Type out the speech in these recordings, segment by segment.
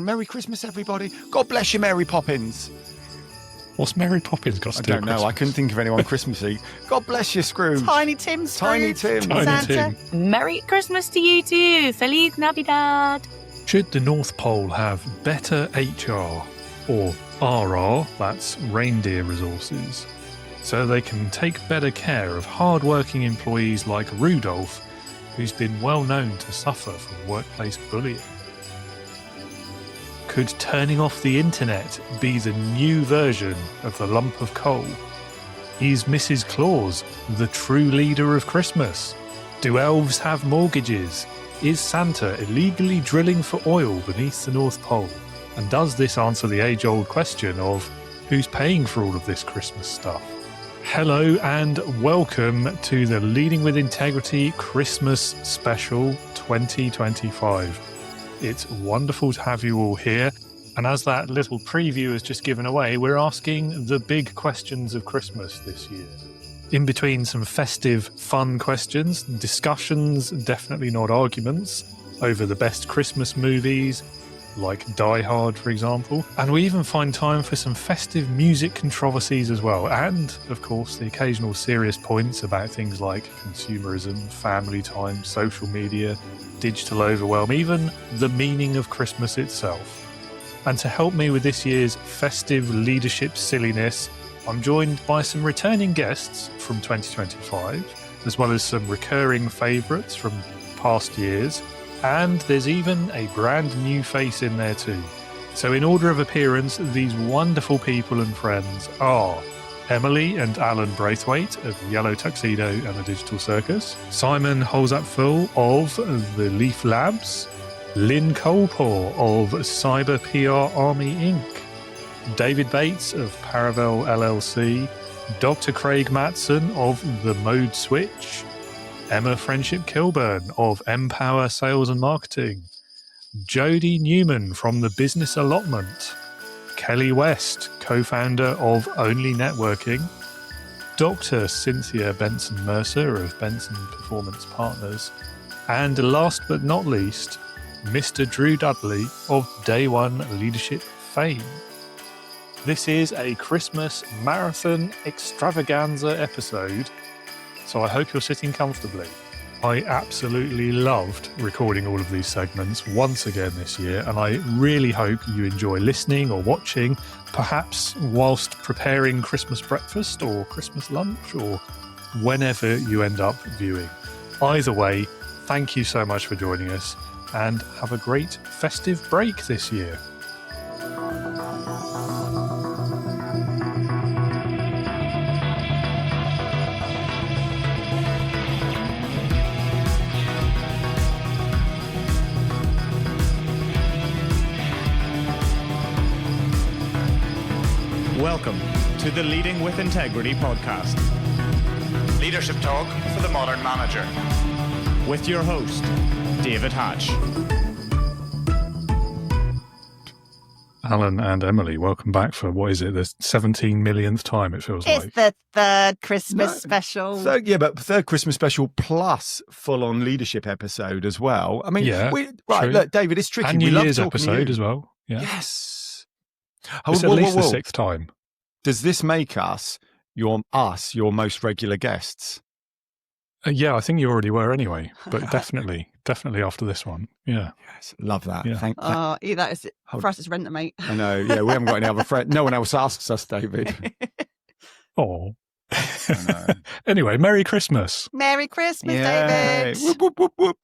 Merry Christmas, everybody. God bless you, Mary Poppins. What's Mary Poppins got to do with I don't know. Christmas? I couldn't think of anyone Christmassy. God bless you, Scrooge. Tiny Tim, Scrooge, Tiny Santa. Tim. Merry Christmas to you too. Feliz Navidad. Should the North Pole have better HR or RR, that's reindeer resources, so they can take better care of hard-working employees like Rudolph, who's been well known to suffer from workplace bullying? Could turning off the internet be the new version of the lump of coal? Is Mrs. Claus the true leader of Christmas? Do elves have mortgages? Is Santa illegally drilling for oil beneath the North Pole? And does this answer the age-old question of who's paying for all of this Christmas stuff? Hello and welcome to the Leading with Integrity Christmas Special 2025. It's wonderful to have you all here. And as that little preview has just given away, we're asking the big questions of Christmas this year. In between some festive, fun questions, discussions, definitely not arguments, over the best Christmas movies, like Die Hard, for example. And we even find time for some festive music controversies as well. And, of course, the occasional serious points about things like consumerism, family time, social media, digital overwhelm, even the meaning of Christmas itself. And to help me with this year's festive leadership silliness, I'm joined by some returning guests from 2025, as well as some recurring favourites from past years, and there's even a brand new face in there too. So in order of appearance, these wonderful people and friends are Emily and Alan Braithwaite of Yellow Tuxedo and the Digital Circus, Simon Holzapfel of the Leaf Labs, Lynn Colepaw of Cyber PR Army Inc., David Bates of Paravel LLC, Dr. Craig Matson of The Mode Switch, Emma Friendship Kilburn of Empower Sales and Marketing, Jodie Newman from The Business Allotment, Kelly West, co-founder of Only Networking, Dr. Cynthia Benson Mercer of Benson Performance Partners, and last but not least, Mr. Drew Dudley of Day One Leadership fame. This is a Christmas marathon extravaganza episode, so I hope you're sitting comfortably. I absolutely loved recording all of these segments once again this year, and I really hope you enjoy listening or watching, perhaps whilst preparing Christmas breakfast or Christmas lunch or whenever you end up viewing. Either way, thank you so much for joining us, and have a great festive break this year. Welcome to the Leading with Integrity podcast. Leadership talk for the modern manager. With your host, David Hatch. Alan and Emily, welcome back for, what is it, the 17 millionth time it feels like. It's the third Christmas special. Third Christmas special plus full-on leadership episode as well. I mean, Yeah, right, true. look, David, it's tricky. And we New love Year's talking to episode you. as well. Yeah. Yes. It's at least the sixth time. Does this make us your most regular guests? Yeah, I think you already were anyway, but definitely after this one. Yeah. Yes, love that. Yeah. That is for us, it's rent a mate. I know. Yeah, we haven't got any other friends. No one else asks us, David. Oh. I know. Anyway, Merry Christmas. Merry Christmas, Yay. David. Whoop, whoop, whoop, whoop.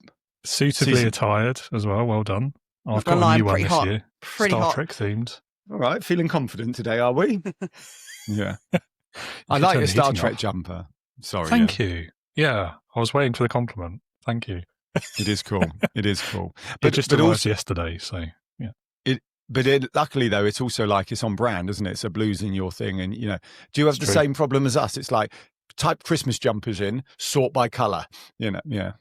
Suitably Season. attired as well. Well done. I've got a got a line new one pretty this hot. year. Pretty Star hot. Trek themed. All right, feeling confident today, are we? Yeah. I should like turn your the Star heating Trek off. jumper. Sorry. Thank you. Yeah, I was waiting for the compliment. Thank you. It is cool. It is cool. It just arrived yesterday, so yeah. Luckily, though, it's also like it's on brand, isn't it? So blues in your thing. And, do you have the true. same problem as us? It's like type Christmas jumpers in, sort by colour. Yeah.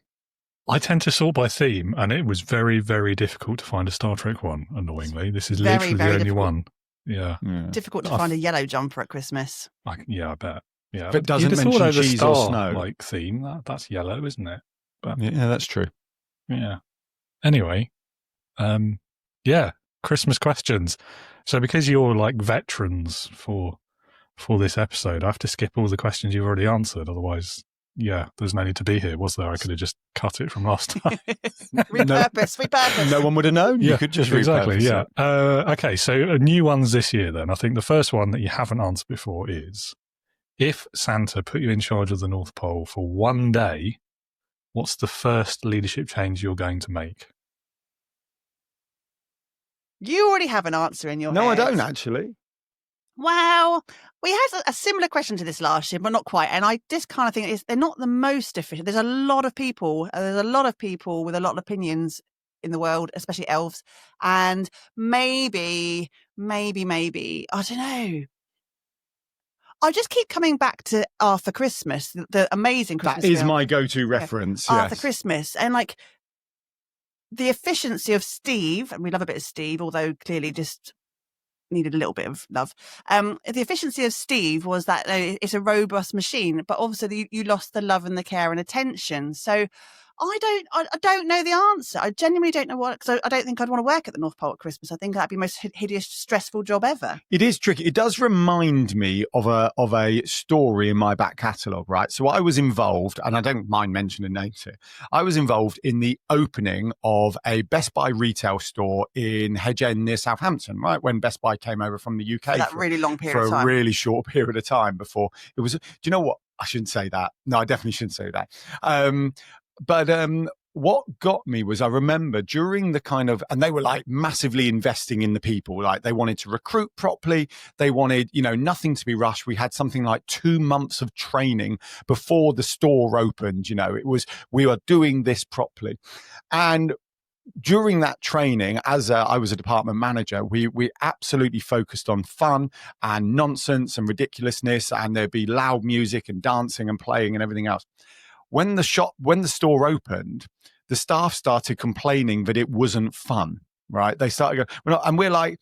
I tend to sort by theme, and it was very, very difficult to find a Star Trek one, annoyingly. This is Very, literally very the only difficult. one. Yeah. Difficult to find a yellow jumper at Christmas. I bet. Yeah. But doesn't You'd have thought mention over cheese or star, snow. like theme. That's yellow, isn't it? But Yeah, that's true. yeah. Anyway, yeah. Christmas questions. So because you're like veterans for this episode, I have to skip all the questions you've already answered. Otherwise, there's no need to be here, was there? I could have just cut it from last time. repurpose. No one would have known. Yeah, You could just exactly. repurpose Yeah. it. Okay. So new ones this year. Then I think the first one that you haven't answered before is: if Santa put you in charge of the North Pole for one day, what's the first leadership change you're going to make? You already have an answer in your No, I head. don't actually. Well, we had a similar question to this last year, but not quite. And I just kind of think they're not the most efficient. There's a lot of people. There's a lot of people with a lot of opinions in the world, especially elves. And maybe, I don't know. I just keep coming back to Arthur Christmas, the amazing Christmas That is film. my go-to reference. Arthur Yes. Christmas. And like the efficiency of Steve, and we love a bit of Steve, although clearly just needed a little bit of love. The efficiency of Steve was that it's a robust machine, but obviously you lost the love and the care and attention. So I don't know the answer. I genuinely don't know what, because I don't think I'd want to work at the North Pole at Christmas. I think that'd be the most hideous, stressful job ever. It is tricky. It does remind me of a story in my back catalogue, right? So I was involved, and I don't mind mentioning names here. I was involved in the opening of a Best Buy retail store in Hedge End near Southampton, right? When Best Buy came over from the UK That really long period for of a time. really short period of time before it was. Do you know what? I shouldn't say that. No, I definitely shouldn't say that. But what got me was I remember during the kind of, and they were like massively investing in the people, like they wanted to recruit properly. They wanted, nothing to be rushed. We had something like 2 months of training before the store opened. We were doing this properly. And during that training, as I was a department manager, we absolutely focused on fun and nonsense and ridiculousness, and there'd be loud music and dancing and playing and everything else. When the store opened, the staff started complaining that it wasn't fun, right? They started going, and we're like,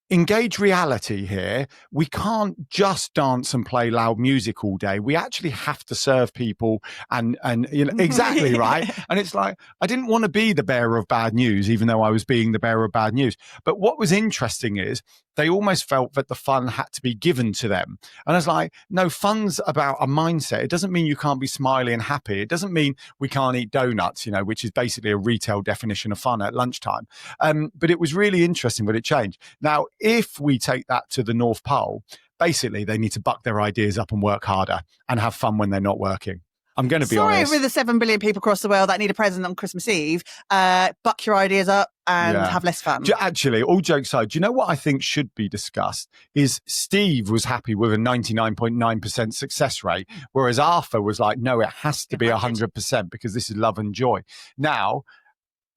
engage reality here. We can't just dance and play loud music all day. We actually have to serve people and exactly right. And it's like, I didn't want to be the bearer of bad news, even though I was being the bearer of bad news. But what was interesting is they almost felt that the fun had to be given to them. And I was like, no, fun's about a mindset. It doesn't mean you can't be smiley and happy. It doesn't mean we can't eat donuts, which is basically a retail definition of fun at lunchtime. But it was really interesting, but it changed. Now, if we take that to the North Pole, basically they need to buck their ideas up and work harder and have fun when they're not working. I'm going to be honest. Sorry, with the 7 billion people across the world that need a present on Christmas Eve, buck your ideas up and have less fun. Actually, all jokes aside, do you know what I think should be discussed is Steve was happy with a 99.9% success rate, whereas Arthur was like, no, it has to be 100% because this is love and joy. Now,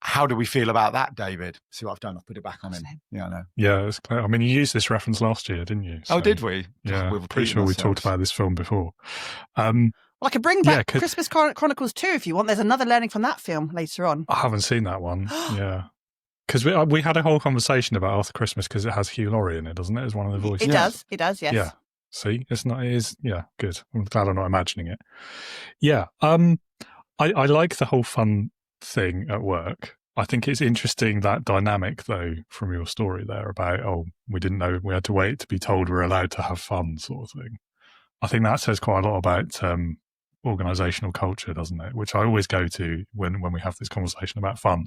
how do we feel about that, David? See what I've done? I've put it back on him. Yeah, I know. Yeah, it's clear. I mean, you used this reference last year, didn't you? So, did we? Yeah, We're pretty sure we talked about this film before. Well, I could bring back Christmas Chronicles 2 if you want. There's another learning from that film later on. I haven't seen that one. Yeah. Because we had a whole conversation about Arthur Christmas because it has Hugh Laurie in it, doesn't it? As one of the voices. It does, yes. Yeah. See, it is, good. I'm glad I'm not imagining it. Yeah. I like the whole fun thing at work. I think it's interesting, that dynamic, though, from your story there about, we didn't know, we had to wait to be told we're allowed to have fun sort of thing. I think that says quite a lot about organisational culture, doesn't it? Which I always go to when we have this conversation about fun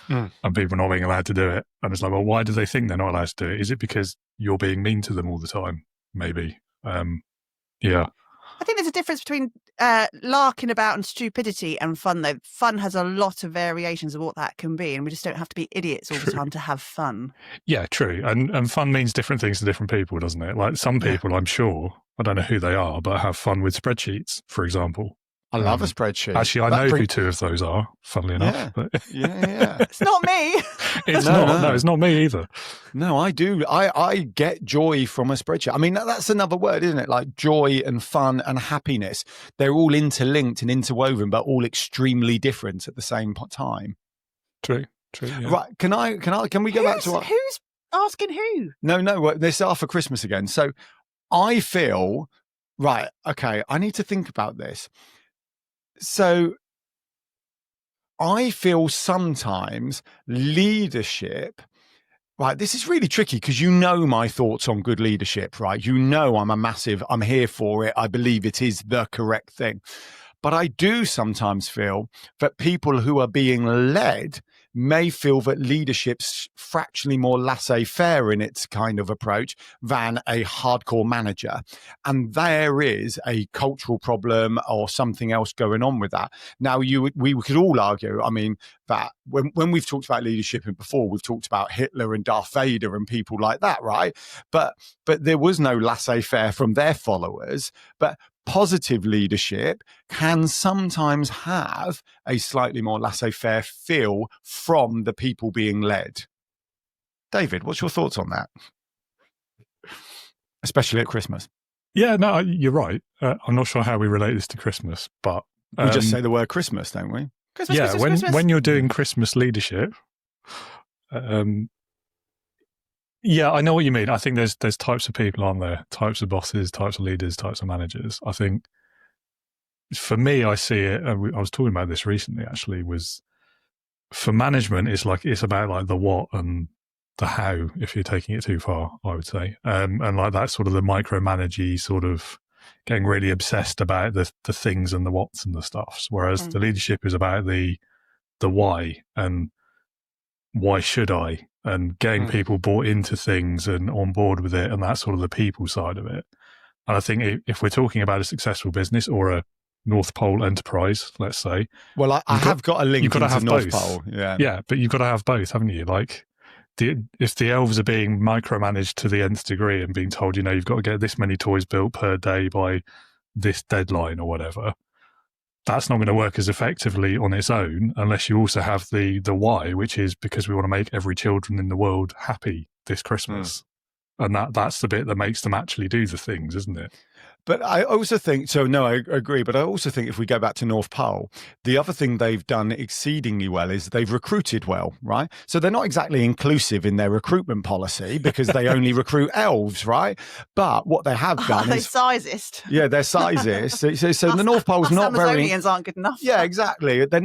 and people not being allowed to do it. And it's like, well, why do they think they're not allowed to do it? Is it because you're being mean to them all the time? Maybe. Yeah. I think there's a difference between larking about and stupidity and fun, though. Fun has a lot of variations of what that can be, and we just don't have to be idiots all the time to have fun. Yeah, true. And fun means different things to different people, doesn't it? Like some people, I'm sure, I don't know who they are, but have fun with spreadsheets, for example. I love a spreadsheet. Actually, I know who two of those are, funnily enough. Yeah. But Yeah. It's not me. It's not. No, it's not me either. No, I do. I get joy from a spreadsheet. I mean, that's another word, isn't it? Like joy and fun and happiness. They're all interlinked and interwoven, but all extremely different at the same time. True. Yeah. Right. Can we go back to who's asking who? No. This is Arthur Christmas again. So I feel, right, okay, I need to think about this. So I feel sometimes leadership right, this is really tricky because you know my thoughts on good leadership, right? You know I'm here for it. I believe it is the correct thing. But I do sometimes feel that people who are being led may feel that leadership's fractionally more laissez-faire in its kind of approach than a hardcore manager. And there is a cultural problem or something else going on with that. Now, we could all argue, I mean, that when we've talked about leadership before, we've talked about Hitler and Darth Vader and people like that, right? But there was no laissez-faire from their followers. But positive leadership can sometimes have a slightly more laissez-faire feel from the people being led. David, what's your thoughts on that? Especially at Christmas. Yeah, no, you're right. I'm not sure how we relate this to Christmas, but we just say the word Christmas, don't we? Christmas, yeah, Christmas, Christmas. when you're doing Christmas leadership, yeah, I know what you mean. I think there's types of people on there, types of bosses, types of leaders, types of managers. I think for me, I see it. I was talking about this recently. Actually, was for management, it's about like the what and the how. If you're taking it too far, I would say, and like that sort of the micromanagey sort of getting really obsessed about the things and the whats and the stuffs. Whereas the leadership is about the why and why should I. And getting people bought into things and on board with it, and that's sort of the people side of it. And I think if we're talking about a successful business or a North Pole enterprise, let's say. Well, I have got a link you've got to into have North both. Pole. Yeah. Yeah, but you've got to have both, haven't you? Like, if the elves are being micromanaged to the nth degree and being told, you've got to get this many toys built per day by this deadline or whatever, that's not going to work as effectively on its own unless you also have the why, which is because we want to make every children in the world happy this Christmas. And that's the bit that makes them actually do the things, isn't it? But I also think, so no, I agree, but I also think if we go back to North Pole, the other thing they've done exceedingly well is they've recruited well, right? So they're not exactly inclusive in their recruitment policy because they only recruit elves, right? But what they have done they're is... sizist. Yeah, they're sizist. So the North Pole's not very... Amazonians aren't good enough. Yeah, exactly. They're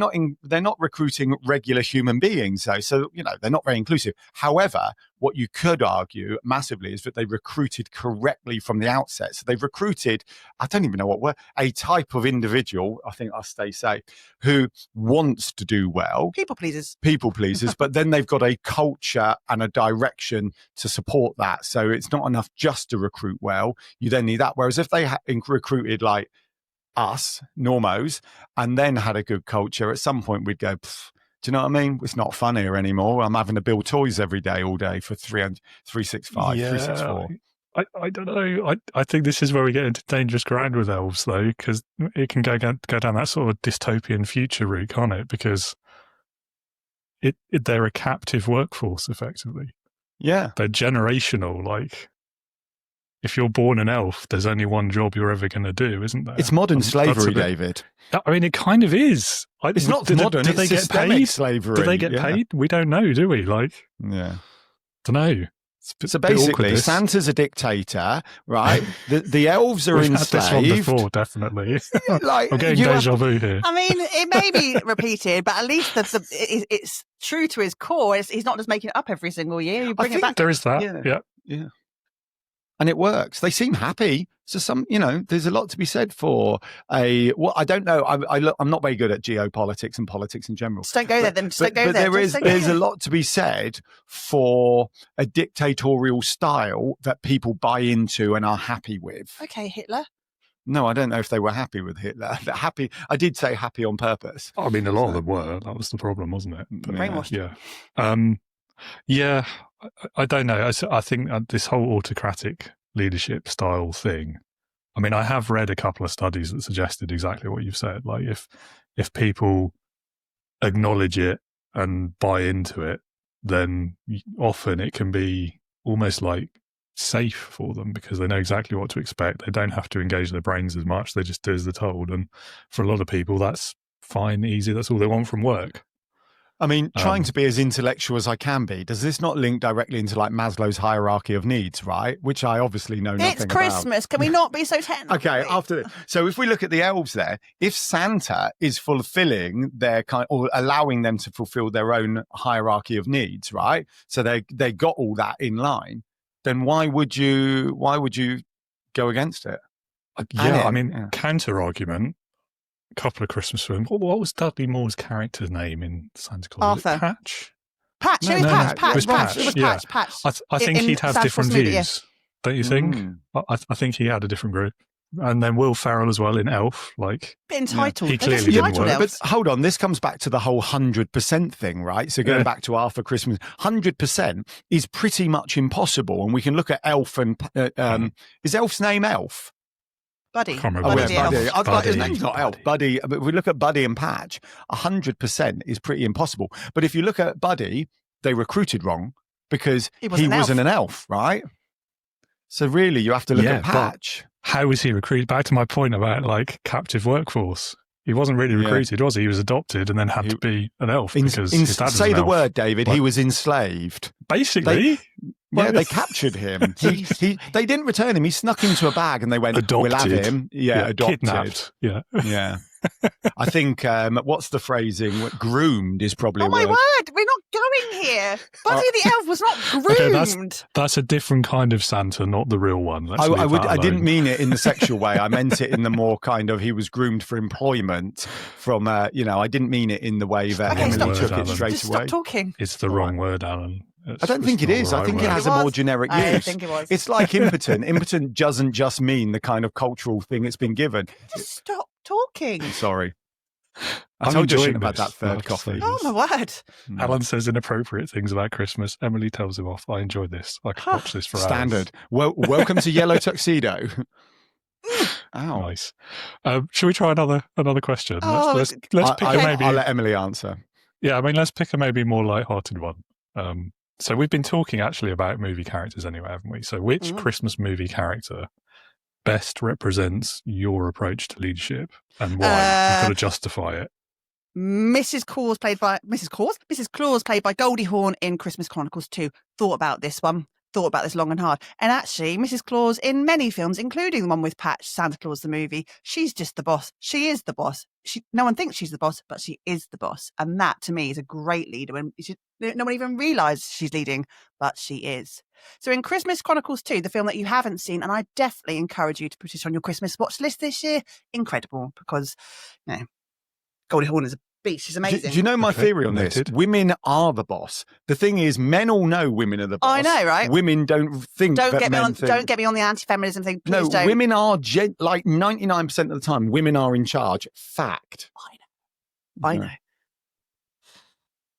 not recruiting regular human beings, though. So, they're not very inclusive. However, what you could argue massively is that they recruited correctly from the outset. So they've recruited, I don't even know what word, a type of individual, I think I'll stay safe, who wants to do well. People pleasers, but then they've got a culture and a direction to support that. So it's not enough just to recruit well. You then need that. Whereas if they recruited like us, normos, and then had a good culture, at some point we'd go, do you know what I mean? It's not fun here anymore. I'm having to build toys every day, all day for 365, 364. I don't know. I think this is where we get into dangerous ground with elves, though, because it can go down that sort of dystopian future route, can't it? Because they're a captive workforce, effectively. Yeah. They're generational. Like, if you're born an elf, there's only one job you're ever going to do, isn't there? It's modern slavery, David. I mean, it kind of is. It's not modern. Do they get paid? Slavery. Do they get paid? We don't know, do we? Like, yeah, don't know. So basically, Santa's a dictator, right? The elves are We've enslaved. Had this one before, definitely. Like, I'm getting deja vu here. I mean, it may be repeated, but at least it's true to his core. He's not just making it up every single year. You bring it back. There is that. Yeah. And it works. They seem happy. So there's a lot to be said for I don't know. I'm not very good at geopolitics and politics in general. Just don't go there then. There's a lot to be said for a dictatorial style that people buy into and are happy with. Okay, Hitler. No, I don't know if they were happy with Hitler. Happy. I did say happy on purpose. I mean, a lot of them were. That was the problem, wasn't it? But, brainwashed. Yeah. Yeah. I don't know. I think this whole autocratic leadership style thing, I mean, I have read a couple of studies that suggested exactly what you've said. Like, if people acknowledge it and buy into it, then often it can be almost like safe for them because they know exactly what to expect. They don't have to engage their brains as much. They just do as they're told. And for a lot of people, that's fine, easy. That's all they want from work. I mean, trying to be as intellectual as I can be, does this not link directly into like Maslow's hierarchy of needs, right? Which I obviously know nothing It's about. Christmas. Can we not be so technical? Okay, so if we look at the elves there, if Santa is fulfilling their or allowing them to fulfill their own hierarchy of needs, right? So they got all that in line, then why would you go against it? Counter argument. A couple of Christmas films. What was Dudley Moore's character's name in Santa Claus? Arthur. Patch? Patch. No, It was no, Patch. no, it was Patch. Patch, It was yeah. Patch. I think he'd have Santa different Claus movie, views. Don't you think? I think he had a different group. And then Will Ferrell as well in Elf. Like, Bit entitled. He They're clearly just didn't entitled work. elves. But hold on, this comes back to the whole 100% thing, right? So going back to Arthur Christmas, 100% is pretty much impossible. And we can look at Elf and is Elf's name Elf? Buddy. can't remember Buddy his the name. elf. Buddy. I thought his Buddy. name's not Elf. Buddy. But if we look at Buddy and Patch, 100% is pretty impossible. But if you look at Buddy, they recruited wrong because He he wasn't wasn't an an elf, right? So really, you have to look at but Patch. how was he recruited? Back to my point about like captive workforce. He wasn't really recruited, was he? He was adopted and then had to be an elf because his dad was say an the elf. word, David. What? He was enslaved. Basically, They captured him. They didn't return him. He snuck into a bag and they went, adopted. we'll have him. Yeah, adopted. Kidnapped. Yeah. Yeah. I think, what's the phrasing? Groomed is probably Oh a my word. word, we're not going here. Buddy the elf was not groomed. Okay, that's a different kind of Santa, not the real one. Let's leave that I didn't alone. mean it in the sexual way. I meant it in the more kind of he was groomed for employment from, I didn't mean it in the way that Okay, Emily stop. took it Alan. straight Just away. stop talking. It's the wrong word, Alan. I don't think it is. I think it has a It more was. generic I use. think it was. It's like impotent. Impotent doesn't just mean the kind of cultural thing it's been given. Just stop talking. Sorry. I I'm told you I enjoying shouldn't have had this. that third I have to coffee. say Oh this. my word. Alan says inappropriate things about Christmas. Emily tells him off. I enjoyed this. I could watch this for hours. Standard. Well, welcome to Yellow Tuxedo. Ow. Nice. Shall we try another question? Oh, Let's pick a maybe. I'll let Emily answer. Yeah, I mean, let's pick a maybe more light-hearted one. So we've been talking actually about movie characters anyway, haven't we? So which Christmas movie character best represents your approach to leadership and why? You've got to justify it. Mrs. Claus played by Goldie Hawn in Christmas Chronicles 2. Thought about this long and hard. And actually, Mrs. Claus in many films, including the one with Patch, Santa Claus the movie, she's just the boss. She is the boss. No one thinks she's the boss, but she is the boss. And that, to me, is a great leader. When no one even realises she's leading, but she is. So in Christmas Chronicles 2, the film that you haven't seen, and I definitely encourage you to put it on your Christmas watch list this year, incredible, because, Goldie Hawn is a beast. She's amazing. Do you know my Okay, theory on this? noted. Women are the boss. The thing is, men all know women are the boss. I know, right? Women don't think Don't that get me men on. think. Don't get me on the anti-feminism thing. Please No, don't. women are like 99% of the time. Women are in charge. Fact. I know.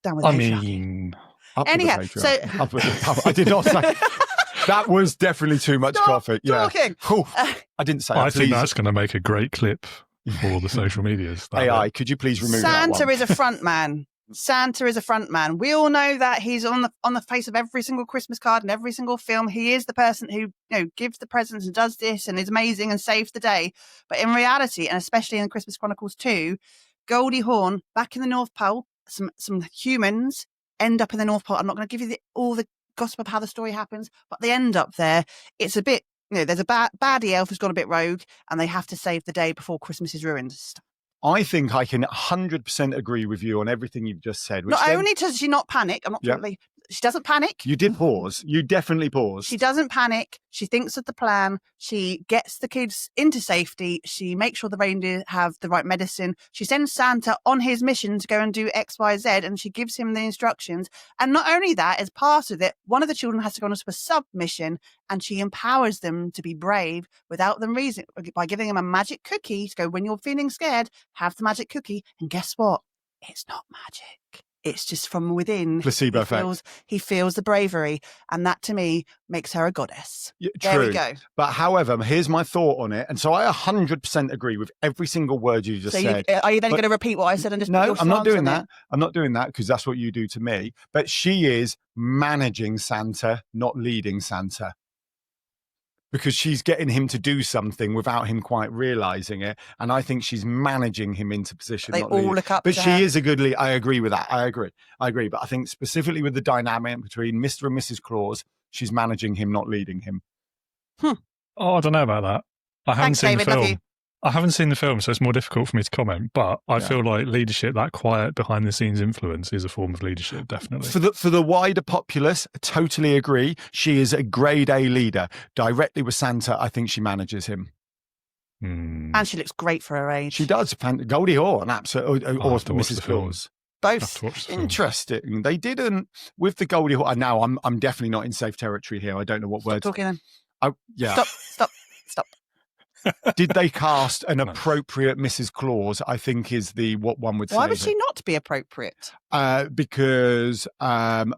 Down with I the patriarchy. mean, Up with the Anyhow, patriarchy. so- Up with the- I did not say that was definitely too much Stop coffee. Yeah. talking. Whew. I didn't say I that. think Please. that's going to make a great clip for the social medias. that AI, bit. could you please remove that Santa one? is a front man. Santa is a front man. We all know that he's on the face of every single Christmas card and every single film. He is the person who gives the presents and does this and is amazing and saves the day. But in reality, and especially in Christmas Chronicles 2, Goldie Hawn back in the North Pole, some humans end up in the North Pole. I'm not going to give you all the gossip of how the story happens, but they end up there. It's a bit, there's a baddie elf who's gone a bit rogue, and they have to save the day before Christmas is ruined. I think I can 100% agree with you on everything you've just said. Which Not then- only does she not panic, I'm not Yeah. totally. She doesn't panic. You did pause. You definitely paused. She doesn't panic. She thinks of the plan. She gets the kids into safety. She makes sure the reindeer have the right medicine. She sends Santa on his mission to go and do X, Y, Z, and she gives him the instructions. And not only that, as part of it, one of the children has to go on a sub-mission, and she empowers them to be brave without them reason by giving them a magic cookie to go, when you're feeling scared, have the magic cookie. And guess what? It's not magic. It's just from within. Placebo effect. He feels the bravery, and that to me makes her a goddess. Yeah, There true. we go. But however, here's my thought on it. And so I 100% agree with every single word you just So said. are you then But- going to repeat what I said and just put No, your I'm not stance doing on that. it? I'm not doing that because that's what you do to me. But she is managing Santa, not leading Santa. because she's getting him to do something without him quite realizing it. And I think she's managing him into position. They not all leading. look up But to she her. is a good lead. I agree with that. I agree. But I think specifically with the dynamic between Mr. and Mrs. Claus, she's managing him, not leading him. Oh, I don't know about that. I haven't Thanks, seen David. the Love film. you. I haven't seen the film, so it's more difficult for me to comment. But I feel like leadership, that quiet behind the scenes influence, is a form of leadership, definitely. For the wider populace, I totally agree. She is a grade A leader. Directly with Santa, I think she manages him. And she looks great for her age. She does. Goldie Hawn, absolutely, or have to watch Mrs. the film. Claus. Have Both. to watch the film. Interesting. They didn't with the Goldie Hawn. Now I'm definitely not in safe territory here. I don't know what Stop words. talking then. Yeah. Stop. Did they cast an appropriate Mrs. Claus? I think is what one would say. Why would she not be appropriate? Because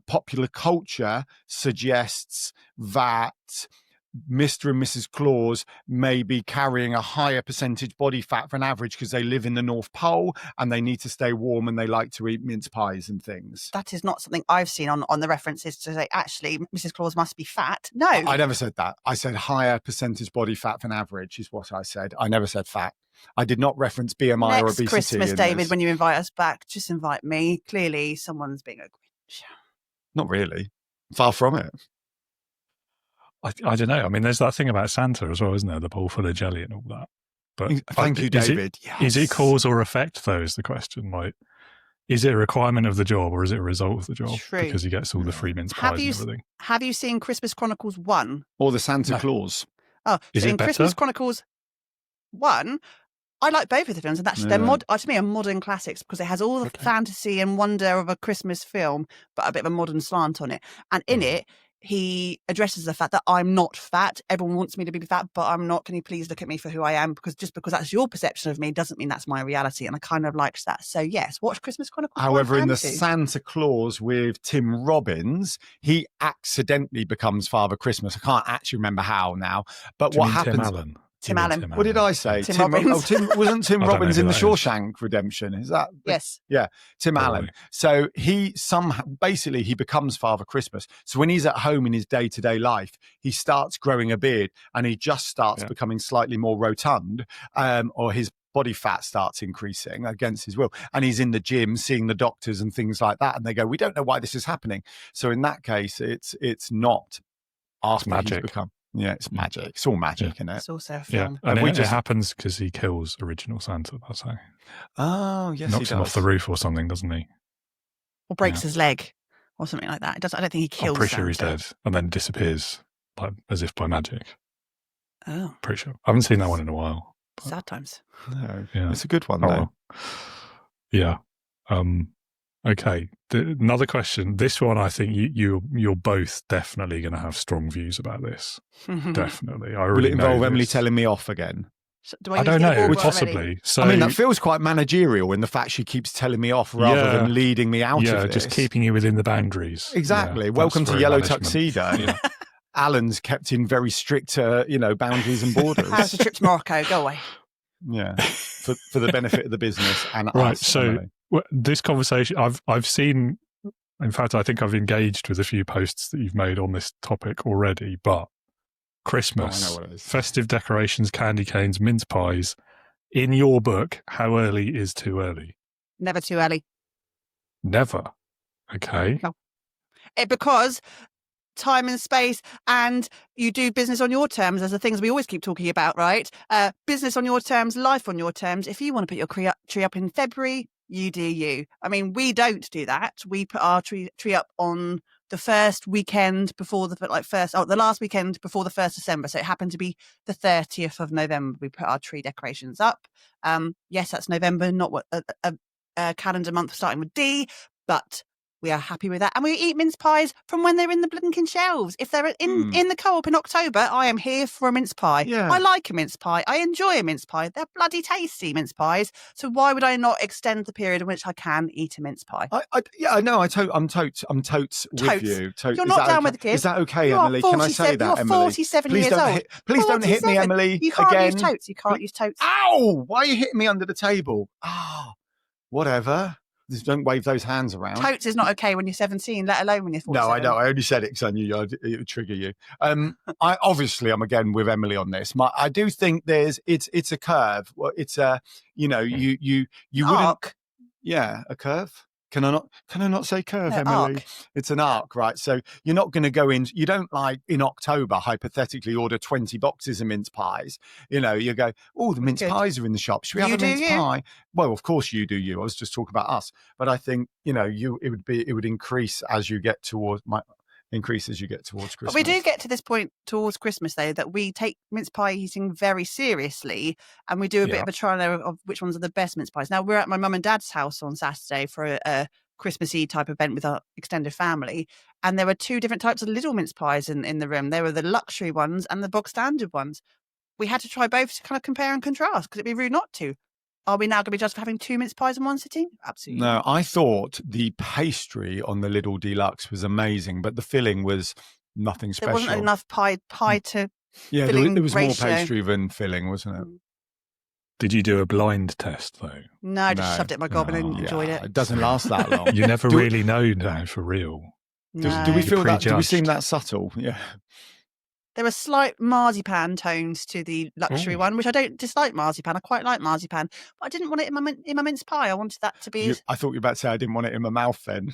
popular culture suggests that Mr. and Mrs. Claus may be carrying a higher percentage body fat for an average because they live in the North Pole and they need to stay warm and they like to eat mince pies and things. That is not something I've seen on the references to say, actually, Mrs. Claus must be fat. No. I never said that. I said higher percentage body fat than average is what I said. I never said fat. I did not reference BMI or Next obesity. Christmas, in David, this. when you invite us back, just invite me. Clearly, someone's being a Grinch. Not really. Far from it. I don't know. I mean, there's that thing about Santa as well, isn't there? The bowl full of jelly and all that. But Thank you, David. Is it cause or effect, though, is the question? Like, is it a requirement of the job or is it a result of the job? True. Because he gets all the free mince pies and everything. Have you seen Christmas Chronicles 1? Or the Santa Claus. Oh, Is so it in better? Christmas Chronicles 1, I like both of the films, and actually they're to me are modern classics because it has all the fantasy and wonder of a Christmas film, but a bit of a modern slant on it. And in it, he addresses the fact that I'm not fat. Everyone wants me to be fat, but I'm not. Can you please look at me for who I am? Because just because that's your perception of me doesn't mean that's my reality. And I kind of liked that. So yes, watch Christmas Chronicles. However, 1 in the and 2. Santa Claus with Tim Robbins, he accidentally becomes Father Christmas. I can't actually remember how now. But Do you what mean happens? Tim Allen? Tim Allen. What did I say? Tim Robbins. Wasn't Tim I don't Robbins know in who the that is. Shawshank Redemption? Is that? Yes. Yeah, Tim Probably. Allen. So he basically he becomes Father Christmas. So when he's at home in his day-to-day life, he starts growing a beard and he just starts becoming slightly more rotund, or his body fat starts increasing against his will. And he's in the gym seeing the doctors and things like that. And they go, we don't know why this is happening. So in that case, it's not after magic. he's become. Yeah, it's magic. It's all magic, isn't it? It's also a Yeah, film. and we it just- happens because he kills original Santa. That's how. Oh, yes, he Knocks him does. off the roof or something, doesn't he? Or breaks his leg or something like that. I don't think he kills I'm pretty sure he's Santa. dead and then disappears as if by magic. Oh, Pretty sure. I haven't seen that one in a while. sad times. No, Yeah. it's a good one, Oh, though. well. Yeah. Okay. Another question. This one, I think you're both definitely going to have strong views about this. Definitely. I Will really it involve know Emily this. telling me off again? Do I use don't the know. award Possibly. already? So I mean, that feels quite managerial in the fact she keeps telling me off rather Yeah. than leading me out of this. just keeping you within the boundaries. Exactly. Yeah, Welcome that's to very Yellow management. Tuxedo. Yeah. Alan's kept in very strict, boundaries and borders. How's the trip to Morocco? Go away. Yeah, for the benefit of the business and Right. us, So Emily. this conversation, I've seen. In fact, I think I've engaged with a few posts that you've made on this topic already. But Christmas, Oh, I know what it is. festive decorations, candy canes, mince pies. In your book, how early is too early? Never too early. Never. Okay. Because time and space, and you do business on your terms. As the things we always keep talking about, right? Business on your terms, life on your terms. If you want to put your tree up in February, you do you. I mean, we don't do that. We put our tree up on the first weekend before the last weekend before the 1st December. So it happened to be the 30th of November. We put our tree decorations up. Yes, that's November, not what a calendar month starting with D, but we are happy with that. And we eat mince pies from when they're in the blinking shelves. If they're in the co-op in October, I am here for a mince pie. Yeah. I like a mince pie. I enjoy a mince pie. They're bloody tasty mince pies. So why would I not extend the period in which I can eat a mince pie? I know. I'm totes with Totes. you. You're not down with the kids. Is that okay, You are Emily? Can I say that, You're Emily? 47 Please years don't old. please don't hit me, 47. Emily. You can't again. use totes. You can't use totes. Ow! Why are you hitting me under the table? Ah, whatever. Just don't wave those hands around. Totes is not okay when you're 17, let alone when you're 47. No, I know. I only said it because I knew it would trigger you. I'm again with Emily on this. I do think it's a curve. Well, it's a you wouldn't. Arc. Yeah, a curve. Can I not say curve, No, Emily? arc. It's an arc, right? So you're not going to go in. You don't like in October hypothetically order 20 boxes of mince pies. You go, oh, the mince pies are in the shop. Should we have a mince pie? Well, of course you do. I was just talking about us, but I think it would increase as you get towards towards Christmas. But we do get to this point towards Christmas, though, that we take mince pie eating very seriously, and we do a bit of a trial and error of which ones are the best mince pies. Now, we're at my mum and dad's house on Saturday for a Christmas Eve type event with our extended family, and there were two different types of little mince pies in the room. There were the luxury ones and the bog standard ones. We had to try both to kind of compare and contrast, because it'd be rude not to. Are we now going to be judged for having two mince pies in one sitting? Absolutely. No, I thought the pastry on the Little Deluxe was amazing, but the filling was nothing special. There wasn't enough pie to Yeah, filling there was ratio. more pastry than filling, wasn't it? Did you do a blind test, though? No, I just shoved it in my gob and enjoyed it. It doesn't last that long. You never really know now for real. No. Do we feel that? Do we Prejudged. seem that subtle? Yeah. There were slight marzipan tones to the luxury one, which I don't dislike marzipan. I quite like marzipan, but I didn't want it in my mince pie. I wanted that to be. I thought you were about to say I didn't want it in my mouth then.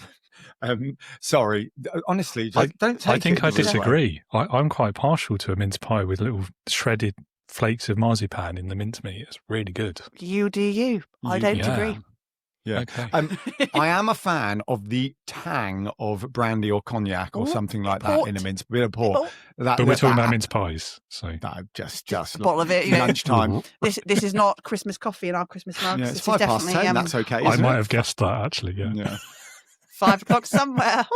Sorry. Honestly, don't take I think it I the wrong way. disagree. I'm quite partial to a mince pie with little shredded flakes of marzipan in the mincemeat. It's really good. You do you. I don't agree. Yeah. Okay. I am a fan of the tang of brandy or cognac or something like that in a mince, bit of port. But we're talking about mince pies, so no, just a bottle of it. Lunchtime. This is not Christmas coffee in our Christmas mugs. Yeah, it's This is 10:05. That's okay. I Isn't might it? have guessed that actually. Yeah. 5 o'clock somewhere.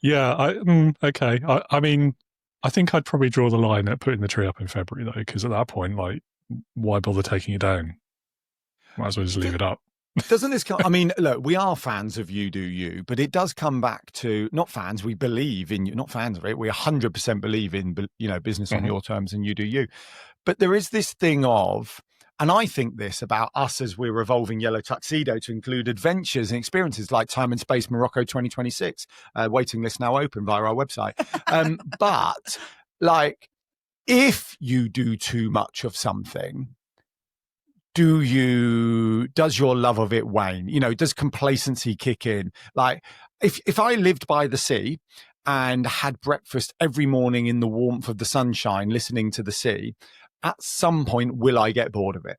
Yeah. Okay. I mean, I think I'd probably draw the line at putting the tree up in February though, because at that point, like, why bother taking it down? Might as well just leave it up. Doesn't this come? I mean, look, we are fans of You Do You, but it does come back to not fans. We believe in you, not fans of it. We 100% believe in business on your terms and You Do You. But there is this thing of, and I think this about us as we're evolving Yellow Tuxedo to include adventures and experiences like Time and Space Morocco 2026. Waiting list now open via our website. But like, if you do too much of something, does your love of it wane? Does complacency kick in? Like if I lived by the sea and had breakfast every morning in the warmth of the sunshine, listening to the sea, at some point, will I get bored of it?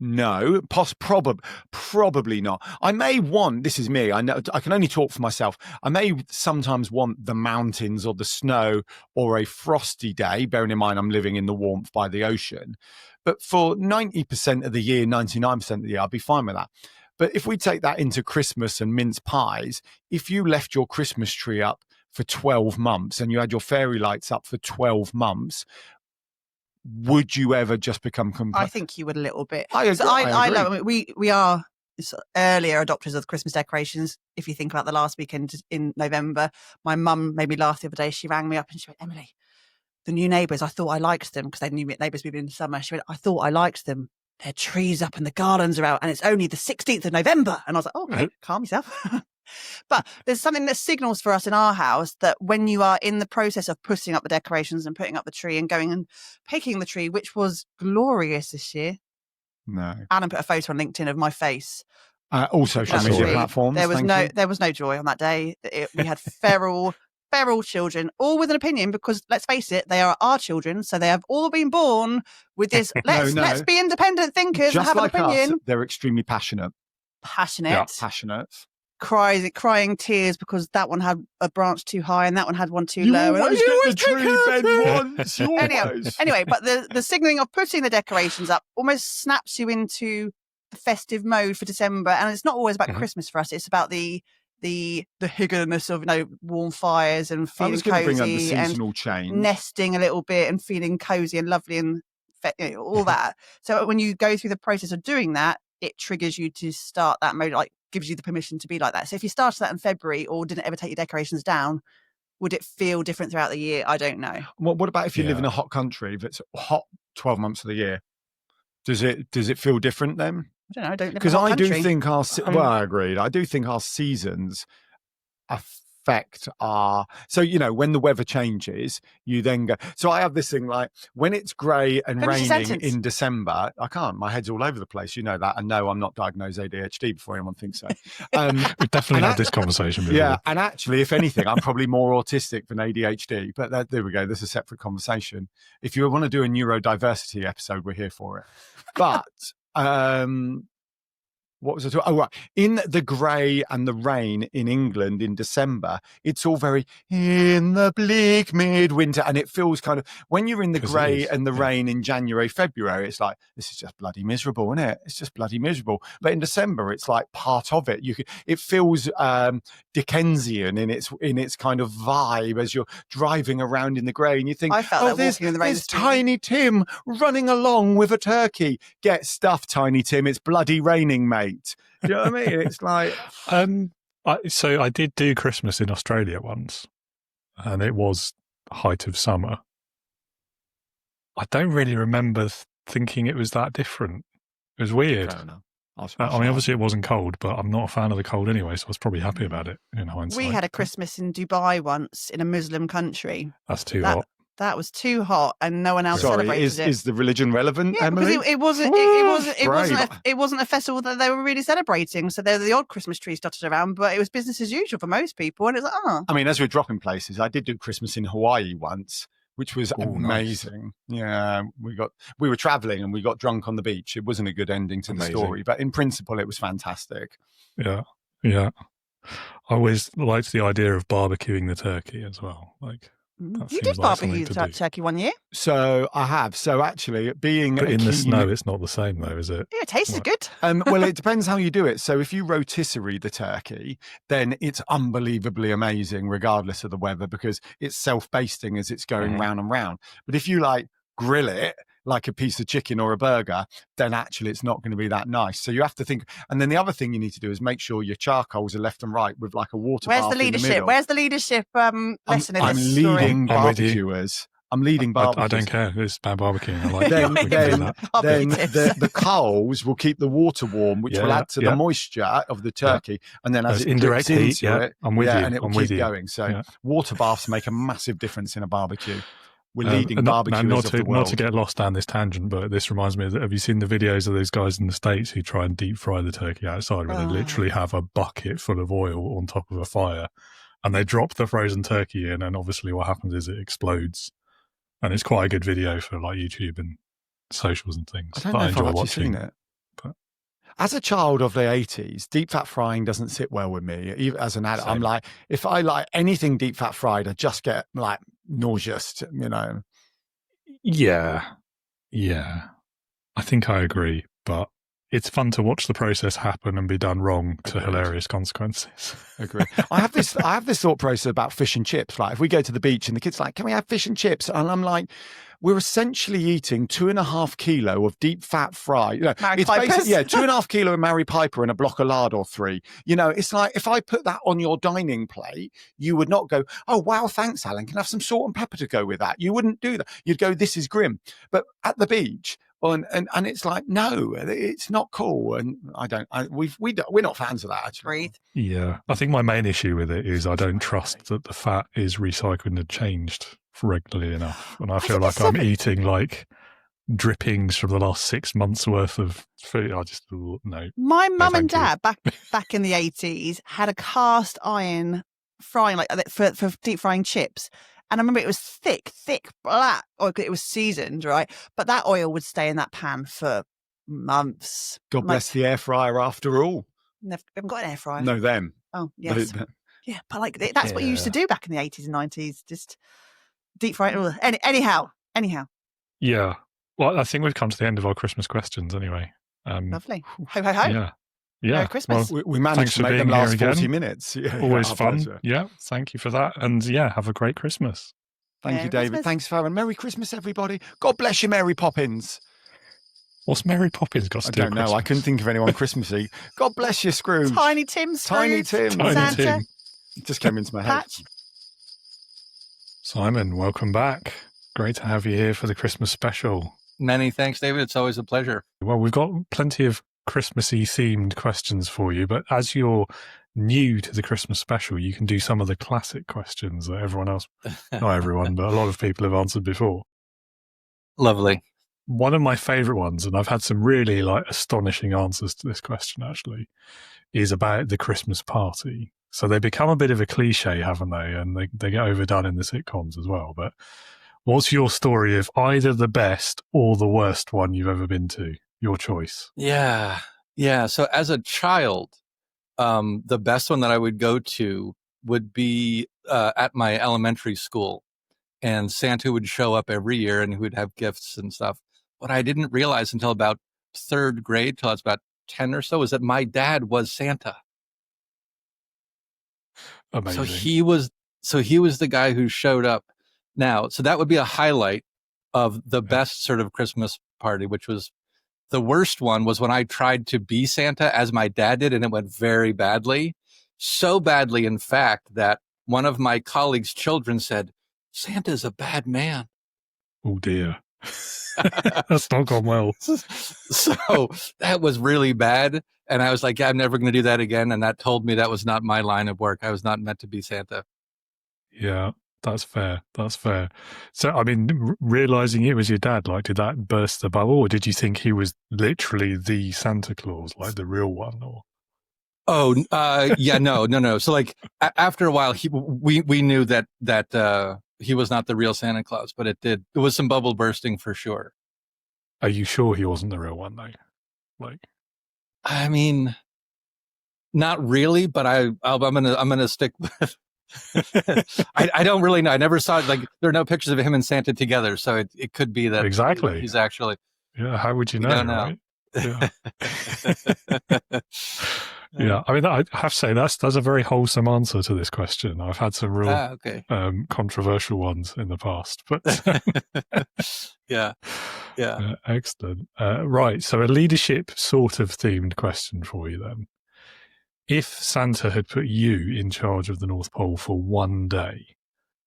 No, probably not. I may want, this is me, I know I can only talk for myself. I may sometimes want the mountains or the snow or a frosty day, bearing in mind I'm living in the warmth by the ocean. But for 90% of the year, 99% of the year, I'll be fine with that. But if we take that into Christmas and mince pies, if you left your Christmas tree up for 12 months and you had your fairy lights up for 12 months, would you ever just become I think you would a little bit. I agree. So I love it. We are earlier adopters of Christmas decorations. If you think about the last weekend in November, my mum made me laugh the other day. She rang me up and she went, Emily, the new neighbours, I thought I liked them because they knew neighbours moving in the summer. She went, I thought I liked them. Their trees up and the garlands are out and it's only the 16th of November. And I was like, oh, okay, calm yourself. But there's something that signals for us in our house that when you are in the process of putting up the decorations and putting up the tree and going and picking the tree, which was glorious this year. No. Alan put a photo on LinkedIn of my face. All social media platforms. There was no joy on that day. We had feral children, all with an opinion, because let's face it, they are our children, so they have all been born with this. Let's be independent thinkers and have like an opinion. Us, they're extremely passionate. Passionate. Crying tears because that one had a branch too high and that one had one too low. Always get the tree bend once. Anyway, but the signalling of putting the decorations up almost snaps you into the festive mode for December, and it's not always about Christmas for us. It's about the higgerness of warm fires and feeling cozy and change. Nesting a little bit and feeling cozy and lovely and all that. So when you go through the process of doing that, it triggers you to start that mode, like gives you the permission to be like that. So if you started that in February or didn't ever take your decorations down, would it feel different throughout the year? I don't know. What about if you live in a hot country that's hot 12 months of the year? Does it feel different then? I don't know. I don't live in Because a hot I do country. think well, I agreed. I do think our seasons affect our. So when the weather changes, you then go. So I have this thing like when it's grey and Finish your raining sentence. in December. I can't. My head's all over the place. You know that. And no, I'm not diagnosed ADHD before anyone thinks so. We've definitely had this conversation before. Yeah, and actually, if anything, I'm probably more autistic than ADHD. But there we go. This is a separate conversation. If you want to do a neurodiversity episode, we're here for it. But what was I talking? Oh, right. In the grey and the rain in England in December, it's all very in the bleak midwinter. And it feels kind of, when you're in the grey and the rain in January, February, it's like, this is just bloody miserable, isn't it? It's just bloody miserable. But in December, it's like part of it. It feels Dickensian in its kind of vibe as you're driving around in the grey and you think, I felt that walking in the rain there's Tiny Tim running along with a turkey. Get stuffed, Tiny Tim. It's bloody raining, mate. Do you know what I mean? It's like so I did do Christmas in Australia once, and it was height of summer. I don't really remember thinking it was that different. It was weird. I mean, obviously it wasn't cold, but I'm not a fan of the cold anyway, so I was probably happy about it in hindsight. We had a Christmas in Dubai once in a Muslim country. That's too hot. That was too hot, and no one else celebrated it. Is the religion relevant, Yeah, Emily? because it wasn't a festival that they were really celebrating. So there were the odd Christmas trees dotted around, but it was business as usual for most people. And it's like, I mean, as we're dropping places, I did do Christmas in Hawaii once, which was amazing. Nice. Yeah, we were traveling and we got drunk on the beach. It wasn't a good ending to the story, but in principle, it was fantastic. Yeah. I always liked the idea of barbecuing the turkey as well. You did barbecue turkey one year. So I have. So actually, but in the snow, it's not the same though, is it? Yeah, it tasted good. Well, it depends how you do it. So if you rotisserie the turkey, then it's unbelievably amazing, regardless of the weather, because it's self-basting as it's going round and round. But if you grill it like a piece of chicken or a burger, then actually it's not going to be that nice. So you have to think. And then the other thing you need to do is make sure your charcoals are left and right with a water bath. Where's the leadership? Where's the leadership lesson in I'm this leading story? barbecuers. I'm leading barbecuers. I don't care. It's bad barbecuing. I like then the coals will keep the water warm, which will add to the moisture of the turkey. And then as it indirect drips heat, into it, I'm with you. and it will keep going. So water baths make a massive difference in a barbecue. We're leading barbecuers of the world. Not to get lost down this tangent, but this reminds me have you seen the videos of those guys in the States who try and deep fry the turkey outside, where they literally have a bucket full of oil on top of a fire and they drop the frozen turkey in, and obviously what happens is it explodes. And it's quite a good video for YouTube and socials and things. I don't know if I've actually seen it. But as a child of the 80s, deep fat frying doesn't sit well with me. Even as an adult, I'm like, if I like anything deep fat fried, I just get nauseous, Yeah. I think I agree, but it's fun to watch the process happen and be done wrong to hilarious consequences. Agree. I have this thought process about fish and chips. Like if we go to the beach and the kids are like, can we have fish and chips? And I'm like, we're essentially eating 2.5 kilo of deep fat fry. It's basically 2.5 kilo of Mary Piper and a block of lard or 3. It's like if I put that on your dining plate, you would not go, oh wow, thanks, Alan. Can I have some salt and pepper to go with that? You wouldn't do that. You'd go, this is grim. But at the beach, and it's like, no, it's not cool. And we're not fans of that, actually. Yeah. I think my main issue with it is I don't trust that the fat is recycled and changed regularly enough. And I feel like I'm eating drippings from the last 6 months worth of food. I just, no. My mum and dad back in the 80s had a cast iron frying, for deep frying chips. And I remember it was thick, black. Or it was seasoned, right? But that oil would stay in that pan for months. God bless the air fryer after all. We haven't got an air fryer. No, them. Oh, yes. Yeah, but that's what you used to do back in the 80s and 90s. Just deep fry it. Anyhow. Yeah. Well, I think we've come to the end of our Christmas questions anyway. Lovely. Ho, ho, ho. Yeah. Merry Christmas. Well, we managed to make them last 40 minutes. Always fun. Pleasure. Yeah. Thank you for that. And have a great Christmas. Thank you, David. Christmas. Thanks, Farron. Merry Christmas, everybody. God bless you, Mary Poppins. What's Mary Poppins got to do with Christmas? I don't know. I couldn't think of anyone Christmassy. God bless you, Scrooge. Tiny Tim, Scrooge. Tiny Tim. It just came into my head. Patch. Simon, welcome back. Great to have you here for the Christmas special. Many thanks, David. It's always a pleasure. Well, we've got plenty of Christmassy themed questions for you, but as you're new to the Christmas special, you can do some of the classic questions that everyone else, not everyone, but a lot of people have answered before. Lovely. One of my favorite ones, and I've had some really like astonishing answers to this question actually, is about the Christmas party. So they become a bit of a cliche, haven't they? And they get overdone in the sitcoms as well. But what's your story of either the best or the worst one you've ever been to? Your choice. Yeah. So as a child, the best one that I would go to would be at my elementary school. And Santa would show up every year and he would have gifts and stuff. What I didn't realize until about third grade, till I was about 10 or so, is that my dad was Santa. Amazing. So he was the guy who showed up. Now, so that would be a highlight of the best sort of Christmas party, which was the worst one was when I tried to be Santa as my dad did, and it went very badly. So badly, in fact, that one of my colleagues' children said, "Santa's a bad man." Oh dear. That's not gone well. So that was really bad. And I was like, yeah, I'm never going to do that again. And that told me that was not my line of work. I was not meant to be Santa. Yeah, that's fair. So, I mean, realizing it was your dad, like, did that burst the bubble, or did you think he was literally the Santa Claus, like the real one? Or yeah, no. So like after a while, we knew that he was not the real Santa Claus, but it was some bubble bursting for sure. Are you sure he wasn't the real one though? Like, I mean, not really, but I'm gonna stick with. I don't really know. I never saw it. Like, there are no pictures of him and Santa together, so it could be that exactly. He's actually. Yeah, how would you know? Don't know. Right? Yeah. Yeah, I mean, I have to say that's a very wholesome answer to this question. I've had some real controversial ones in the past, but yeah. Excellent. Right, so a leadership sort of themed question for you then. If Santa had put you in charge of the North Pole for one day,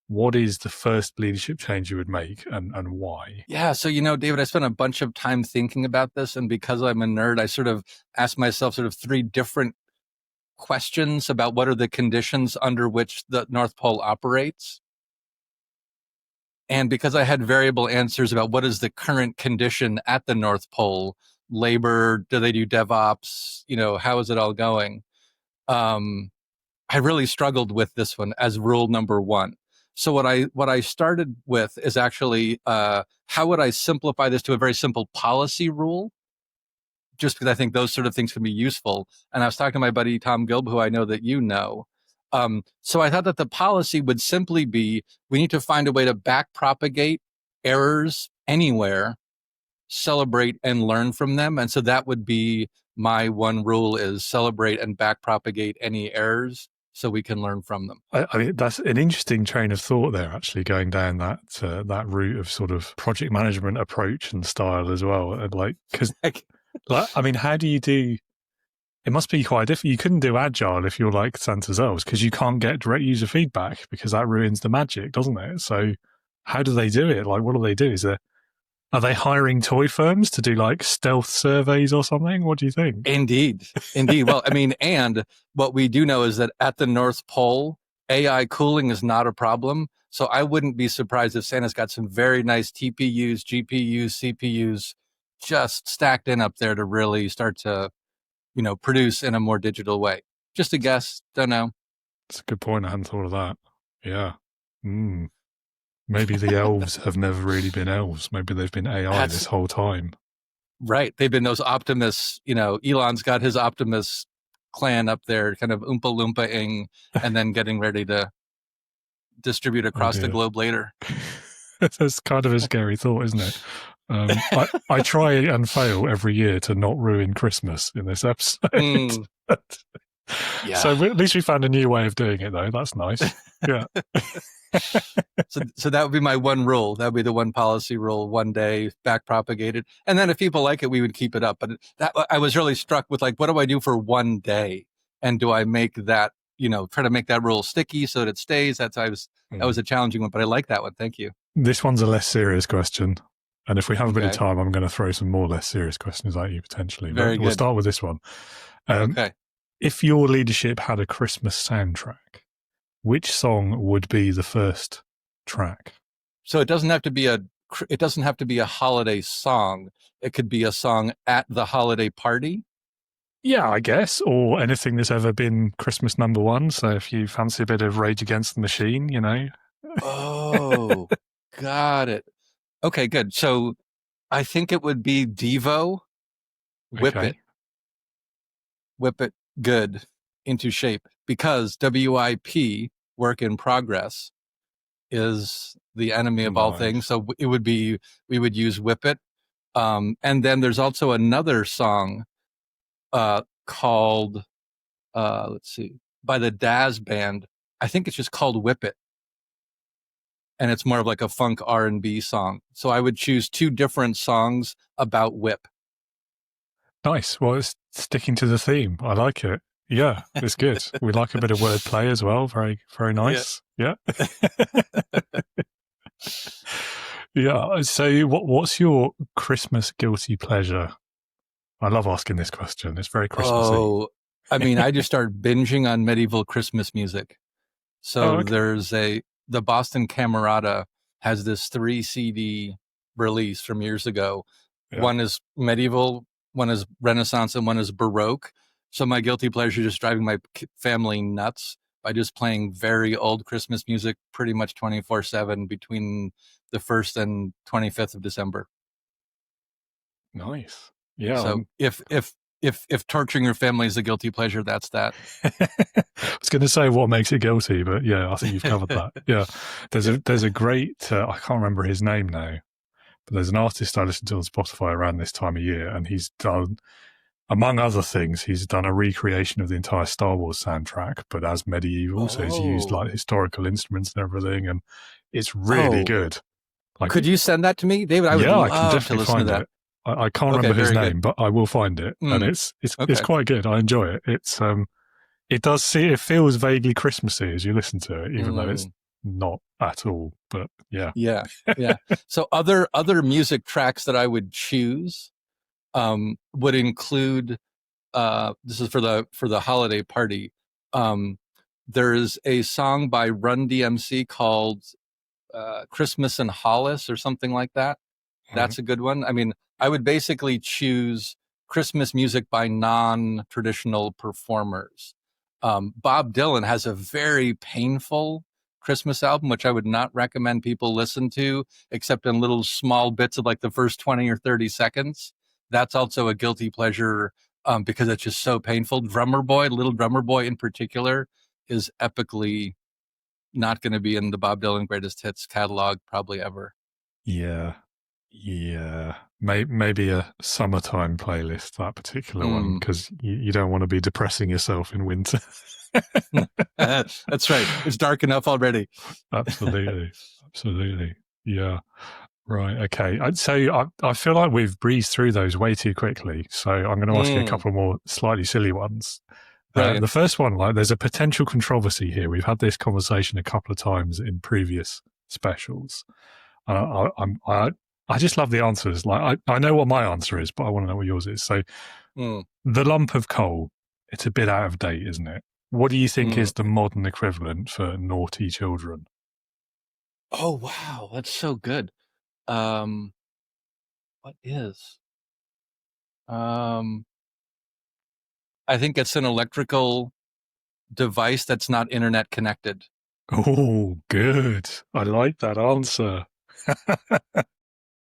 what is the first leadership change you would make, and why? Yeah, so, David, I spent a bunch of time thinking about this, and because I'm a nerd, I sort of asked myself sort of three different questions about what are the conditions under which the North Pole operates. And because I had variable answers about what is the current condition at the North Pole, labor, do they do DevOps, how is it all going? I really struggled with this one as rule number one. So what I started with is actually how would I simplify this to a very simple policy rule? Just because I think those sort of things can be useful. And I was talking to my buddy Tom Gilb, who I know that you know. So I thought that the policy would simply be, we need to find a way to back propagate errors anywhere, celebrate and learn from them. And so that would be my one rule, is celebrate and back propagate any errors so we can learn from them. I mean, that's an interesting train of thought there, actually, going down that route of sort of project management approach and style as well. And because, I mean, how do you do? It must be quite difficult. You couldn't do agile if you're like Santa's Elves, because you can't get direct user feedback, because that ruins the magic, doesn't it? So how do they do it? Like, what do they do? Are they hiring toy firms to do like stealth surveys or something? What do you think? Indeed. Well, I mean, and what we do know is that at the North Pole, AI cooling is not a problem. So I wouldn't be surprised if Santa's got some very nice TPUs, GPUs, CPUs just stacked in up there to really start to, produce in a more digital way. Just a guess. Don't know. That's a good point. I hadn't thought of that. Yeah. Maybe the elves have never really been elves. Maybe they've been AI this whole time. Right. They've been those Optimus, Elon's got his Optimus clan up there kind of Oompa Loompa-ing and then getting ready to distribute across the globe later. That's kind of a scary thought, isn't it? I try and fail every year to not ruin Christmas in this episode. Yeah. So at least we found a new way of doing it, though. That's nice. Yeah. So that would be my one rule. That would be the one policy rule, one day, back propagated. And then if people like it, we would keep it up. But I was really struck with, like, what do I do for one day? And do I make that, try to make that rule sticky so that it stays? That was a challenging one, but I like that one. Thank you. This one's a less serious question. And if we have a bit of Okay. time, I'm going to throw some more or less serious questions at you potentially. Very But we'll good. start with this one. Okay. If your leadership had a Christmas soundtrack, which song would be the first track? So it doesn't have to be a holiday song. It could be a song at the holiday party. Yeah, I guess, or anything that's ever been Christmas number one. So if you fancy a bit of Rage Against the Machine, you know. Oh, got it. Okay, good. So I think it would be Devo, Whip Okay. It. Whip It Good into shape, because WIP, work in progress, is the enemy of all Nice. things. So it would be, we would use Whip It. And then there's also another song called, let's see, by the Daz Band. I think it's just called Whip It. And it's more of like a funk R&B song. So I would choose two different songs about whip. Nice. Well, it's sticking to the theme. I like it. Yeah, it's good. We like a bit of wordplay as well. Very, very nice. Yeah. Yeah. So what's your Christmas guilty pleasure? I love asking this question. It's very Christmassy. Oh, I mean, I just started binging on medieval Christmas music. So okay. there's the Boston Camerata has this 3 CD release from years ago. Yeah. One is medieval, one is Renaissance, and one is Baroque. So my guilty pleasure is just driving my family nuts by just playing very old Christmas music pretty much 24/7 between the 1st and 25th of December. Nice. Yeah. So if torturing your family is a guilty pleasure, that's that. I was going to say what makes it guilty, but yeah, I think you've covered that. Yeah. There's a great, I can't remember his name now, but there's an artist I listen to on Spotify around this time of year, and he's done, among other things, he's done a recreation of the entire Star Wars soundtrack, but as medieval. So he's used like historical instruments and everything, and it's really good. Like, could you send that to me, David? I would I can love definitely to listen find to that. it. I can't remember his name, but I will find it, and it's quite good. I enjoy it. It's it feels vaguely Christmassy as you listen to it, even though it's not at all. But yeah. So other music tracks that I would choose would include this is for the holiday party. There is a song by Run DMC called Christmas in Hollis or something like that. That's a good one. I mean, I would basically choose Christmas music by non-traditional performers. Bob Dylan has a very painful Christmas album, which I would not recommend people listen to, except in little small bits of like the first 20 or 30 seconds. That's also a guilty pleasure because it's just so painful. Little Drummer Boy in particular, is epically not going to be in the Bob Dylan greatest hits catalog probably ever. Yeah. Maybe a summertime playlist, that particular one, because you don't want to be depressing yourself in winter. That's right. It's dark enough already. Absolutely. Yeah. Right. Okay. So I feel like we've breezed through those way too quickly. So I'm going to ask you a couple more slightly silly ones. The first one, like, there's a potential controversy here. We've had this conversation a couple of times in previous specials. I just love the answers. Like, I know what my answer is, but I want to know what yours is. So the lump of coal, it's a bit out of date, isn't it? What do you think is the modern equivalent for naughty children? Oh, wow. That's so good. What is? I think it's an electrical device that's not internet connected. Oh, good. I like that answer.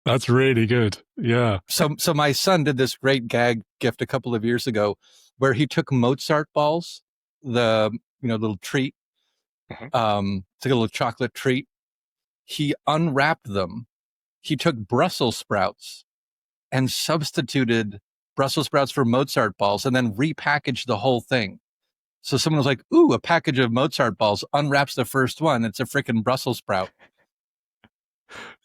That's really good. Yeah. So my son did this great gag gift a couple of years ago where he took Mozart balls, the little treat, took a little chocolate treat. He unwrapped them. He took Brussels sprouts and substituted Brussels sprouts for Mozart balls and then repackaged the whole thing. So someone was like, ooh, a package of Mozart balls, unwraps the first one. It's a freaking Brussels sprout.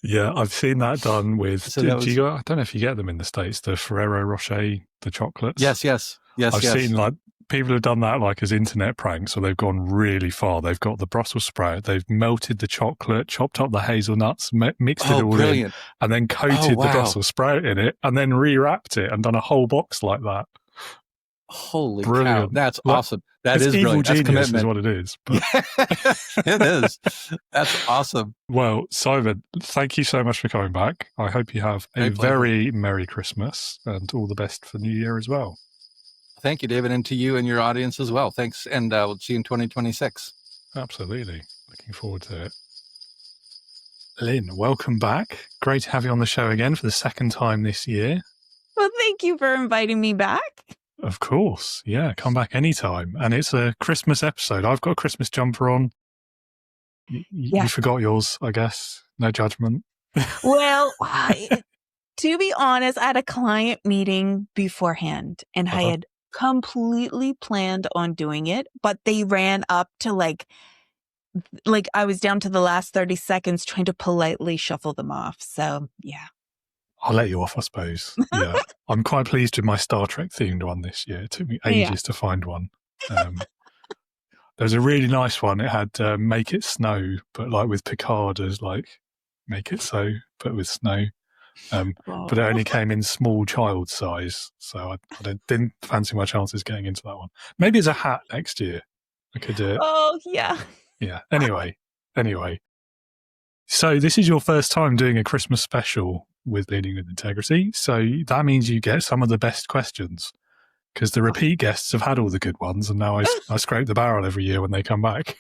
Yeah, I've seen that done with, I don't know if you get them in the States, the Ferrero Rocher, the chocolates. Yes. I've seen like people have done that like as internet pranks, or they've gone really far. They've got the Brussels sprout, they've melted the chocolate, chopped up the hazelnuts, mixed it all brilliant. in, and then coated the Brussels sprout in it, and then rewrapped it and done a whole box like that. Holy Brilliant. cow. That's awesome. That it's is evil brilliant. That's genius commitment. is what it is. But... It is. That's awesome. Well, Simon, thank you so much for coming back. I hope you have a very Merry Christmas and all the best for New Year as well. Thank you, David, and to you and your audience as well. Thanks, and we'll see you in 2026. Absolutely. Looking forward to it. Lynn, welcome back. Great to have you on the show again for the second time this year. Well, thank you for inviting me back. Of course. Yeah, come back anytime. And it's a Christmas episode. I've got a Christmas jumper on. You forgot yours, I guess. No judgment. Well, to be honest, I had a client meeting beforehand and I had completely planned on doing it, but they ran up to like I was down to the last 30 seconds trying to politely shuffle them off. So, yeah. I'll let you off, I suppose. Yeah. I'm quite pleased with my Star Trek themed one this year. It took me ages to find one. There's a really nice one. It had Make It Snow, but like with Picard as like Make It So, but with snow. But it only came in small child size. So I didn't fancy my chances getting into that one. Maybe as a hat next year. I could do it. Oh, yeah. Yeah. Anyway. So this is your first time doing a Christmas special with Leading with Integrity. So that means you get some of the best questions because the repeat guests have had all the good ones. And now I scrape the barrel every year when they come back.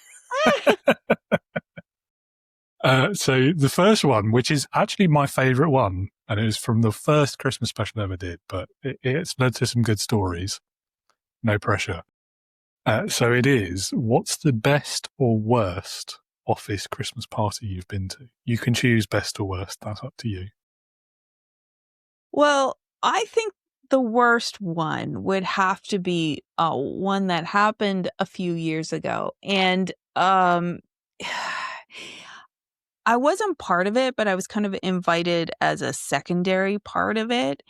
So the first one, which is actually my favorite one, and it was from the first Christmas special I ever did, but it's led to some good stories. No pressure. So it is, what's the best or worst office Christmas party you've been to? You can choose best or worst. That's up to you. Well, I think the worst one would have to be one that happened a few years ago. And I wasn't part of it, but I was kind of invited as a secondary part of it.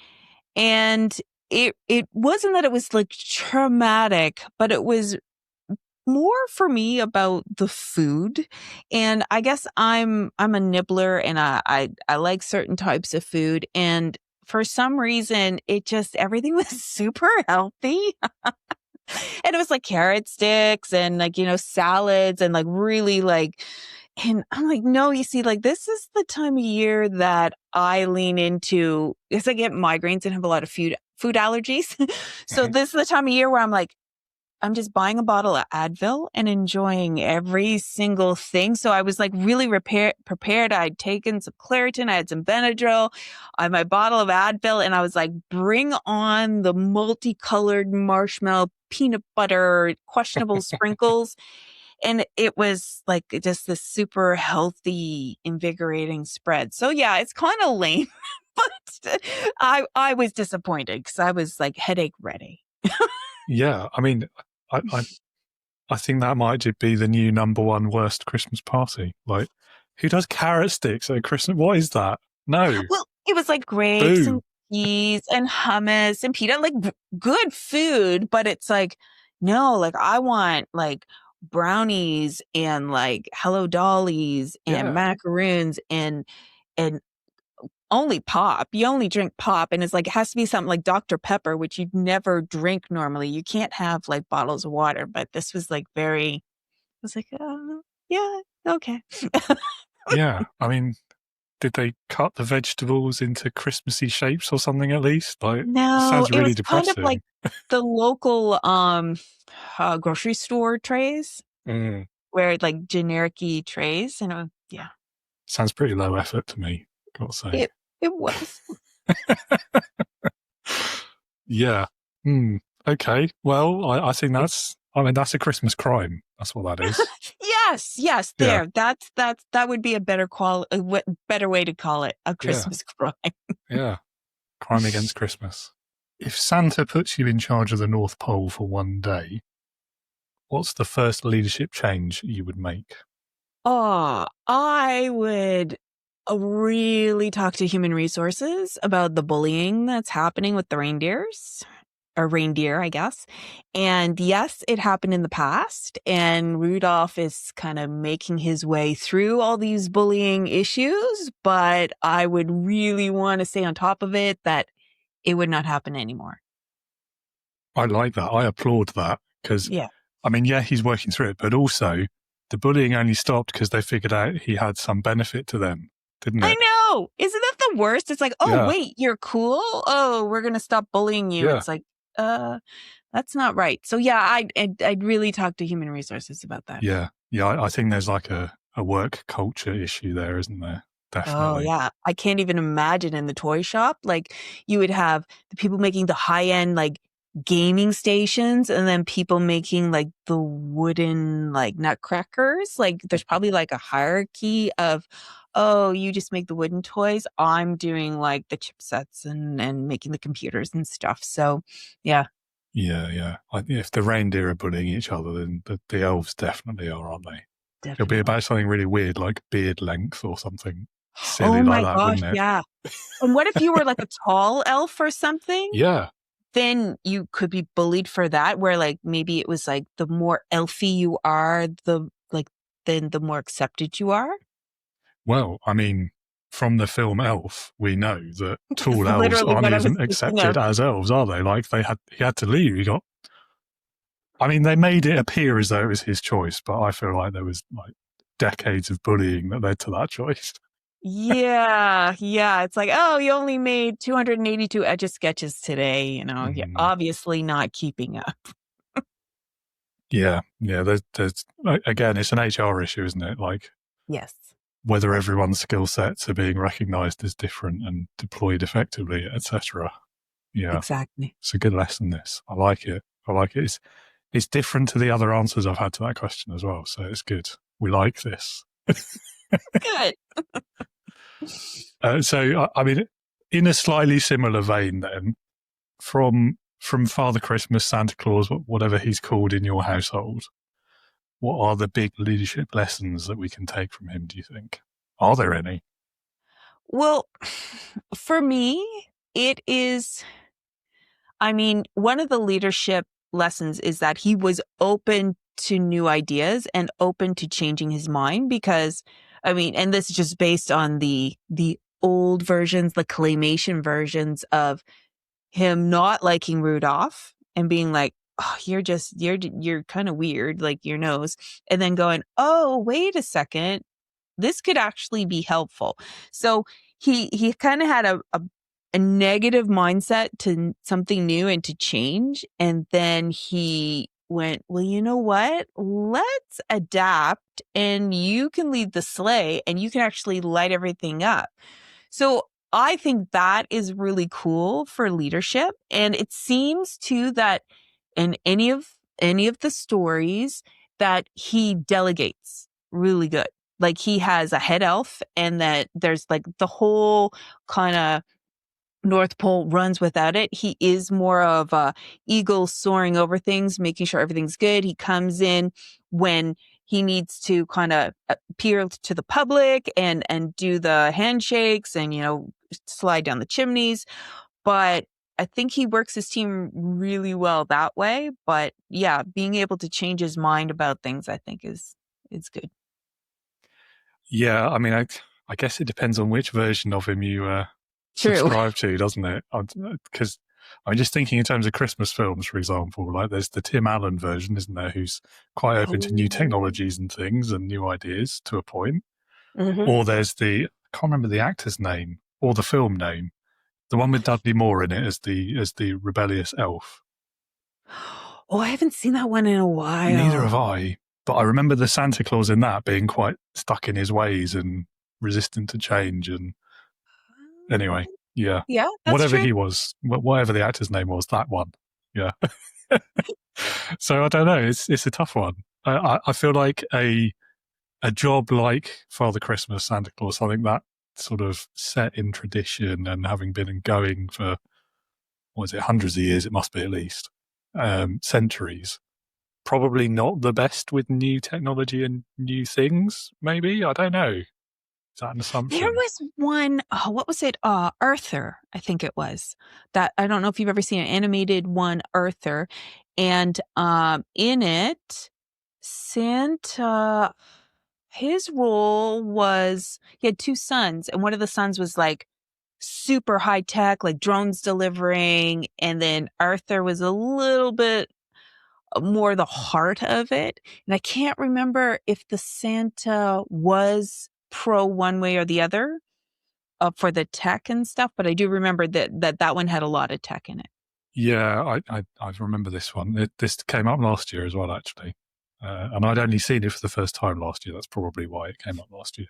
And it wasn't that it was like traumatic, but it was more for me about the food. And I guess I'm a nibbler and I like certain types of food. And for some reason, everything was super healthy. And it was like carrot sticks and like, salads and like really like, and I'm like, no, you see, like this is the time of year that I lean into, because I get migraines and have a lot of food allergies. So this is the time of year where I'm like, I'm just buying a bottle of Advil and enjoying every single thing. So I was like really prepared. I'd taken some Claritin. I had some Benadryl. I had my bottle of Advil. And I was like, bring on the multicolored marshmallow, peanut butter, questionable sprinkles. And it was like just this super healthy, invigorating spread. So yeah, it's kind of lame, but I was disappointed because I was like headache ready. Yeah, I mean, I think that might be the new number one worst Christmas party. Like, who does carrot sticks at Christmas? What is that? No. Well, it was like grapes and peas and hummus and pita, like good food, but it's like, no, like I want like brownies and like Hello Dollies and macaroons and only pop. You only drink pop, and it's like it has to be something like Dr. Pepper, which you'd never drink normally. You can't have like bottles of water, but this was like I was like, yeah, okay. Yeah, I mean, did they cut the vegetables into Christmassy shapes or something at least? Like, no, it sounds really depressing. Kind of like the local grocery store trays, where like generic-y trays, and yeah. Sounds pretty low effort to me, gotta say. It was. Yeah. Okay. Well, I think that's a Christmas crime. That's what that is. Yes. There. Yeah. That would be a better way to call it, a Christmas crime. Yeah. Crime against Christmas. If Santa puts you in charge of the North Pole for one day, what's the first leadership change you would make? Oh, I would really talk to human resources about the bullying that's happening with the reindeers. a reindeer, I guess. And yes, it happened in the past. And Rudolph is kind of making his way through all these bullying issues. But I would really want to stay on top of it that it would not happen anymore. I like that. I applaud that because, Yeah. I mean, yeah, he's working through it, but also the bullying only stopped because they figured out he had some benefit to them, didn't it? I know. Isn't that the worst? It's like, oh, Yeah. wait, you're cool. Oh, we're going to stop bullying you. Yeah. It's like, that's not right. So yeah, I'd really talk to human resources about that. Yeah. Yeah. I think there's like a work culture issue there, isn't there? Definitely. Oh yeah. I can't even imagine in the toy shop, like you would have the people making the high end, like gaming stations and then people making like the wooden, like nutcrackers. Like there's probably like a hierarchy of, oh, you just make the wooden toys. I'm doing like the chipsets and making the computers and stuff. So yeah. Yeah. If the reindeer are bullying each other, then the elves definitely are, aren't they? Definitely. It'll be about something really weird, like beard length or something silly oh my like that, gosh, wouldn't it? yeah. And what if you were like a tall elf or something? Yeah. Then you could be bullied for that, where like maybe it was like the more elfy you are, then the more accepted you are. Well, I mean, from the film Elf, we know that tall It's elves literally aren't what I was even thinking accepted of. as elves, are they? Like he had to leave. I mean, they made it appear as though it was his choice, but I feel like there was like decades of bullying that led to that choice. Yeah. It's like, oh, you only made 282 Etch a Sketches today. You know, you're obviously not keeping up. Yeah. There's again, it's an HR issue, isn't it? Like, Yes. whether everyone's skill sets are being recognised as different and deployed effectively, etc. Yeah, Exactly. it's a good lesson. This, I like it. It's different to the other answers I've had to that question as well. So it's good. We like this. Good. So I mean, in a slightly similar vein, then from Father Christmas, Santa Claus, whatever he's called in your household, what are the big leadership lessons that we can take from him, do you think? Are there any? Well, for me, it is, I mean, one of the leadership lessons is that he was open to new ideas and open to changing his mind because, I mean, and this is just based on the old versions, the claymation versions of him not liking Rudolph and being like, oh, you're kind of weird, like your nose. And then going, oh, wait a second. This could actually be helpful. So he kind of had a negative mindset to something new and to change. And then he went, well, you know what? Let's adapt and you can lead the sleigh and you can actually light everything up. So I think that is really cool for leadership. And it seems too that in any of the stories that he delegates really good. Like he has a head elf and that there's like the whole kind of North Pole runs without it. He is more of a eagle soaring over things, making sure everything's good. He comes in when he needs to kind of appear to the public and do the handshakes and, you know, slide down the chimneys. But I think he works his team really well that way. But yeah, being able to change his mind about things, I think is good. Yeah, I mean, I guess it depends on which version of him you subscribe to, doesn't it? Because I'm just thinking in terms of Christmas films, for example, like there's the Tim Allen version, isn't there, who's quite open to new technologies and things and new ideas to a point. Mm-hmm. Or there's I can't remember the actor's name or the film name, the one with Dudley Moore in it as the rebellious elf. Oh, I haven't seen that one in a while. Neither have I. But I remember the Santa Claus in that being quite stuck in his ways and resistant to change. And anyway, yeah. Yeah, that's whatever true. he was, whatever the actor's name was, that one. Yeah. So I don't know. It's a tough one. I feel like a job like Father Christmas, Santa Claus, I think that sort of set in tradition and having been going for, what is it, hundreds of years, it must be at least, centuries. Probably not the best with new technology and new things, maybe. I don't know. Is that an assumption? There was one, what was it? Arthur, I think it was. That I don't know if you've ever seen an animated one, Arthur. And in it, Santa, his role was he had two sons, and one of the sons was like super high tech, like drones delivering, and then Arthur was a little bit more the heart of it. And I can't remember if the Santa was pro one way or the other for the tech and stuff, but I do remember that one had a lot of tech in it. Yeah, I remember this one. This came up last year as well, actually. And I'd only seen it for the first time last year. That's probably why it came up last year.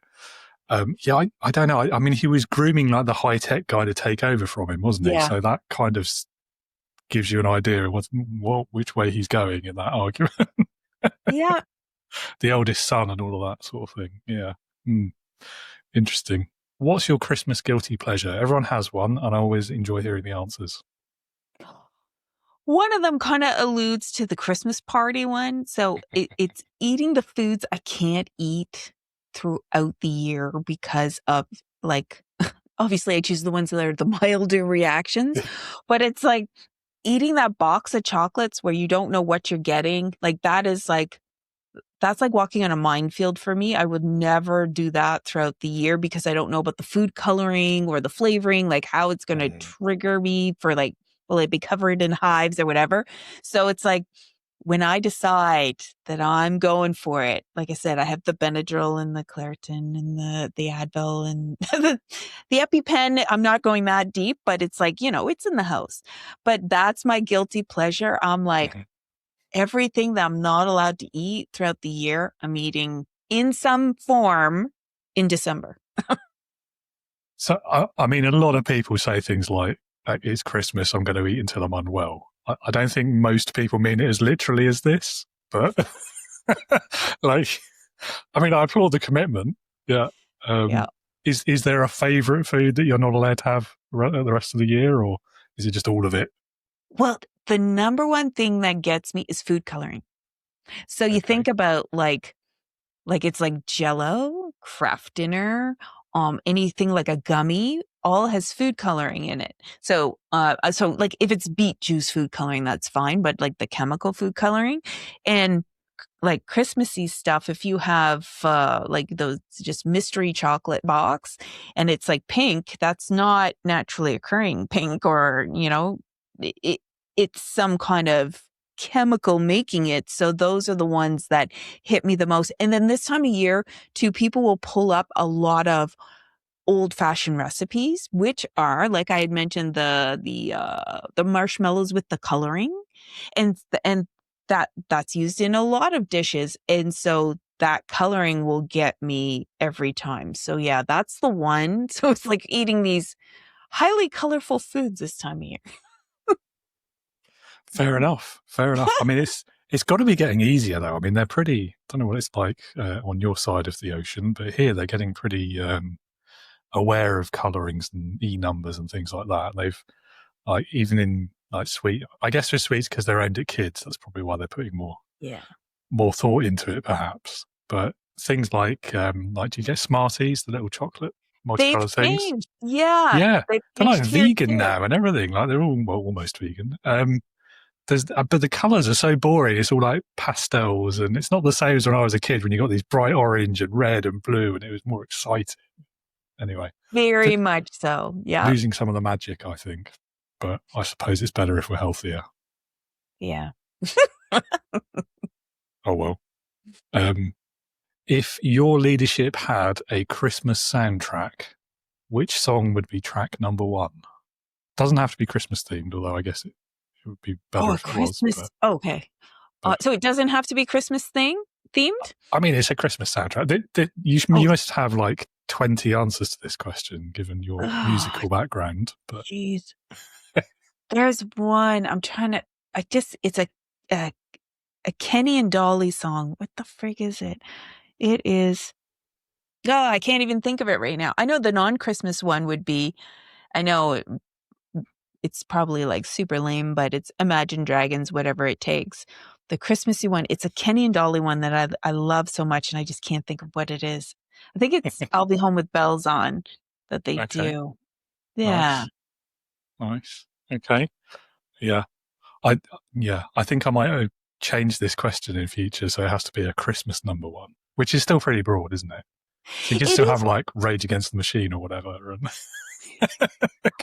Yeah, I don't know. I mean, he was grooming like the high-tech guy to take over from him, wasn't he? Yeah. So that kind of gives you an idea of which way he's going in that argument. Yeah. The eldest son and all of that sort of thing. Yeah. Interesting. What's your Christmas guilty pleasure? Everyone has one, and I always enjoy hearing the answers. One of them kind of alludes to the Christmas party one. So it's eating the foods I can't eat throughout the year because of like, obviously I choose the ones that are the milder reactions, but it's like eating that box of chocolates where you don't know what you're getting. Like that's like walking on a minefield for me. I would never do that throughout the year because I don't know about the food coloring or the flavoring, like how it's going to trigger me for like, will it be covered in hives or whatever? So it's like when I decide that I'm going for it, like I said, I have the Benadryl and the Claritin and the Advil and the EpiPen. I'm not going that deep, but it's like, it's in the house. But that's my guilty pleasure. I'm like, everything that I'm not allowed to eat throughout the year, I'm eating in some form in December. So, I mean, a lot of people say things like, it's Christmas, I'm going to eat until I'm unwell. I don't think most people mean it as literally as this, but like, I mean, I applaud the commitment. Yeah. Yeah. Is there a favourite food that you're not allowed to have the rest of the year, or is it just all of it? Well, the number one thing that gets me is food coloring. So you think about like it's like Jell-O, Kraft Dinner, anything like a gummy, all has food coloring in it. So like if it's beet juice food coloring, that's fine, but like the chemical food coloring and like Christmassy stuff, if you have like those just mystery chocolate box and it's like pink, that's not naturally occurring pink or, it's some kind of chemical making it. So those are the ones that hit me the most. And then this time of year too, people will pull up a lot of old fashioned recipes, which are, like I had mentioned, the marshmallows with the coloring and that's used in a lot of dishes. And so that coloring will get me every time. So yeah, that's the one. So it's like eating these highly colorful foods this time of year. Fair enough. I mean, it's got to be getting easier though. I mean, they're pretty, I don't know what it's like on your side of the ocean, but here they're getting pretty aware of colorings and numbers and things like that. They've like even in like sweet, I guess for sweets because they're aimed at kids. That's probably why they're putting more thought into it, perhaps. But things like do you get Smarties, the little chocolate multicolored things? Changed. Yeah. They're like vegan now and everything. Like they're all almost vegan. But the colours are so boring. It's all like pastels, and it's not the same as when I was a kid when you got these bright orange and red and blue, and it was more exciting. Anyway, very much so. Yeah, losing some of the magic, I think. But I suppose it's better if we're healthier. Yeah. Oh well. If your leadership had a Christmas soundtrack, which song would be track number one? Doesn't have to be Christmas themed, although I guess it would be better if Christmas. it was. Okay. So it doesn't have to be Christmas themed? I mean, it's a Christmas soundtrack. You must have like 20 answers to this question, given your musical background. But jeez. There's one. I'm trying to. It's a Kenny and Dolly song. What the frig is it? It is. Oh, I can't even think of it right now. I know the non-Christmas one would be. I know it's probably like super lame, but it's Imagine Dragons, Whatever It Takes. Christmassy one. It's a Kenny and Dolly one that I love so much, and I just can't think of what it is. I think it's I'll Be Home with Bells On that they Okay. do. Yeah. Nice. Okay. Yeah. I think I might change this question in future, so it has to be a Christmas number one, which is still pretty broad, isn't it? So you can It still is. have like Rage Against the Machine or whatever,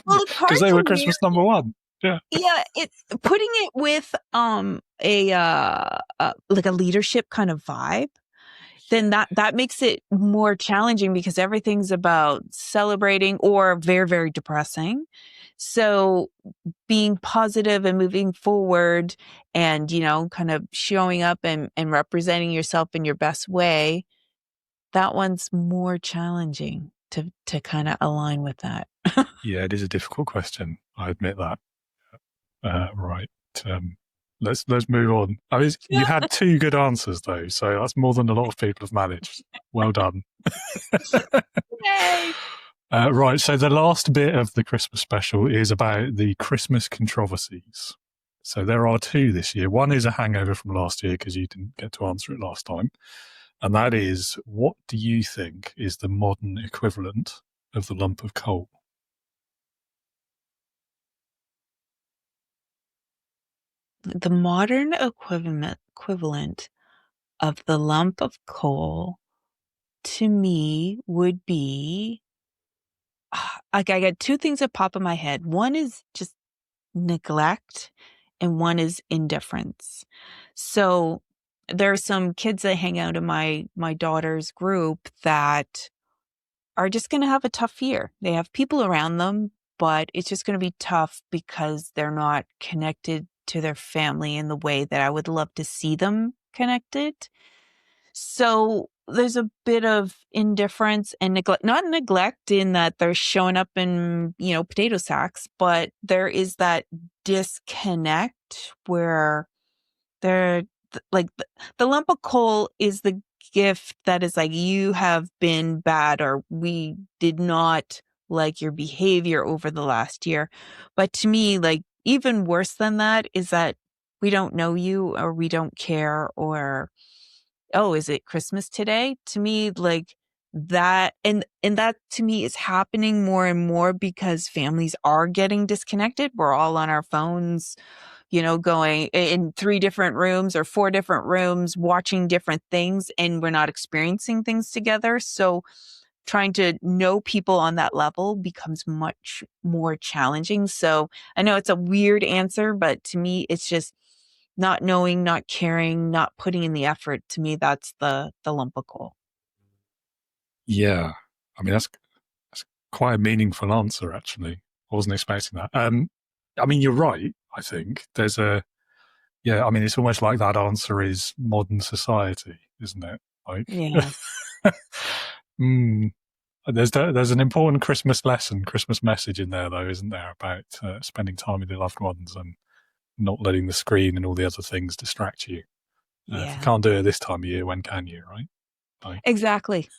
Well, it's hard because they to were Christmas number one. Yeah. Yeah, it's putting it with like a leadership kind of vibe, then that makes it more challenging because everything's about celebrating or very, very depressing. So being positive and moving forward and, kind of showing up and representing yourself in your best way, that one's more challenging to kind of align with that. Yeah, it is a difficult question. I admit that. Right. Let's move on. I mean, you had 2 good answers though, so that's more than a lot of people have managed. Well done. Yay! Right. So the last bit of the Christmas special is about the Christmas controversies. So there are 2 this year. One is a hangover from last year because you didn't get to answer it last time. And that is, what do you think is the modern equivalent of the lump of coal? The modern equivalent of the lump of coal to me would be like I got 2 things that pop in my head. One is just neglect and one is indifference. So there are some kids that hang out in my daughter's group that are just going to have a tough year. They have people around them, but it's just going to be tough because they're not connected to their family in the way that I would love to see them connected. So there's a bit of indifference and neglect, not neglect in that they're showing up in, potato sacks, but there is that disconnect where they're like the lump of coal is the gift that is like, you have been bad or we did not like your behavior over the last year. But to me, like even worse than that is that we don't know you or we don't care or, oh, is it Christmas today? To me, like that, and that to me is happening more and more because families are getting disconnected. We're all on our phones, going in 3 different rooms or 4 different rooms, watching different things, and we're not experiencing things together. So trying to know people on that level becomes much more challenging. So I know it's a weird answer, but to me, it's just not knowing, not caring, not putting in the effort. To me, that's the lump of coal. Yeah. I mean, that's quite a meaningful answer, actually. I wasn't expecting that. I mean, you're right, I think. It's almost like that answer is modern society, isn't it? Like, Yeah. There's an important Christmas message in there, though, isn't there, about spending time with your loved ones and not letting the screen and all the other things distract you. If you can't do it this time of year, when can you, right? Like... Exactly.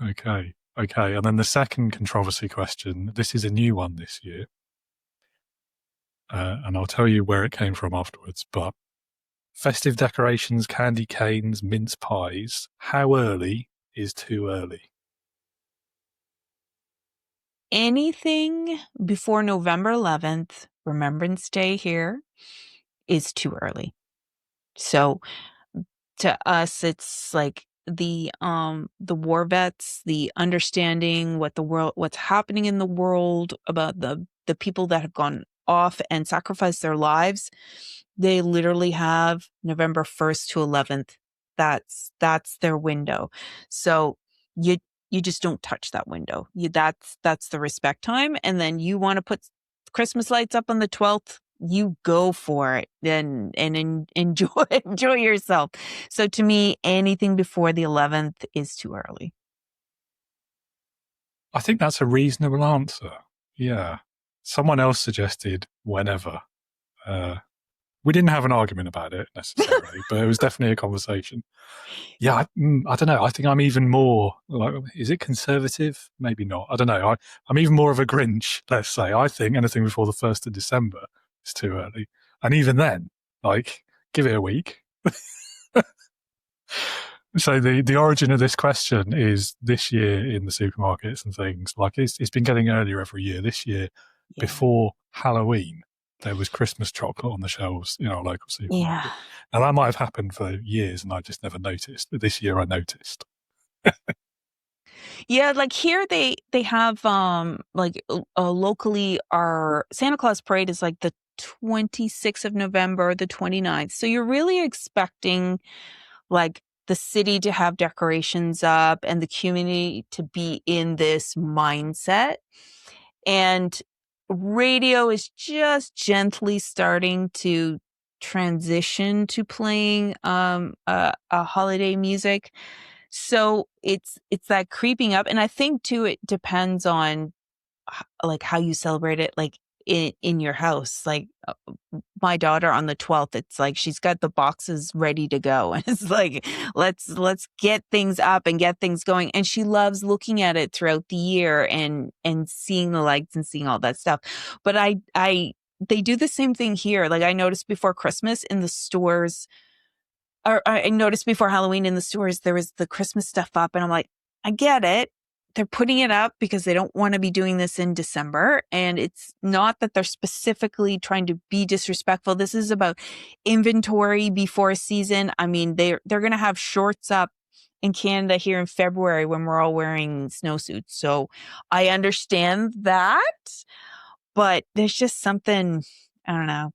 Okay. And then the second controversy question, this is a new one this year. And I'll tell you where it came from afterwards, but festive decorations, candy canes, mince pies, how early is too early? Anything before November 11th, Remembrance Day here, is too early. So to us, it's like the war vets, the understanding what's happening in the world, about the people that have gone off and sacrificed their lives. They literally have November 1st to 11th. That's their window. So you just don't touch that window. That's the respect time. And then you want to put Christmas lights up on the 12th, you go for it and enjoy yourself. So to me, anything before the 11th is too early. I think that's a reasonable answer. Yeah. Someone else suggested whenever. We didn't have an argument about it necessarily, but it was definitely a conversation. Yeah, I don't know. I think I'm even more like, is it conservative? Maybe not. I don't know. I'm even more of a Grinch, let's say. I think anything before the 1st of December is too early. And even then, Like, give it a week. So the origin of this question is this year in the supermarkets and things. Like, it's been getting earlier every year. This year, before Halloween, there was Christmas chocolate on the shelves in our local supermarket. Yeah. Now, that might have happened for years and I just never noticed. But this year I noticed. Yeah, like here they have like locally our Santa Claus parade is like the 26th of November, the 29th. So you're really expecting like the city to have decorations up and the community to be in this mindset. And radio is just gently starting to transition to playing a holiday music. So it's that creeping up, and I think too it depends on like how you celebrate it, like in your house. Like my daughter on the 12th, it's like she's got the boxes ready to go, and it's like let's get things up and get things going. And she loves looking at it throughout the year and seeing the lights and seeing all that stuff. But they do the same thing here. Like I noticed before Christmas in the stores. Or I noticed before Halloween in the stores, there was the Christmas stuff up. And I'm like, I get it. They're putting it up because they don't want to be doing this in December. And it's not that they're specifically trying to be disrespectful. This is about inventory before season. I mean, they're going to have shorts up in Canada here in February when we're all wearing snowsuits. So I understand that. But there's just something, I don't know,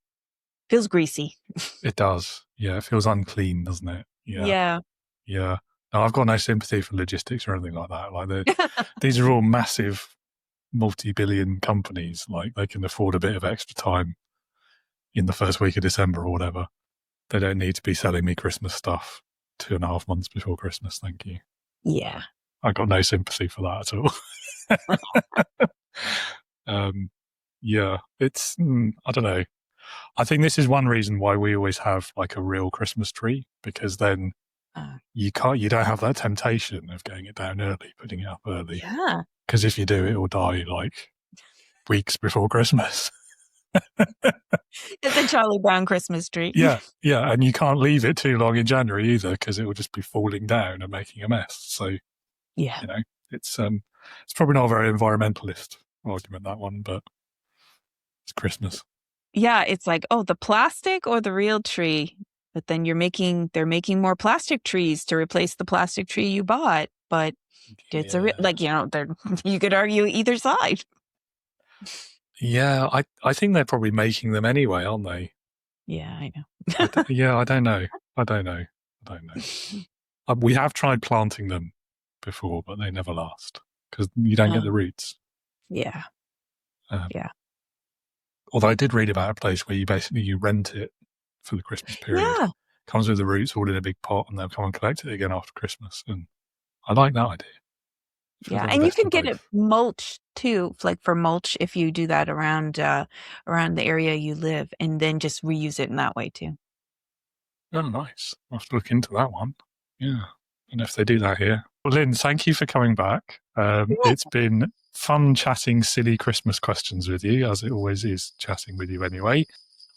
feels greasy. It does. Yeah, it feels unclean, doesn't it? Yeah. Yeah. No, I've got no sympathy for logistics or anything like that. Like, these are all massive, multi-billion companies. Like, they can afford a bit of extra time in the first week of December or whatever. They don't need to be selling me Christmas stuff 2.5 months before Christmas. Thank you. Yeah. I got no sympathy for that at all. Yeah, it's I don't know. I think this is one reason why we always have like a real Christmas tree, because then you don't have that temptation of getting it down early, putting it up early. Yeah. Because if you do, it will die like weeks before Christmas. It's a Charlie Brown Christmas tree. Yeah, and you can't leave it too long in January either, because it will just be falling down and making a mess. So yeah, you know, it's probably not a very environmentalist argument, that one, but it's Christmas. Yeah, it's like, oh, the plastic or the real tree. But then they're making more plastic trees to replace the plastic tree you bought. But it's like, you know, you could argue either side. Yeah, I think they're probably making them anyway, aren't they? Yeah, I know. I don't know. We have tried planting them before, but they never last because you don't get the roots. Yeah. Yeah. Although I did read about a place where you rent it for the Christmas period. Yeah. Comes with the roots all in a big pot, and they'll come and collect it again after Christmas. And I like that idea. Yeah, and you can get it mulch too, like for mulch if you do that around the area you live, and then just reuse it in that way too. Oh, nice. I'll have to look into that one. Yeah, and if they do that here. Well, Lynn, thank you for coming back. It's been fun chatting silly Christmas questions with you, as it always is chatting with you anyway.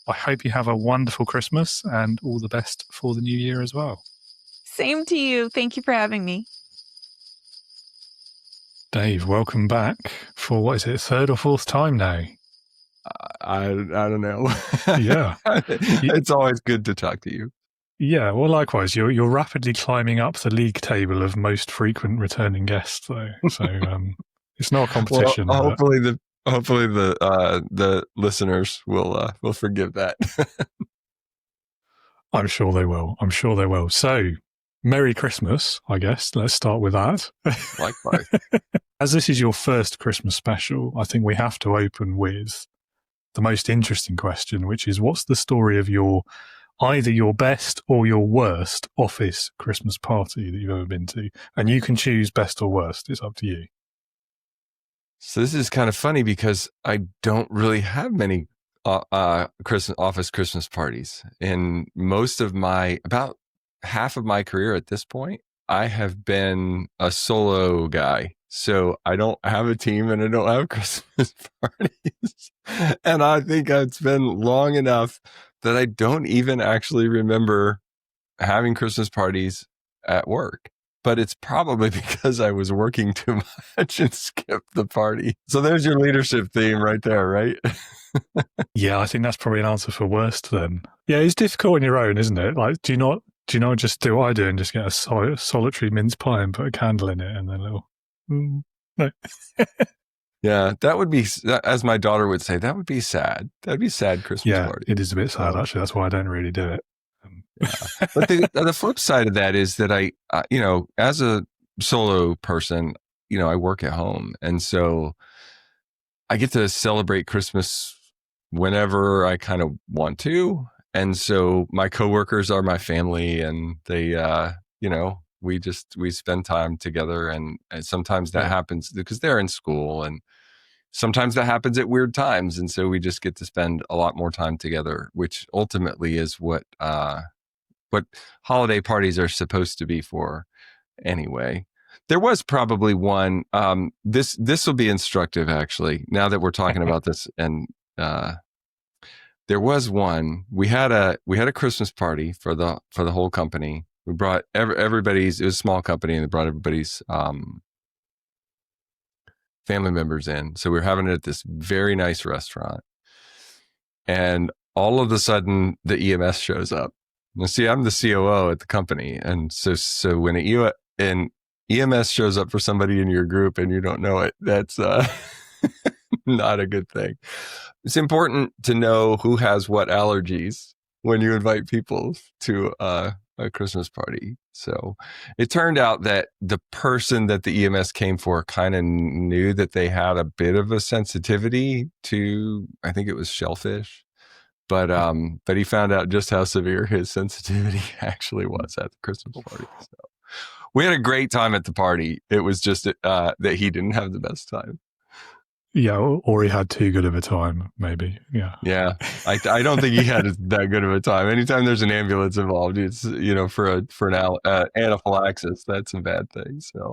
I hope you have a wonderful Christmas and all the best for the new year as well. Same to you. Thank you for having me. Dave, welcome back for, what is it, third or fourth time now? I don't know. Yeah. It's always good to talk to you. Yeah, well, likewise. You're rapidly climbing up the league table of most frequent returning guests, though. So it's not a competition. Well, hopefully the listeners will forgive that. I'm sure they will. So, Merry Christmas, I guess. Let's start with that. Likewise. As this is your first Christmas special, I think we have to open with the most interesting question, which is, what's the story of either your best or your worst office Christmas party that you've ever been to? And you can choose best or worst. It's up to you. So this is kind of funny because I don't really have many office Christmas parties. And about half of my career at this point, I have been a solo guy. So I don't have a team and I don't have Christmas parties. And I think it's been long enough that I don't even actually remember having Christmas parties at work. But it's probably because I was working too much and skipped the party. So there's your leadership theme right there, right? Yeah, I think that's probably an answer for worst then. Yeah, it's difficult on your own, isn't it? Like, do you not just do what I do and just get a solitary mince pie and put a candle in it and then a little... no. Yeah, that would be, as my daughter would say, that would be sad. That'd be a sad Christmas party. It is a bit sad, actually. That's why I don't really do it. Yeah. But the flip side of that is that I as a solo person, I work at home. And so I get to celebrate Christmas whenever I kind of want to. And so my coworkers are my family, and they, we spend time together. And sometimes that happens because they're in school, and sometimes that happens at weird times. And so we just get to spend a lot more time together, which ultimately is what holiday parties are supposed to be for anyway. There was probably one, this will be instructive actually, now that we're talking about this. And there was one, we had a Christmas party for the whole company. We brought everybody's, it was a small company, and they brought everybody's family members in. So we were having it at this very nice restaurant. And all of a sudden the EMS shows up. Now, see, I'm the COO at the company. And so when an EMS shows up for somebody in your group and you don't know it, that's not a good thing. It's important to know who has what allergies when you invite people to a Christmas party. So it turned out that the person that the EMS came for kind of knew that they had a bit of a sensitivity to, I think it was shellfish. But he found out just how severe his sensitivity actually was at the Christmas party. So we had a great time at the party. It was just that he didn't have the best time. Yeah, or he had too good of a time, maybe. Yeah. Yeah, I don't think he had that good of a time. Anytime there's an ambulance involved, it's for an anaphylaxis, that's a bad thing. So,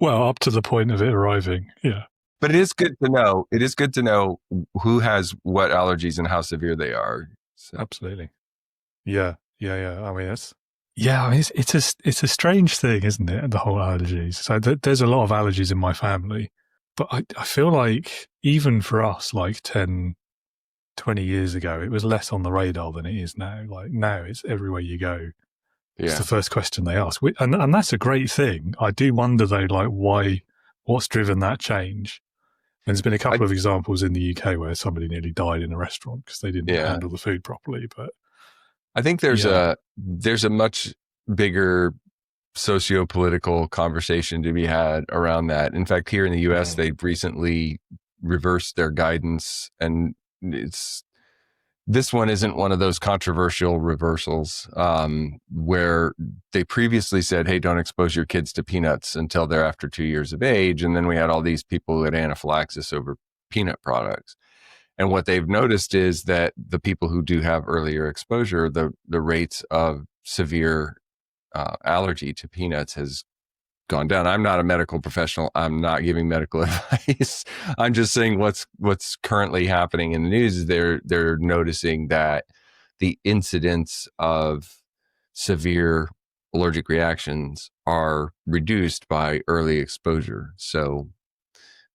well, up to the point of it arriving. Yeah. But it is good to know. It is good to know who has what allergies and how severe they are. So. Absolutely. Yeah. I mean, it's a strange thing, isn't it? The whole allergies. So there's a lot of allergies in my family, but I feel like even for us, like 10, 20 years ago, it was less on the radar than it is now. Like now, it's everywhere you go. Yeah. It's the first question they ask, and that's a great thing. I do wonder though, like what's driven that change? And there's been a couple of examples in the UK where somebody nearly died in a restaurant because they didn't handle the food properly. But I think there's a much bigger socio-political conversation to be had around that. In fact, here in the US, they've recently reversed their guidance, and this one isn't one of those controversial reversals where they previously said, hey, don't expose your kids to peanuts until they're after 2 years of age. And then we had all these people who had anaphylaxis over peanut products. And what they've noticed is that the people who do have earlier exposure, the rates of severe allergy to peanuts has gone down. I'm not a medical professional. I'm not giving medical advice. I'm just saying what's currently happening in the news is they're noticing that the incidence of severe allergic reactions are reduced by early exposure. So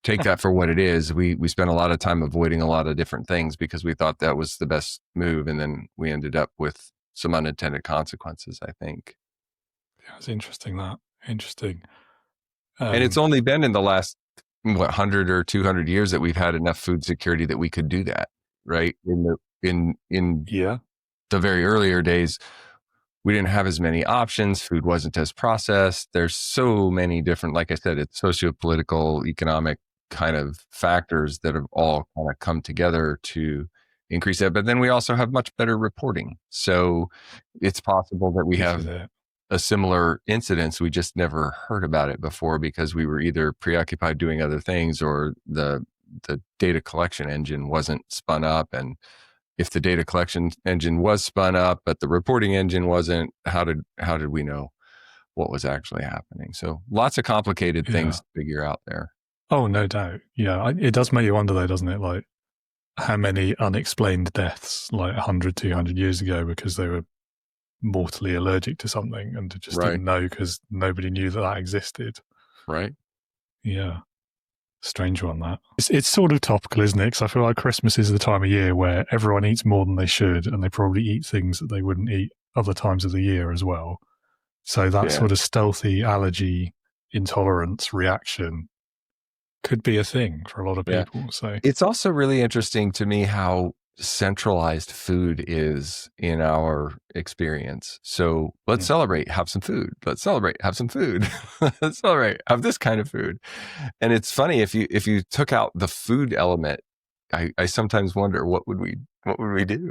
take that for what it is. We spent a lot of time avoiding a lot of different things because we thought that was the best move, and then we ended up with some unintended consequences, I think. Yeah, it's interesting. Interesting. And it's only been in the last 100 or 200 years that we've had enough food security that we could do that, right? In the very earlier days, we didn't have as many options. Food wasn't as processed. There's so many different, like I said, it's socio-political, economic kind of factors that have all kind of come together to increase that. But then we also have much better reporting. So it's possible that we have a similar incidence. We just never heard about it before because we were either preoccupied doing other things or the data collection engine wasn't spun up. And if the data collection engine was spun up, but the reporting engine wasn't, how did we know what was actually happening? So lots of complicated things to figure out there. Oh, no doubt. Yeah. It does make you wonder though, doesn't it? Like, how many unexplained deaths, like 100, 200 years ago, because they were mortally allergic to something and just Right. didn't know because nobody knew that existed. Right. Yeah. Strange one, that. It's sort of topical, isn't it? Because I feel like Christmas is the time of year where everyone eats more than they should, and they probably eat things that they wouldn't eat other times of the year as well. So that sort of stealthy allergy intolerance reaction could be a thing for a lot of people. So it's also really interesting to me how centralized food is in our experience. So let's celebrate, have some food. Let's celebrate, have some food. Let's celebrate, have this kind of food. And it's funny, if you took out the food element, I sometimes wonder what would we do?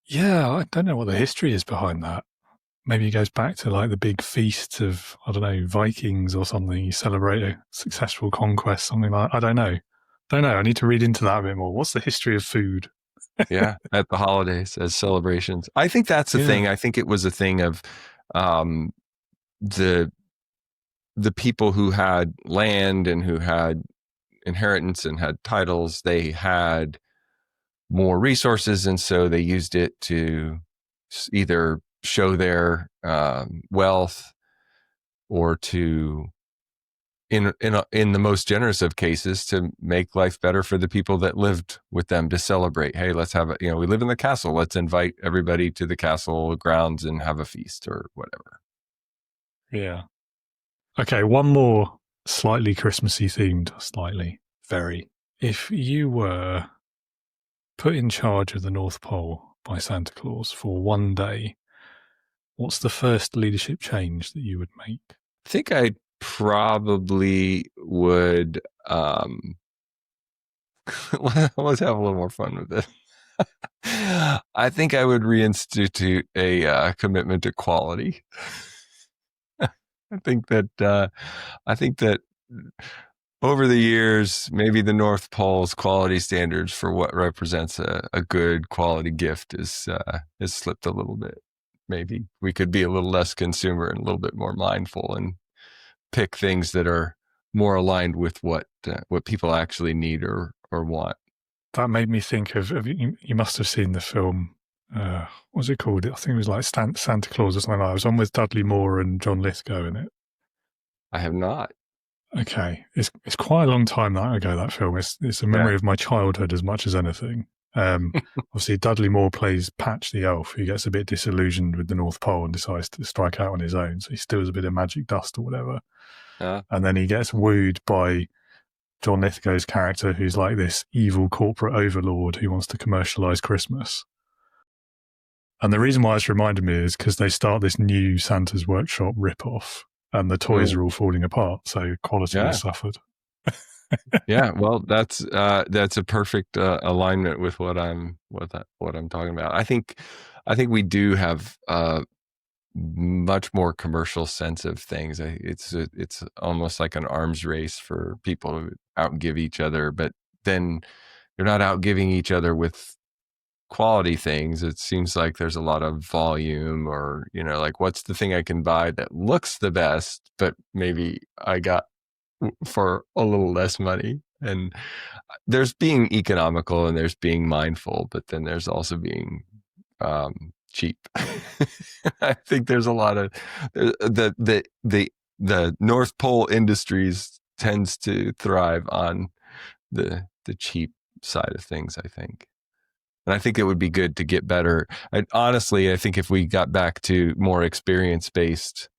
Yeah, I don't know what the history is behind that. Maybe it goes back to like the big feasts of, I don't know, Vikings or something. You celebrate a successful conquest, something like, I don't know. I need to read into that a bit more. What's the history of food? Yeah, at the holidays as celebrations. I think that's a thing. I think it was a thing of the people who had land and who had inheritance and had titles, they had more resources, and so they used it to either show their wealth or to, in the most generous of cases, to make life better for the people that lived with them, to celebrate. Hey, let's have we live in the castle. Let's invite everybody to the castle grounds and have a feast or whatever. Yeah. Okay, one more slightly Christmassy themed, very. If you were put in charge of the North Pole by Santa Claus for one day, what's the first leadership change that you would make? I think I probably would let's have a little more fun with it. I think I would reinstitute a commitment to quality. I think that over the years, maybe the North Pole's quality standards for what represents a good quality gift is slipped a little bit. Maybe we could be a little less consumer and a little bit more mindful and pick things that are more aligned with what people actually need or want. That made me think of you must have seen the film. What was it called? I think it was like Santa Claus or something like that. It was on with Dudley Moore and John Lithgow in it. I have not. Okay, it's quite a long time ago, that film. It's a memory of my childhood as much as anything. Obviously, Dudley Moore plays Patch the elf, who gets a bit disillusioned with the North Pole and decides to strike out on his own. So he steals a bit of magic dust or whatever. And then he gets wooed by John Lithgow's character, who's like this evil corporate overlord who wants to commercialize Christmas. And the reason why it's reminded me is because they start this new Santa's Workshop ripoff, and the toys are all falling apart, so quality has suffered. Yeah, well, that's a perfect alignment with what I'm talking about. I think we do have much more commercial sense of things. It's almost like an arms race for people to outgive each other, but then they're not outgiving each other with quality things. It seems like there's a lot of volume, or like, what's the thing I can buy that looks the best, but maybe I got for a little less money. And there's being economical and there's being mindful, but then there's also being cheap. I think there's a lot of the North Pole Industries tends to thrive on the cheap side of things, I think. And I think it would be good to get better. Honestly, I think if we got back to more experience-based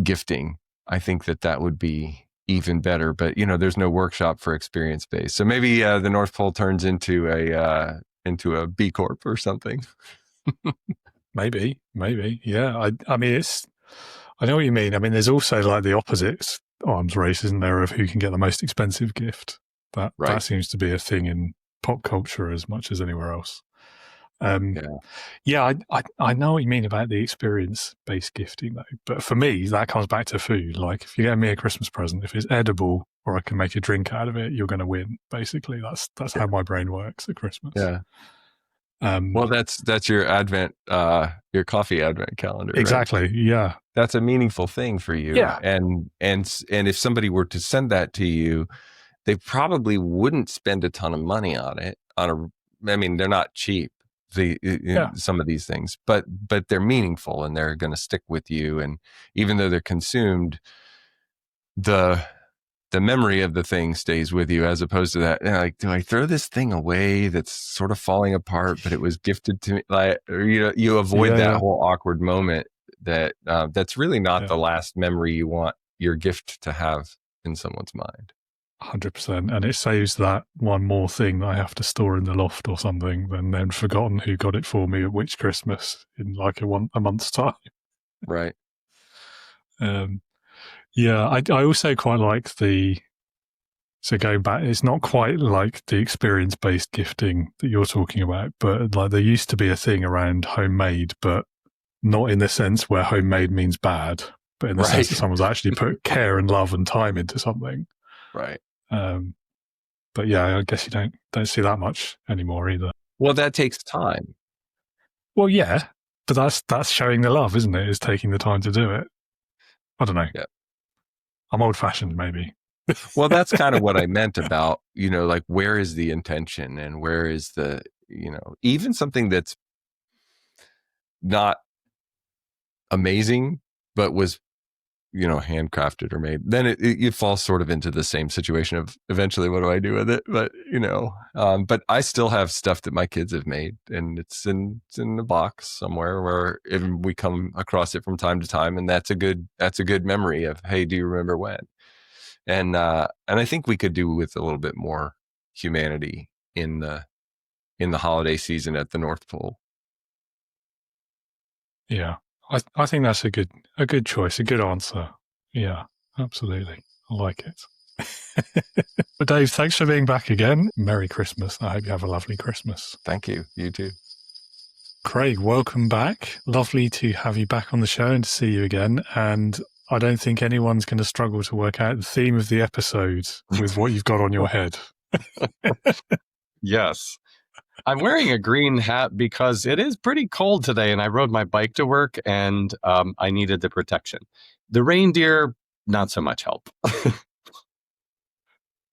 gifting, I think that would be even better. But there's no workshop for experience-based. So maybe the North Pole turns into a B Corp or something. Maybe, yeah. I mean, I know what you mean. I mean, there's also like the opposite arms race, isn't there, of who can get the most expensive gift. That seems to be a thing in pop culture as much as anywhere else. I know what you mean about the experience-based gifting, though. But for me, that comes back to food. Like, if you get me a Christmas present, if it's edible or I can make a drink out of it, you're going to win. Basically, that's how my brain works at Christmas. Yeah. Well, that's your Advent, your coffee Advent calendar. Exactly. Right? Yeah. That's a meaningful thing for you. Yeah. And if somebody were to send that to you, they probably wouldn't spend a ton of money on it. I mean, they're not cheap. Some of these things, but they're meaningful and they're going to stick with you. And even though they're consumed, the memory of the thing stays with you, as opposed to that, like, do I throw this thing away that's sort of falling apart, but it was gifted to me? Like, or, you avoid that whole awkward moment that's really not the last memory you want your gift to have in someone's mind. 100%. And it saves that one more thing that I have to store in the loft or something, and then forgotten who got it for me at which Christmas in like a month's time. Right. I also quite like so going back, it's not quite like the experience-based gifting that you're talking about, but like there used to be a thing around homemade, but not in the sense where homemade means bad, but in the sense that someone's actually put care and love and time into something. Right. But yeah, I guess you don't see that much anymore either. Well, that takes time. Well, yeah, but that's showing the love, isn't it? Is taking the time to do it. I don't know. Yeah. I'm old-fashioned, maybe. Well, that's kind of what I meant about, like, where is the intention and where is the, even something that's not amazing, but was, handcrafted or made, then it falls sort of into the same situation of eventually what do I do with it? But, but I still have stuff that my kids have made, and it's in a box somewhere where we come across it from time to time. And that's a good memory of, hey, do you remember when? And I think we could do with a little bit more humanity in the holiday season at the North Pole. Yeah. I think that's a good choice, a good answer. Yeah, absolutely. I like it. But Dave, thanks for being back again. Merry Christmas. I hope you have a lovely Christmas. Thank you. You too. Craig, welcome back. Lovely to have you back on the show and to see you again. And I don't think anyone's going to struggle to work out the theme of the episode with what you've got on your head. Yes. I'm wearing a green hat because it is pretty cold today, and I rode my bike to work, and I needed the protection. The reindeer, not so much help.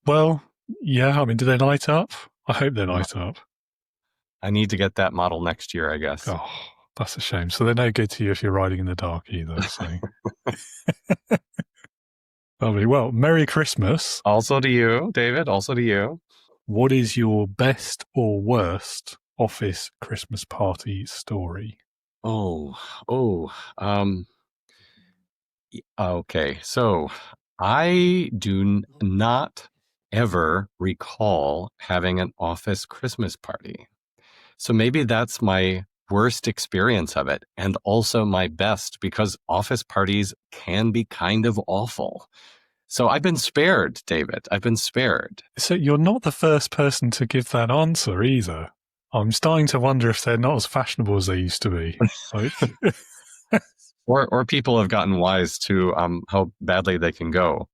Well, yeah, I mean, do they light up? I hope they light up. I need to get that model next year, I guess. Oh, that's a shame. So they're no good to you if you're riding in the dark either. So. Lovely. Well, Merry Christmas. Also to you, David. Also to you. What is your best or worst office Christmas party story? Okay. So I do not ever recall having an office Christmas party. So maybe that's my worst experience of it, and also my best, because office parties can be kind of awful. So I've been spared, David. I've been spared. So you're not the first person to give that answer either. I'm starting to wonder if they're not as fashionable as they used to be. Or people have gotten wise to how badly they can go.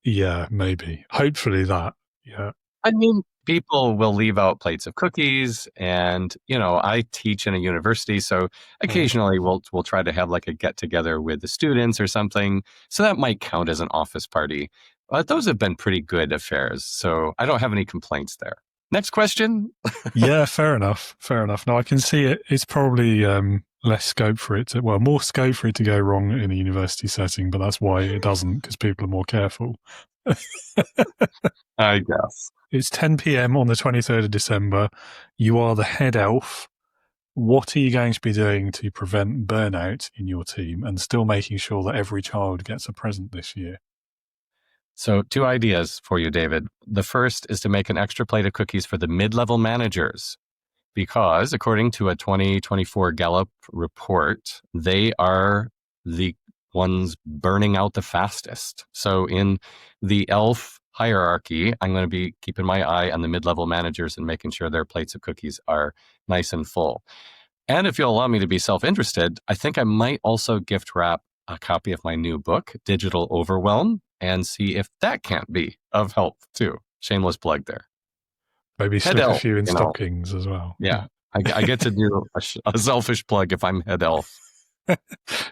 Yeah, maybe. Hopefully that. Yeah. I mean, people will leave out plates of cookies, and I teach in a university, so occasionally we'll try to have like a get together with the students or something. So that might count as an office party. But those have been pretty good affairs, so I don't have any complaints there. Next question. Yeah, fair enough. Fair enough. Now I can see it. It's probably more scope for it to go wrong in a university setting, but that's why it doesn't, because people are more careful. I guess. It's 10 p.m. on the 23rd of December. You are the head elf. What are you going to be doing to prevent burnout in your team and still making sure that every child gets a present this year? So 2 ideas for you, David. The first is to make an extra plate of cookies for the mid-level managers, because according to a 2024 Gallup report, they are the ones burning out the fastest. So in the elf hierarchy, I'm going to be keeping my eye on the mid-level managers and making sure their plates of cookies are nice and full. And if you'll allow me to be self-interested, I think I might also gift wrap a copy of my new book, Digital Overwhelm, and see if that can't be of help too. Shameless plug there. Maybe slip a few in stockings as well. Yeah, I get to do a selfish plug if I'm head elf.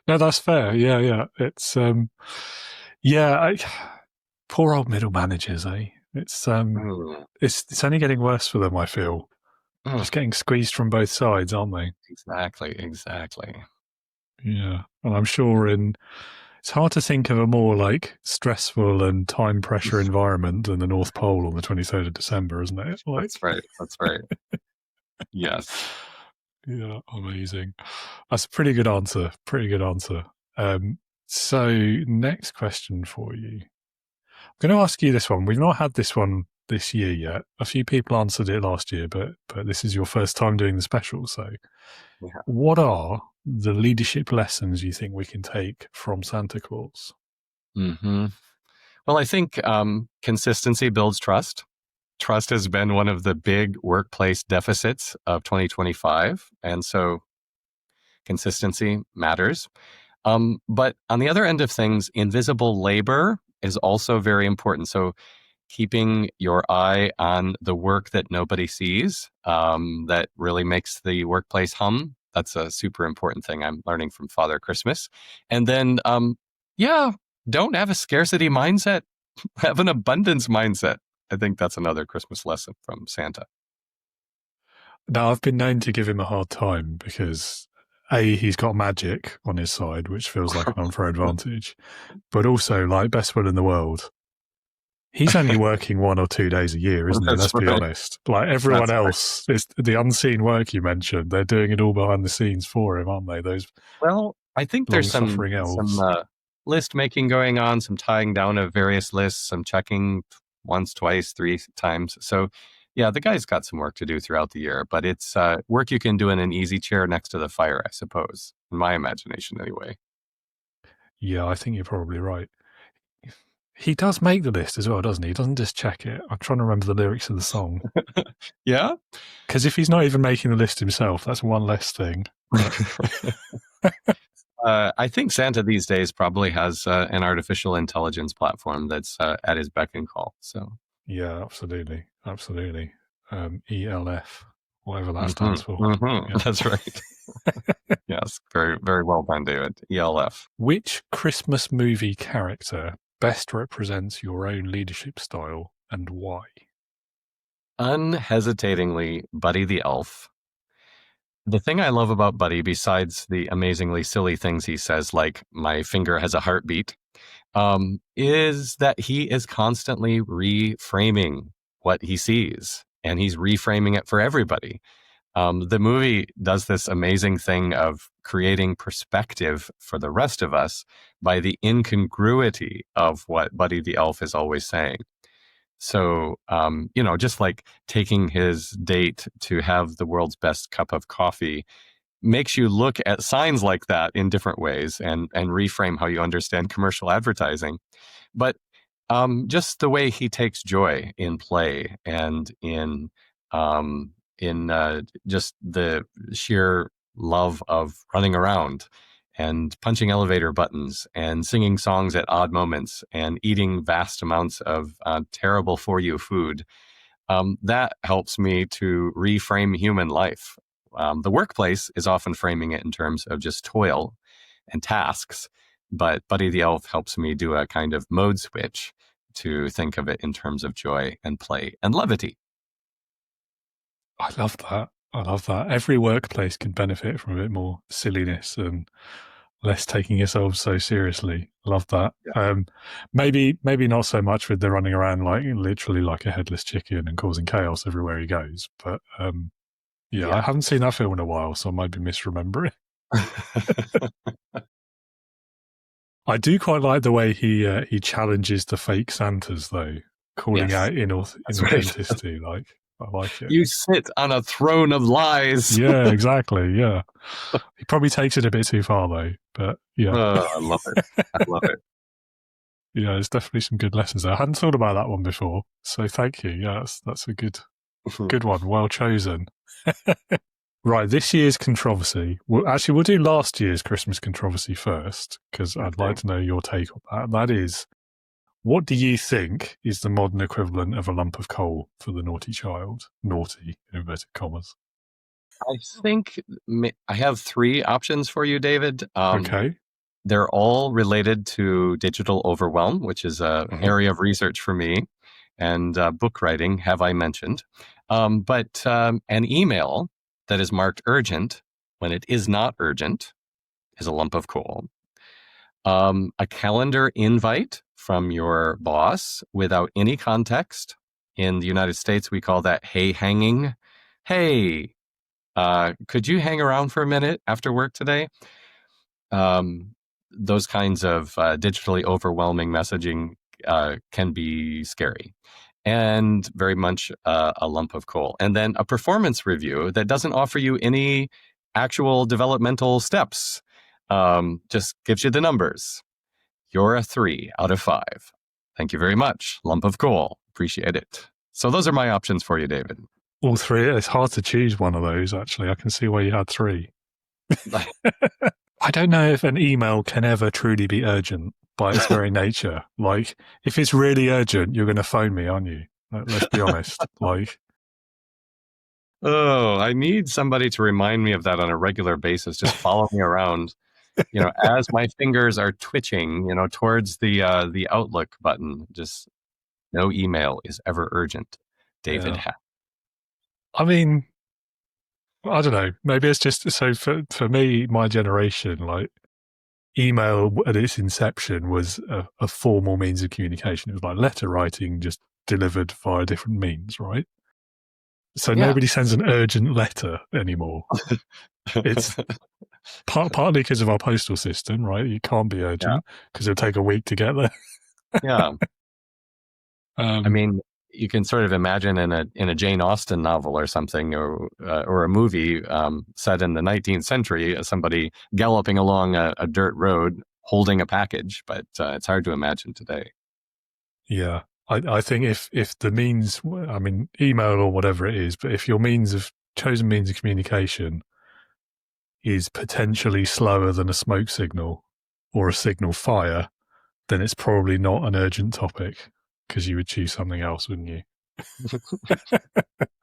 No, that's fair. Yeah. It's, poor old middle managers, eh? It's it's only getting worse for them, I feel. Just getting squeezed from both sides, aren't they? Exactly. Yeah. And I'm sure it's hard to think of a more like stressful and time pressure environment than the North Pole on the 23rd of December, isn't it? Like, That's right. Yes. Yeah, amazing. That's a pretty good answer. So next question for you. I'm going to ask you this one. We've not had this one this year yet. A few people answered it last year, but this is your first time doing the special. So what are the leadership lessons you think we can take from Santa Claus? Mm-hmm. Well, I think consistency builds trust. Trust has been one of the big workplace deficits of 2025. And so consistency matters. But on the other end of things, invisible labor is also very important. So keeping your eye on the work that nobody sees, that really makes the workplace hum. That's a super important thing I'm learning from Father Christmas. And then, don't have a scarcity mindset. Have an abundance mindset. I think that's another Christmas lesson from Santa. Now, I've been known to give him a hard time because he's got magic on his side, which feels like an unfair advantage, but also, like, best will in the world. He's only working 1 or 2 days a year, isn't he? Let's be honest. Like everyone else, it's the unseen work you mentioned. They're doing it all behind the scenes for him, aren't they? I think there's some list making going on, some tying down of various lists, some checking once, twice, 3 times. So, yeah, the guy's got some work to do throughout the year, but it's work you can do in an easy chair next to the fire, I suppose, in my imagination anyway. Yeah, I think you're probably right. He does make the list as well, doesn't he? He doesn't just check it. I'm trying to remember the lyrics of the song. Yeah? Because if he's not even making the list himself, that's one less thing. I think Santa these days probably has an artificial intelligence platform that's at his beck and call. So yeah, absolutely. ELF, whatever that stands for. Mm-hmm. Yeah. That's right. Yes, very, very well done, David. ELF. Which Christmas movie character best represents your own leadership style and why? Unhesitatingly, Buddy the Elf. The thing I love about Buddy, besides the amazingly silly things he says, like "my finger has a heartbeat," is that he is constantly reframing what he sees, and he's reframing it for everybody. The movie does this amazing thing of creating perspective for the rest of us by the incongruity of what Buddy the Elf is always saying. So, just like taking his date to have the world's best cup of coffee makes you look at signs like that in different ways and reframe how you understand commercial advertising. But just the way he takes joy in play and in just the sheer love of running around and punching elevator buttons and singing songs at odd moments and eating vast amounts of terrible for you food. That helps me to reframe human life. The workplace is often framing it in terms of just toil and tasks, but Buddy the Elf helps me do a kind of mode switch to think of it in terms of joy and play and levity. I love that. Every workplace can benefit from a bit more silliness and less taking yourself so seriously. Love that. Yeah. Maybe not so much with the running around like literally like a headless chicken and causing chaos everywhere he goes. But yeah, I haven't seen that film in a while, so I might be misremembering. I do quite like the way he challenges the fake Santas though, calling out inauthenticity. Like, I like it. You sit on a throne of lies. Yeah, exactly. Yeah. He probably takes it a bit too far though, but yeah. I love it. Yeah, there's definitely some good lessons there. I hadn't thought about that one before, so thank you. Yeah, that's a good one. Well chosen. Right, this year's controversy. We'll do last year's Christmas controversy first, because I'd like to know your take on that. And that is, what do you think is the modern equivalent of a lump of coal for the naughty child? Naughty, in inverted commas. I think I have 3 options for you, David. Okay. They're all related to digital overwhelm, which is an area of research for me. and book writing have I mentioned. But an email that is marked urgent when it is not urgent is a lump of coal. A calendar invite from your boss without any context. In the United States, we call that hey hanging. Hey, could you hang around for a minute after work today? Those kinds of digitally overwhelming messaging can be scary and very much a lump of coal. And then a performance review that doesn't offer you any actual developmental steps, just gives you the numbers. You're a 3 out of 5. Thank you very much. Lump of coal. Appreciate it. So those are my options for you, David. All three. It's hard to choose one of those, actually. I can see why you had 3. I don't know if an email can ever truly be urgent by its very nature. Like, if it's really urgent, you're going to phone me, aren't you? Let's be honest. Like, oh, I need somebody to remind me of that on a regular basis. Just follow me around, as my fingers are twitching, towards the Outlook button. Just no email is ever urgent. David. Yeah. I mean, I don't know. Maybe it's just so for me, my generation, like, email at its inception was a formal means of communication. It was like letter writing, just delivered via different means, right? So nobody sends an urgent letter anymore. It's partly because of our postal system, right? You can't be urgent because it'll take a week to get there. Yeah. I mean, you can sort of imagine in a Jane Austen novel or something, or a movie set in the 19th century, somebody galloping along a dirt road holding a package, but it's hard to imagine today. Yeah, I think if the means, I mean, email or whatever it is, but if your chosen means of communication is potentially slower than a smoke signal or a signal fire, then it's probably not an urgent topic, because you would choose something else, wouldn't you?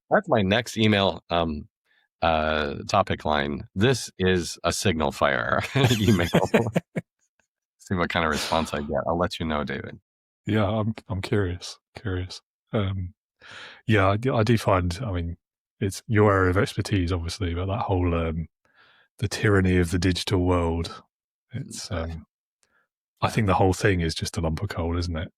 That's my next email topic line. This is a signal fire email. See what kind of response I get. I'll let you know, David. Yeah, I'm curious. Yeah, I do find, I mean, it's your area of expertise, obviously, but that whole the tyranny of the digital world. It's I think the whole thing is just a lump of coal, isn't it?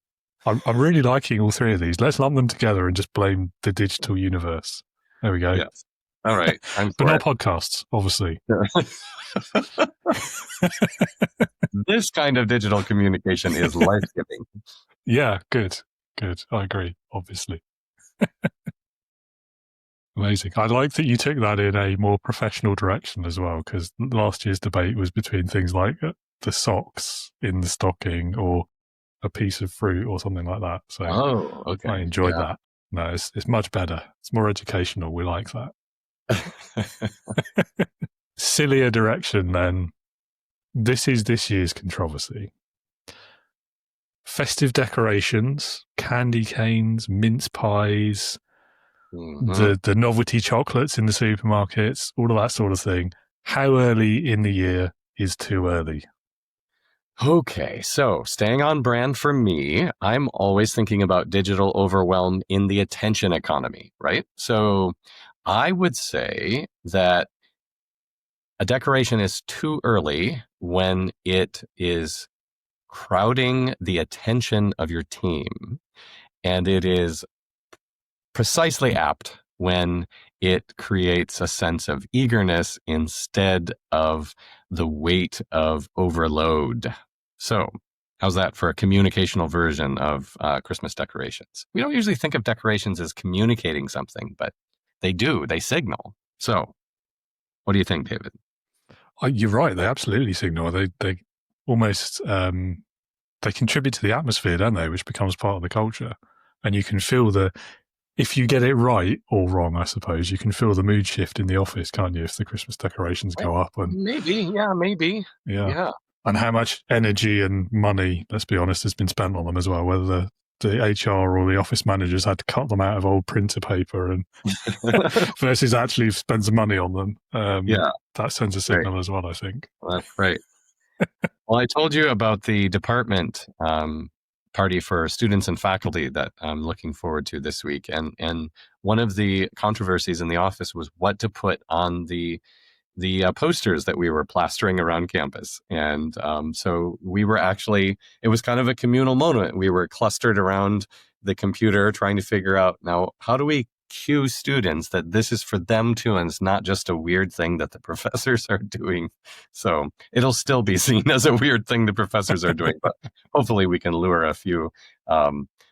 I'm really liking all 3 of these. Let's lump them together and just blame the digital universe. There we go. Yes. All right. But not podcasts, obviously. This kind of digital communication is life-giving. Yeah, good. I agree, obviously. Amazing. I like that you took that in a more professional direction as well, because last year's debate was between things like the socks in the stocking or a piece of fruit or something like that. So okay. I enjoyed that. No, it's much better. It's more educational. We like that. Sillier direction then. This is this year's controversy. Festive decorations, candy canes, mince pies, the novelty chocolates in the supermarkets, all of that sort of thing. How early in the year is too early? Okay, so staying on brand for me, I'm always thinking about digital overwhelm in the attention economy, right? So I would say that a decoration is too early when it is crowding the attention of your team, and it is precisely apt when it creates a sense of eagerness instead of the weight of overload. So how's that for a communicational version of Christmas decorations? We don't usually think of decorations as communicating something, but they do. They signal. So what do you think, David? You're right. They absolutely signal. They almost they contribute to the atmosphere, don't they? Which becomes part of the culture. And you can feel if you get it right or wrong, I suppose, you can feel the mood shift in the office, can't you? If the Christmas decorations go up, and maybe. Yeah. And how much energy and money, let's be honest, has been spent on them as well. Whether the HR or the office managers had to cut them out of old printer paper and versus actually spend some money on them. That sends a signal as well, I think. That's right. Well, I told you about the department party for students and faculty that I'm looking forward to this week. And one of the controversies in the office was what to put on the posters that we were plastering around campus. And so we were actually, it was kind of a communal moment. We were clustered around the computer trying to figure out, now, how do we cue students that this is for them too, and it's not just a weird thing that the professors are doing. So it'll still be seen as a weird thing the professors are doing, but hopefully we can lure a few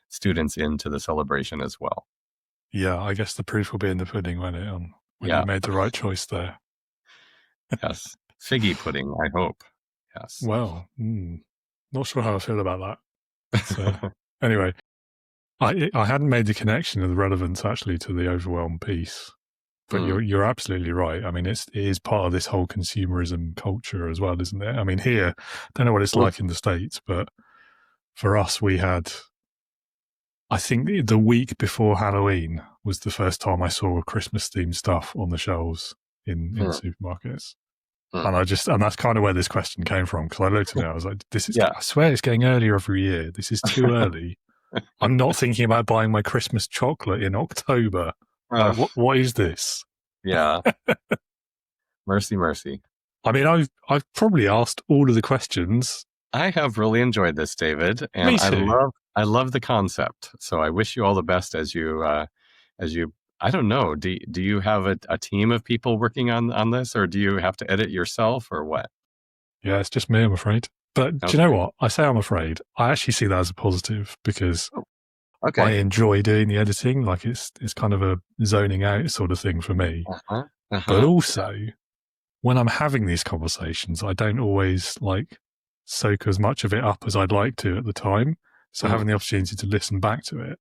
students into the celebration as well. Yeah, I guess the proof will be in the pudding when you made the right choice there. Yes. Figgy pudding, I hope. Yes. Well, not sure how I feel about that. So, anyway, I hadn't made the connection of the relevance actually to the overwhelm piece, but you're absolutely right. I mean, it is part of this whole consumerism culture as well, isn't it? I mean, here, don't know what it's like in the States, but for us, we had, I think the week before Halloween was the first time I saw Christmas themed stuff on the shelves in supermarkets. And that's kind of where this question came from, because I looked at it, I was like, I swear it's getting earlier every year. This is too early. I'm not thinking about buying my Christmas chocolate in October. Like, what is this? Yeah. Mercy. I mean, I've probably asked all of the questions. I have really enjoyed this, David, and Me too. I love the concept. So I wish you all the best as you I don't know. Do you have a team of people working on this, or do you have to edit yourself, or what? Yeah, it's just me, I'm afraid. But do you know what? I say I'm afraid. I actually see that as a positive, because I enjoy doing the editing. Like it's kind of a zoning out sort of thing for me. But also, when I'm having these conversations, I don't always like soak as much of it up as I'd like to at the time. So having the opportunity to listen back to it,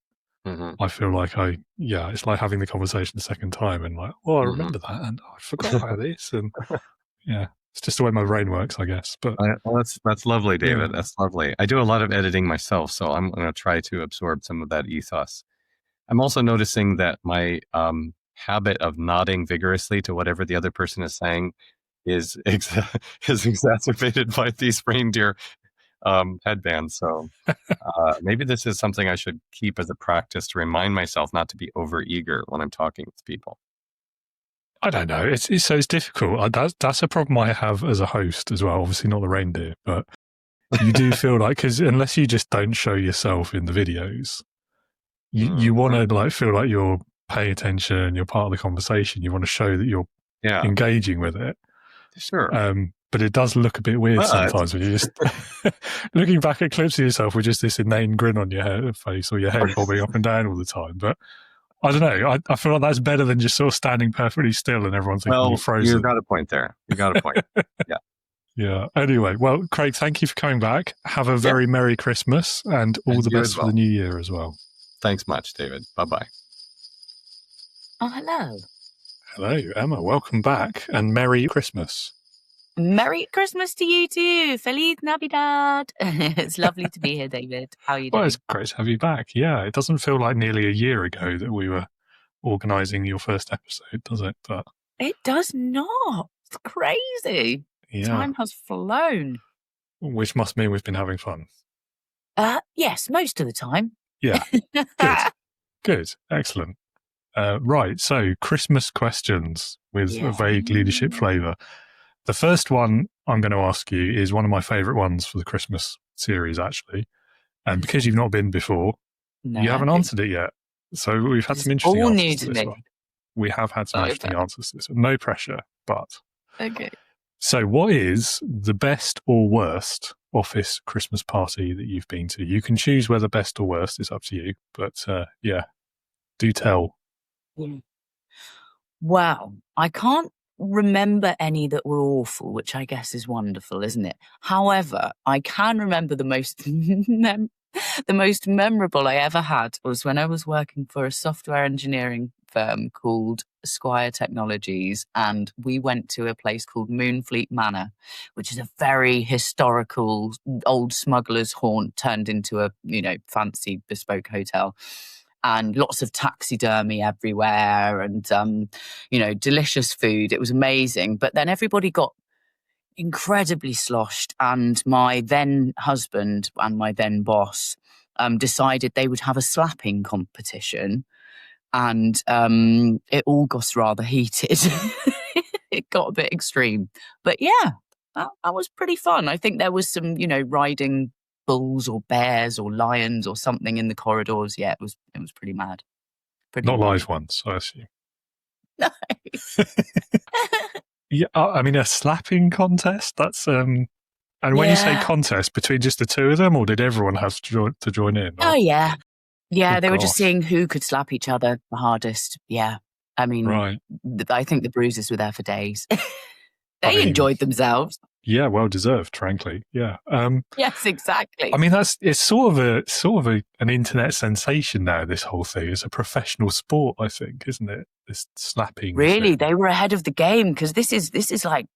I feel like it's like having the conversation a second time and like, I remember that and I forgot about this. And yeah, it's just the way my brain works, I guess. But that's lovely, David. That's lovely. I do a lot of editing myself, so I'm going to try to absorb some of that ethos. I'm also noticing that my habit of nodding vigorously to whatever the other person is saying is exacerbated by these reindeer headbands. So maybe this is something I should keep as a practice to remind myself not to be overeager when I'm talking with people. I don't know. It's difficult. That's a problem I have as a host as well. Obviously not the reindeer, but you do feel like, because unless you just don't show yourself in the videos, you want to like feel like you're paying attention, you're part of the conversation. You want to show that you're engaging with it. Sure. But it does look a bit weird sometimes when you're just looking back at clips of yourself with just this inane grin on your face, or your head bobbing up and down all the time. But I don't know. I feel like that's better than just sort of standing perfectly still and everyone's thinking you're frozen. You got a point there. Yeah. Yeah. Anyway, well, Craig, thank you for coming back. Have a very Merry Christmas and all the best for the new year as well. Thanks much, David. Bye-bye. Oh, hello. Hello, Emma. Welcome back and Merry Christmas. Merry Christmas to you too. Feliz Navidad. It's lovely to be here, David. How are you doing? Well, it's great to have you back. Yeah, it doesn't feel like nearly a year ago that we were organising your first episode, does it? But it does not. It's crazy. Yeah. Time has flown. Which must mean we've been having fun. Yes, most of the time. Yeah. Good. Excellent. Right. So, Christmas questions with a vague leadership flavour. The first one I'm going to ask you is one of my favourite ones for the Christmas series, actually. And because you've not been before, you haven't answered it yet. So we've had some interesting answers to this one. We have had some interesting answers to this one. No pressure, but... Okay. So what is the best or worst office Christmas party that you've been to? You can choose whether best or worst. It's up to you. But do tell. Wow. I can't remember any that were awful, which I guess is wonderful, isn't it? However, I can remember the most memorable I ever had was when I was working for a software engineering firm called Squire Technologies, and we went to a place called Moonfleet Manor, which is a very historical old smuggler's haunt turned into a fancy bespoke hotel. And lots of taxidermy everywhere and, delicious food. It was amazing. But then everybody got incredibly sloshed. And my then husband and my then boss decided they would have a slapping competition, and it all got rather heated. It got a bit extreme, but yeah, that was pretty fun. I think there was some, riding bulls or bears or lions or something in the corridors. Yeah, it was pretty mad. Not live ones, I assume. No. Yeah, I mean, a slapping contest. That's and when you say contest, between just the two of them, or did everyone have to join in? Or? Oh yeah, Oh, they were just seeing who could slap each other the hardest. Yeah, I mean, right. I think the bruises were there for days. They enjoyed themselves. Yeah, well deserved, frankly. Yeah. Yes, exactly. I mean, it's sort of an internet sensation now. This whole thing, it's a professional sport, I think, isn't it? This slapping. Really, thing. they were ahead of the game, because this is like,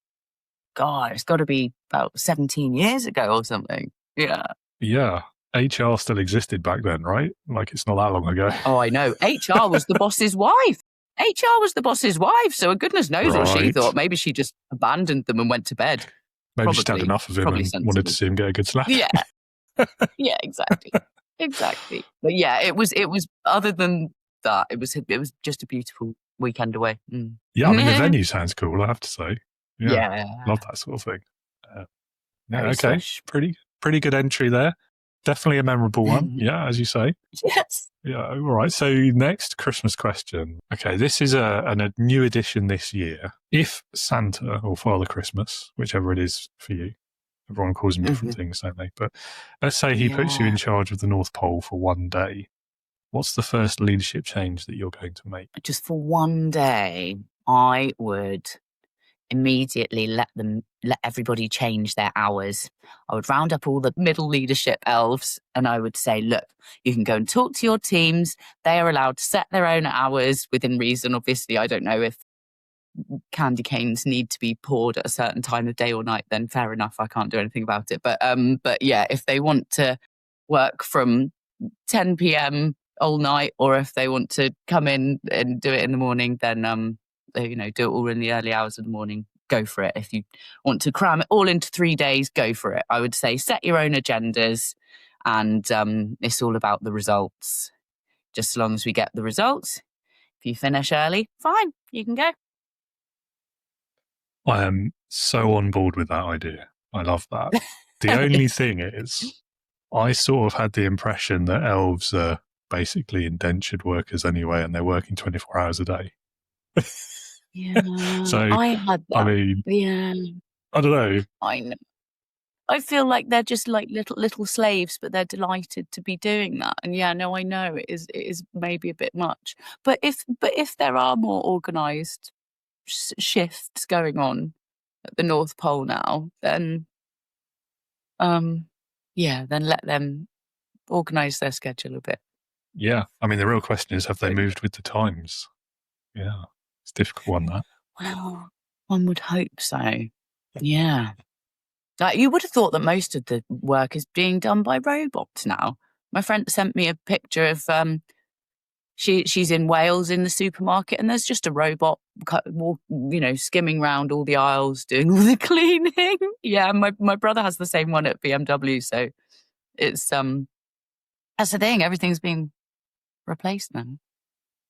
God, it's got to be about 17 years ago or something. Yeah. Yeah. HR still existed back then, right? Like, it's not that long ago. Oh, I know. HR was the boss's wife. HR was the boss's wife, so goodness knows what she thought. Maybe she just abandoned them and went to bed. Maybe she'd had enough of him and wanted to see him get a good slap. Yeah. Yeah, exactly. Exactly. But yeah, it was other than that, it was just a beautiful weekend away. Mm. Yeah, I mean, the venue sounds cool, I have to say. Yeah. Love that sort of thing. Very okay. swish. Pretty good entry there. Definitely a memorable one. Yeah, as you say. Yes. Yeah, all right. So next Christmas question. Okay, this is a new edition this year. If Santa or Father Christmas, whichever it is for you, everyone calls them different things, don't they? But let's say he puts you in charge of the North Pole for one day. What's the first leadership change that you're going to make? Just for one day, I would immediately let everybody change their hours. I would round up all the middle leadership elves and I would say, look, you can go and talk to your teams. They are allowed to set their own hours within reason. Obviously, I don't know if candy canes need to be poured at a certain time of day or night, then fair enough. I can't do anything about it. But yeah, if they want to work from 10 p.m. all night, or if they want to come in and do it in the morning, then do it all in the early hours of the morning. Go for it. If you want to cram it all into 3 days, go for it. I would say set your own agendas, and it's all about the results. Just as long as we get the results, if you finish early, fine, you can go. I am so on board with that idea. I love that. The only thing is, I sort of had the impression that elves are basically indentured workers anyway, and they're working 24 hours a day. Yeah, So I had that. I mean, yeah, I don't know. I know. I feel like they're just like little slaves, but they're delighted to be doing that. And yeah, no, I know it is maybe a bit much. But if there are more organised shifts going on at the North Pole now, then then let them organise their schedule a bit. Yeah, I mean, the real question is, have they moved with the times? Yeah, it's a difficult one, that. Well, one would hope so. Yeah. Like, you would have thought that most of the work is being done by robots now. My friend sent me a picture of she's in Wales in the supermarket, and there's just a robot, skimming round all the aisles, doing all the cleaning. Yeah, my brother has the same one at BMW, so it's that's the thing. Everything's being replaced now.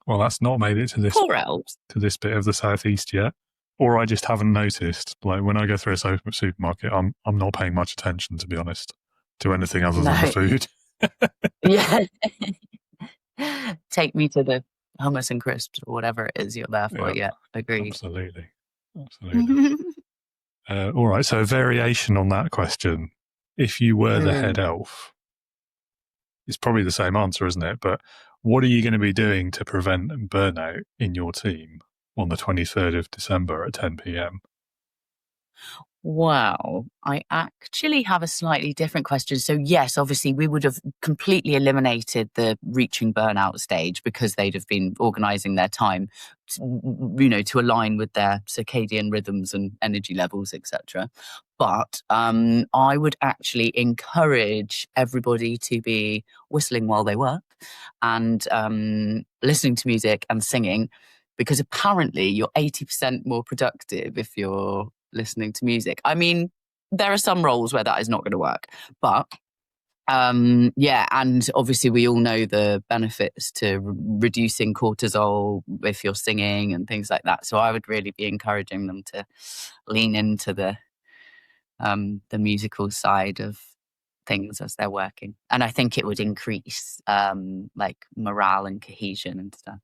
Well, that's not made it to this Poor elves. to this bit of the southeast yet, or I just haven't noticed. Like, when I go through a supermarket, I'm not paying much attention, to be honest, to anything other than the food. Yeah. Take me to the hummus and crisps or whatever it is you're there for. Yeah, agreed. Absolutely. All right, so a variation on that question. If you were the head elf, it's probably the same answer, isn't it? But what are you going to be doing to prevent burnout in your team on the 23rd of December at 10 p.m? Well, I actually have a slightly different question. So yes, obviously we would have completely eliminated the reaching burnout stage, because they'd have been organising their time, to align with their circadian rhythms and energy levels, etc. But I would actually encourage everybody to be whistling while they work and listening to music and singing, because apparently you're 80% more productive if you're listening to music. I mean, there are some roles where that is not going to work, but Yeah, and obviously we all know the benefits to reducing cortisol if you're singing and things like that. So I would really be encouraging them to lean into the musical side of things as they're working, and I think it would increase like morale and cohesion and stuff.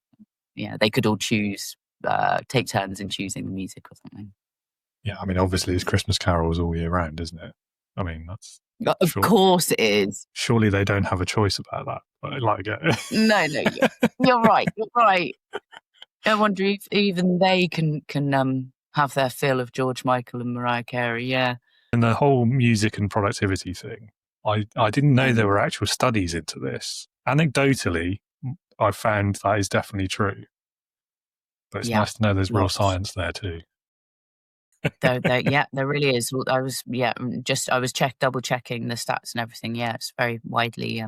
Yeah, they could all take turns in choosing the music or something. Yeah, I mean, obviously it's Christmas carols all year round, isn't it? I mean, that's Of course it is. Surely they don't have a choice about that. No, you're right. You're right. I wonder if even they can have their fill of George Michael and Mariah Carey. Yeah. And the whole music and productivity thing, I didn't know there were actual studies into this. Anecdotally, I found that is definitely true. But it's nice to know there's real science there too. There really is. I was double checking the stats and everything. Yeah, it's very widely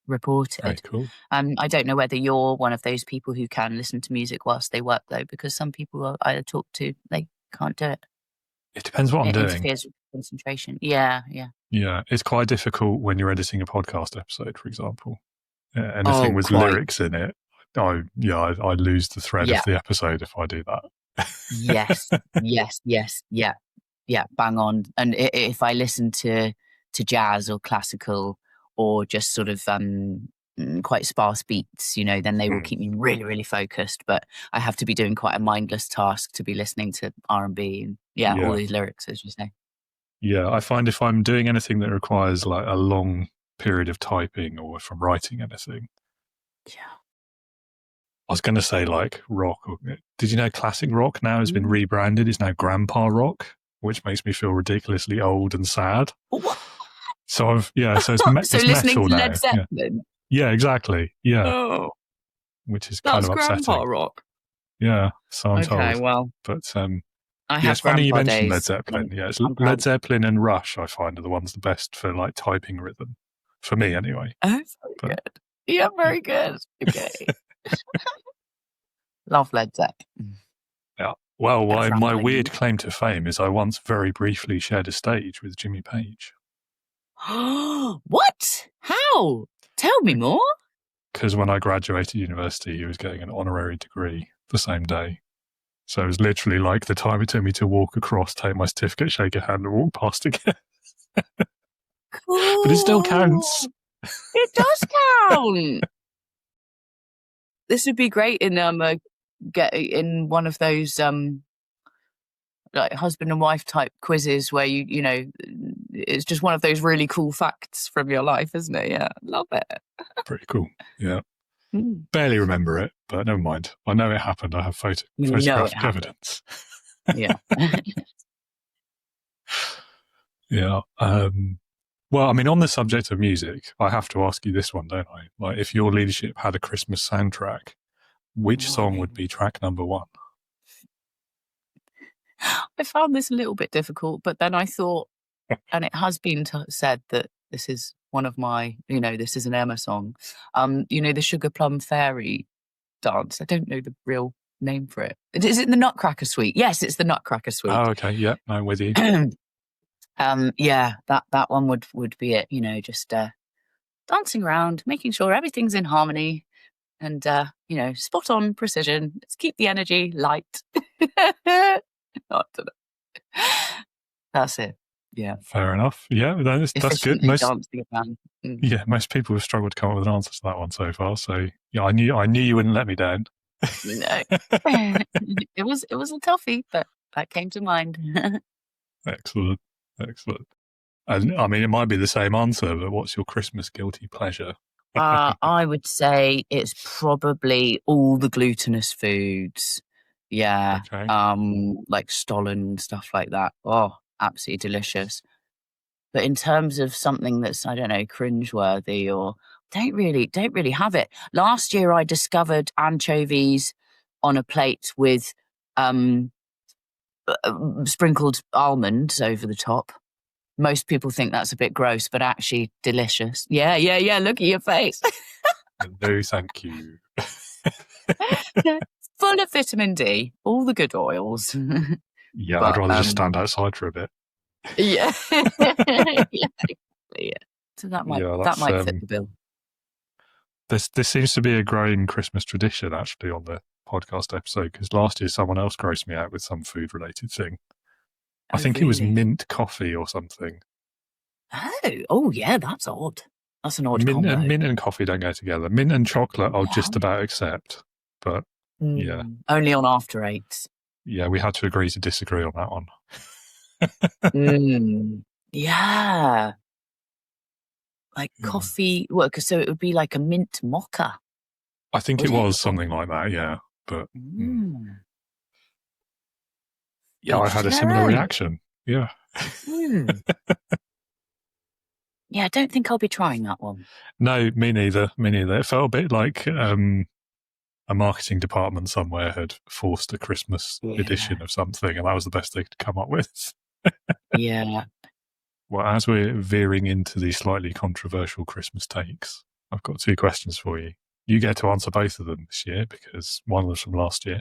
reported. Very cool. I don't know whether you're one of those people who can listen to music whilst they work, though, because some people I talk to, they can't do it. It depends what I'm doing. It interferes with concentration. Yeah. Yeah, it's quite difficult when you're editing a podcast episode, for example. Anything with lyrics in it, I lose the thread of the episode if I do that. Yes, yeah, bang on. And if I listen to jazz or classical or just sort of quite sparse beats, then they will keep me really, really focused. But I have to be doing quite a mindless task to be listening to R&B and all these lyrics, as you say. Yeah, I find if I'm doing anything that requires like a long period of typing, or if I'm writing anything. Yeah. I was going to say like rock. Did you know classic rock now has been rebranded? It's now grandpa rock, which makes me feel ridiculously old and sad. What? So so it's listening metal to now. Led Zeppelin. Yeah, exactly. Yeah. Oh, which is kind of upsetting. That's grandpa rock. Yeah, so I'm told. Okay, well, but I have it's funny you mentioned days. Led Zeppelin. Yeah, it's Led Zeppelin and Rush. I find are the ones the best for like typing rhythm, for me anyway. Oh, very good. Yeah, very good. Okay. Love Led Zeppelin. Yeah. Well, my weird claim to fame is I once very briefly shared a stage with Jimmy Page. What? How? Tell me more. Because when I graduated university, he was getting an honorary degree the same day. So it was literally like the time it took me to walk across, take my certificate, shake a hand, and walk past again. Cool. But it still counts. It does count. This would be great in in one of those like husband and wife type quizzes where you know it's just one of those really cool facts from your life, isn't it? Yeah, love it. Pretty cool. Yeah. Barely remember it, but never mind. I know it happened. I have photographic evidence. Yeah. Yeah. Well, I mean, on the subject of music, I have to ask you this one, don't I? Like, if your leadership had a Christmas soundtrack, which song would be track number one? I found this a little bit difficult, but then I thought, and it has been said that this is one of my, this is an Emma song. The Sugar Plum Fairy dance. I don't know the real name for it. Is it the Nutcracker Suite? Yes, it's the Nutcracker Suite. Oh, okay. Yeah, I'm with you. Yeah, that one would be it. Just dancing around, making sure everything's in harmony, and spot on precision. Let's keep the energy light. I don't know. That's it. Yeah. Fair enough. Yeah, that's good. Yeah, most people have struggled to come up with an answer to that one so far. So yeah, I knew you wouldn't let me down. No. It was a toughie, but that came to mind. Excellent. And I mean, it might be the same answer, but what's your Christmas guilty pleasure? I would say it's probably all the glutinous foods. Yeah. Okay. Like Stollen, stuff like that. Oh, absolutely delicious. But in terms of something that's, I don't know, cringeworthy or don't really have it. Last year I discovered anchovies on a plate with sprinkled almonds over the top. Most people think that's a bit gross, but actually delicious. Yeah. Look at your face. No, thank you. Full of vitamin D, all the good oils. Yeah, but, I'd rather just stand outside for a bit. Yeah. Yeah. So that Yeah, might that's, fit the bill. This seems to be a growing Christmas tradition, actually, on the podcast episode, because last year someone else grossed me out with some food-related thing. I think it was mint coffee or something. Oh, yeah, that's odd. That's an odd combo. Mint and coffee don't go together. Mint and chocolate I'll just about accept, but yeah. Only on after eights. Yeah, we had to agree to disagree on that one. Yeah. Like coffee, so it would be like a mint mocha. I think it was something like that, yeah. But yeah, I had a similar reaction. Yeah. Yeah, I don't think I'll be trying that one. No, me neither. It felt a bit like a marketing department somewhere had forced a Christmas edition of something, and that was the best they could come up with. Yeah. Well, as we're veering into the slightly controversial Christmas takes, I've got 2 questions for you. You get to answer both of them this year because one was from last year.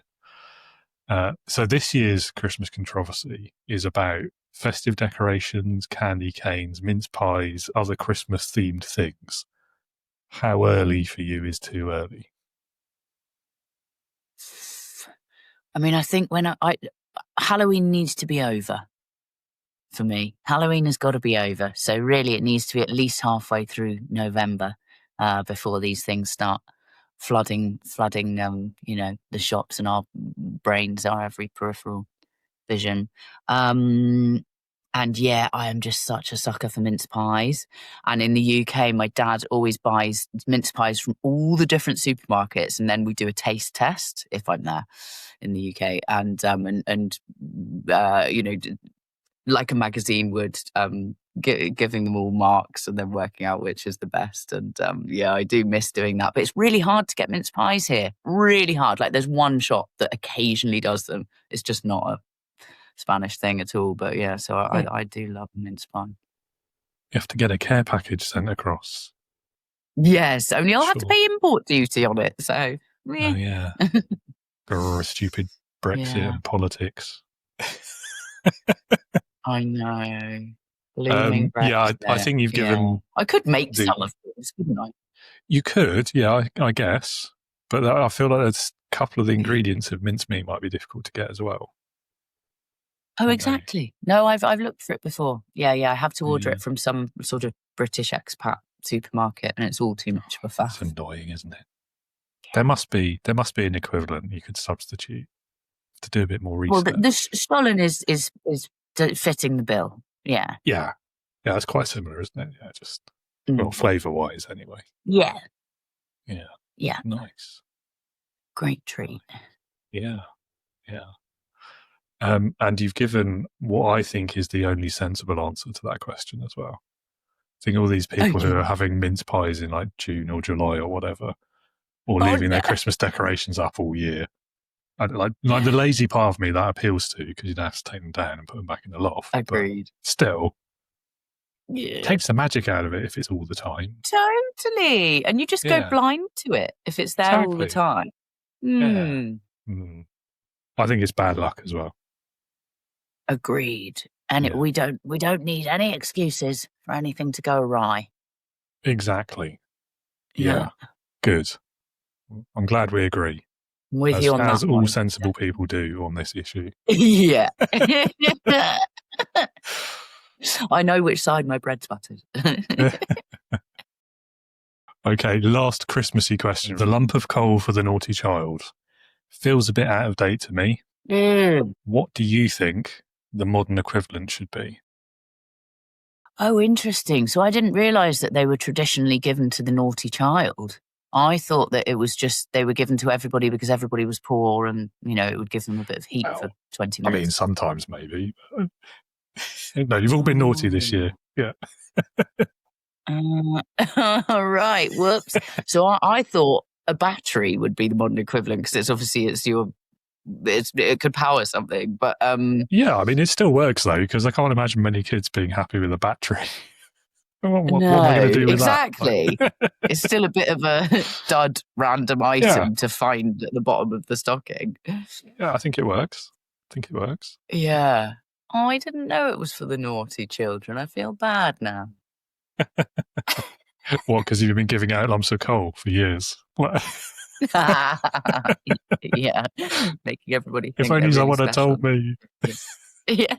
So this year's Christmas controversy is about festive decorations, candy canes, mince pies, other Christmas-themed things. How early for you is too early? I mean, I think when Halloween needs to be over for me. Halloween has got to be over. So really it needs to be at least halfway through November before these things start flooding, the shops and our brains, our every peripheral vision. And yeah, I am just such a sucker for mince pies. And in the UK, my dad always buys mince pies from all the different supermarkets, and then we do a taste test if I'm there in the UK, and like a magazine would, giving them all marks and then working out which is the best. And yeah, I do miss doing that. But it's really hard to get mince pies here. Really hard. Like there's one shop that occasionally does them. It's just not a Spanish thing at all. But yeah, so I do love mince pie. You have to get a care package sent across. Yes, only I'll have to pay import duty on it. So oh yeah, stupid Brexit and politics. I know. Yeah, I think you've given. I could make some of these, couldn't I? You could, yeah, I guess. But I feel like there's a couple of the ingredients of mincemeat might be difficult to get as well. Oh, exactly. No, I've looked for it before. Yeah, I have to order it from some sort of British expat supermarket, and it's all too much of a faff. It's annoying, isn't it? Yeah. There must be an equivalent you could substitute to do a bit more research. Well, the Stollen is fitting the bill. Yeah. Yeah, it's quite similar, isn't it? Yeah, just flavour wise, anyway. Yeah. Yeah. Nice. Great treat. Yeah. And you've given what I think is the only sensible answer to that question as well. I think all these people who are having mince pies in like June or July or whatever, or leaving their Christmas decorations up all year. Like the lazy part of me that appeals to, because you'd have to take them down and put them back in the loft. Agreed. But still, it takes the magic out of it if it's all the time. Totally. And you just go blind to it if it's there all the time. I think it's bad luck as well. Agreed. And we don't need any excuses for anything to go awry. Exactly. Yeah. Good. I'm glad we agree. With you on that, as all sensible people do on this issue. Yeah. I know which side my bread's buttered. Okay, last Christmassy question. The lump of coal for the naughty child feels a bit out of date to me. What do you think the modern equivalent should be? Oh, interesting. So I didn't realise that they were traditionally given to the naughty child. I thought that it was just they were given to everybody because everybody was poor and, it would give them a bit of heat for 20 minutes. I mean, sometimes maybe. No, you've all been naughty this year. Yeah. Right. Whoops. So I thought a battery would be the modern equivalent because it could power something. But yeah, I mean, it still works though, because I can't imagine many kids being happy with a battery. What am I going to do with exactly. That? It's still a bit of a dud random item to find at the bottom of the stocking. Yeah, I think it works. Yeah. Oh, I didn't know it was for the naughty children. I feel bad now. What, because you've been giving out lumps of coal for years? What? Yeah, making everybody If think they're only really someone had special. told me. Yeah.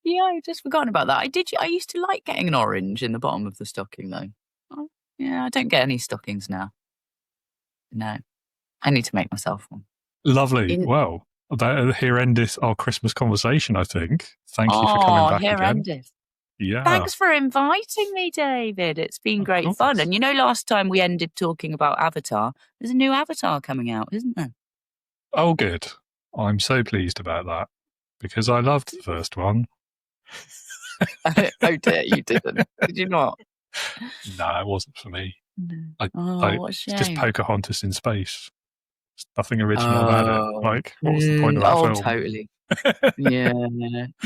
Yeah, I've just forgotten about that. I used to like getting an orange in the bottom of the stocking, though. Oh, yeah, I don't get any stockings now. No, I need to make myself one. Lovely. In- Well, that here endeth our Christmas conversation, I think. Thank you for coming back here again. ended. Yeah. Thanks for inviting me, David. It's been Of great course. fun. And last time we ended talking about Avatar, there's a new Avatar coming out, isn't there? Oh, good. I'm so pleased about that because I loved the first one. Oh dear, you didn't. Did you not? No, it wasn't for me. What a It's shame. just Pocahontas in space. There's nothing original about it. Like, what was the point of that film? Totally.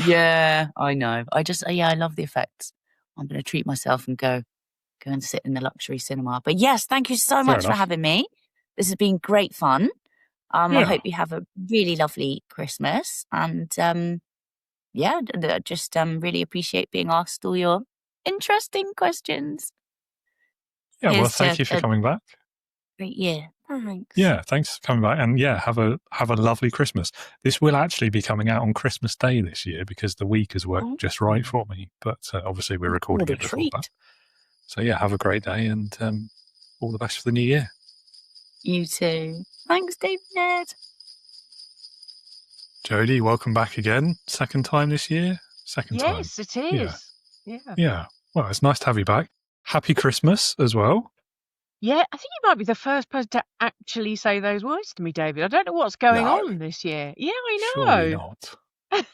Yeah, I know. I love the effects. I'm going to treat myself and go and sit in the luxury cinema. But yes, thank you so much for enough. having me. This has been great fun. I Yeah. hope you have a really lovely Christmas. And just really appreciate being asked all your interesting questions. Yeah, well, Here's thank to you for a coming back. great year. Thanks. Yeah, thanks for coming back. And yeah, have a lovely Christmas. This will actually be coming out on Christmas Day this year because the week has worked just right for me. But obviously we're recording What a it before treat. that. So yeah, have a great day and all the best for the new year. You too. Thanks, David. Jodie, welcome back again. Second time this year? Second time. Yes, it is. Yeah. Yeah. Well, it's nice to have you back. Happy Christmas as well. Yeah, I think you might be the first person to actually say those words to me, David. I don't know what's going No. on this year. Yeah, I Surely know. not.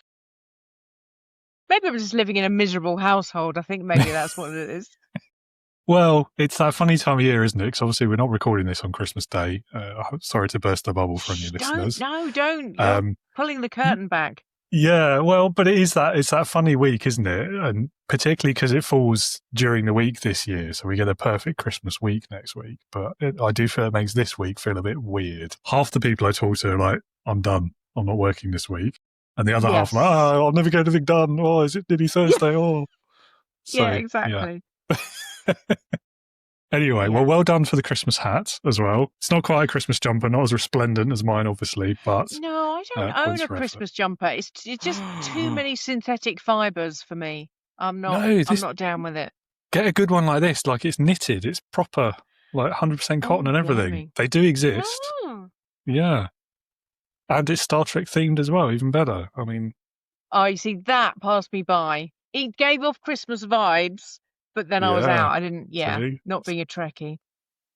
Maybe I'm just living in a miserable household. I think maybe that's what it is. Well, it's that funny time of year, isn't it? Because obviously we're not recording this on Christmas Day. Sorry to burst the bubble for any listeners. Don't. You're pulling the curtain back. Yeah, well, but it's that funny week, isn't it? And particularly because it falls during the week this year, so we get a perfect Christmas week next week. But I do feel it makes this week feel a bit weird. Half the people I talk to are like, I'm done. I'm not working this week. And the other half are like, I'll never get anything done. Oh, is it nearly Thursday? Oh. So, yeah, exactly. Yeah. Anyway, well done for the Christmas hat as well. It's not quite a Christmas jumper, not as resplendent as mine, obviously, but No, I don't own a Christmas jumper. It's just too many synthetic fibers for me. I'm not down with it. Get a good one like this, like it's knitted, it's proper, like 100% cotton and everything. Blimey. They do exist. Oh. Yeah. And it's Star Trek themed as well, even better. I mean, you see, that passed me by. It gave off Christmas vibes, but then I was out. I didn't, see? Not being a Trekkie.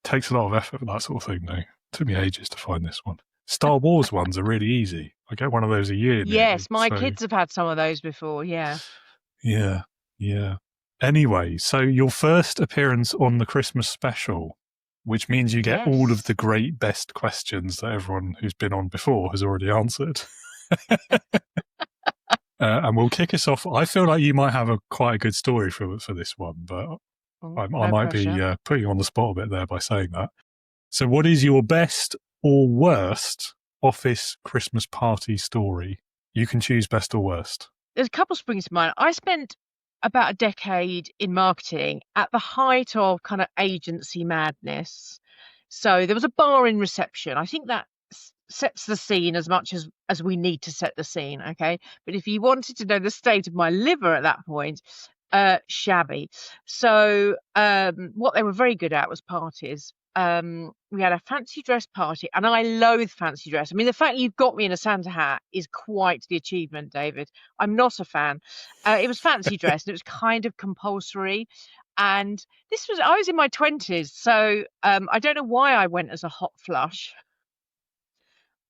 Takes a lot of effort for that sort of thing, though. Took me ages to find this one. Star Wars ones are really easy. I get one of those a year. Yes, my kids have had some of those before, yeah. Yeah. Anyway, so your first appearance on the Christmas special, which means you get all of the great best questions that everyone who's been on before has already answered. And we'll kick us off. I feel like you might have quite a good story for this one, but I might be putting you on the spot a bit there by saying that. So what is your best or worst office Christmas party story? You can choose best or worst. There's a couple springs to mind. I spent about a decade in marketing at the height of kind of agency madness. So there was a bar in reception. I think that sets the scene as much as we need to set the scene, okay? But if you wanted to know the state of my liver at that point, shabby. So what they were very good at was parties. We had a fancy dress party, and I loathe fancy dress. I mean, the fact you've got me in a Santa hat is quite the achievement, David. I'm not a fan. It was fancy dress, and it was kind of compulsory. And I was in my 20s, so I don't know why I went as a hot flush,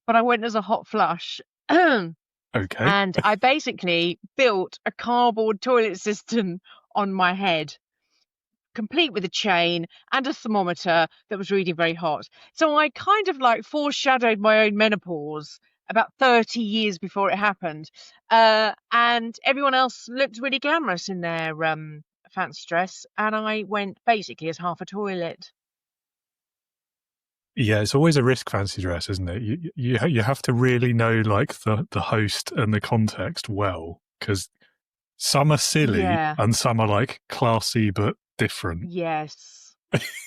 but I went as a hot flush. Okay. And I basically built a cardboard toilet system on my head, complete with a chain and a thermometer that was reading very hot. So I kind of like foreshadowed my own menopause about 30 years before it happened. And everyone else looked really glamorous in their fancy dress. And I went basically as half a toilet. Yeah, it's always a risk, fancy dress, isn't it? You have to really know like the host and the context well, because Some are silly Yeah. and some are like classy but different. Yes.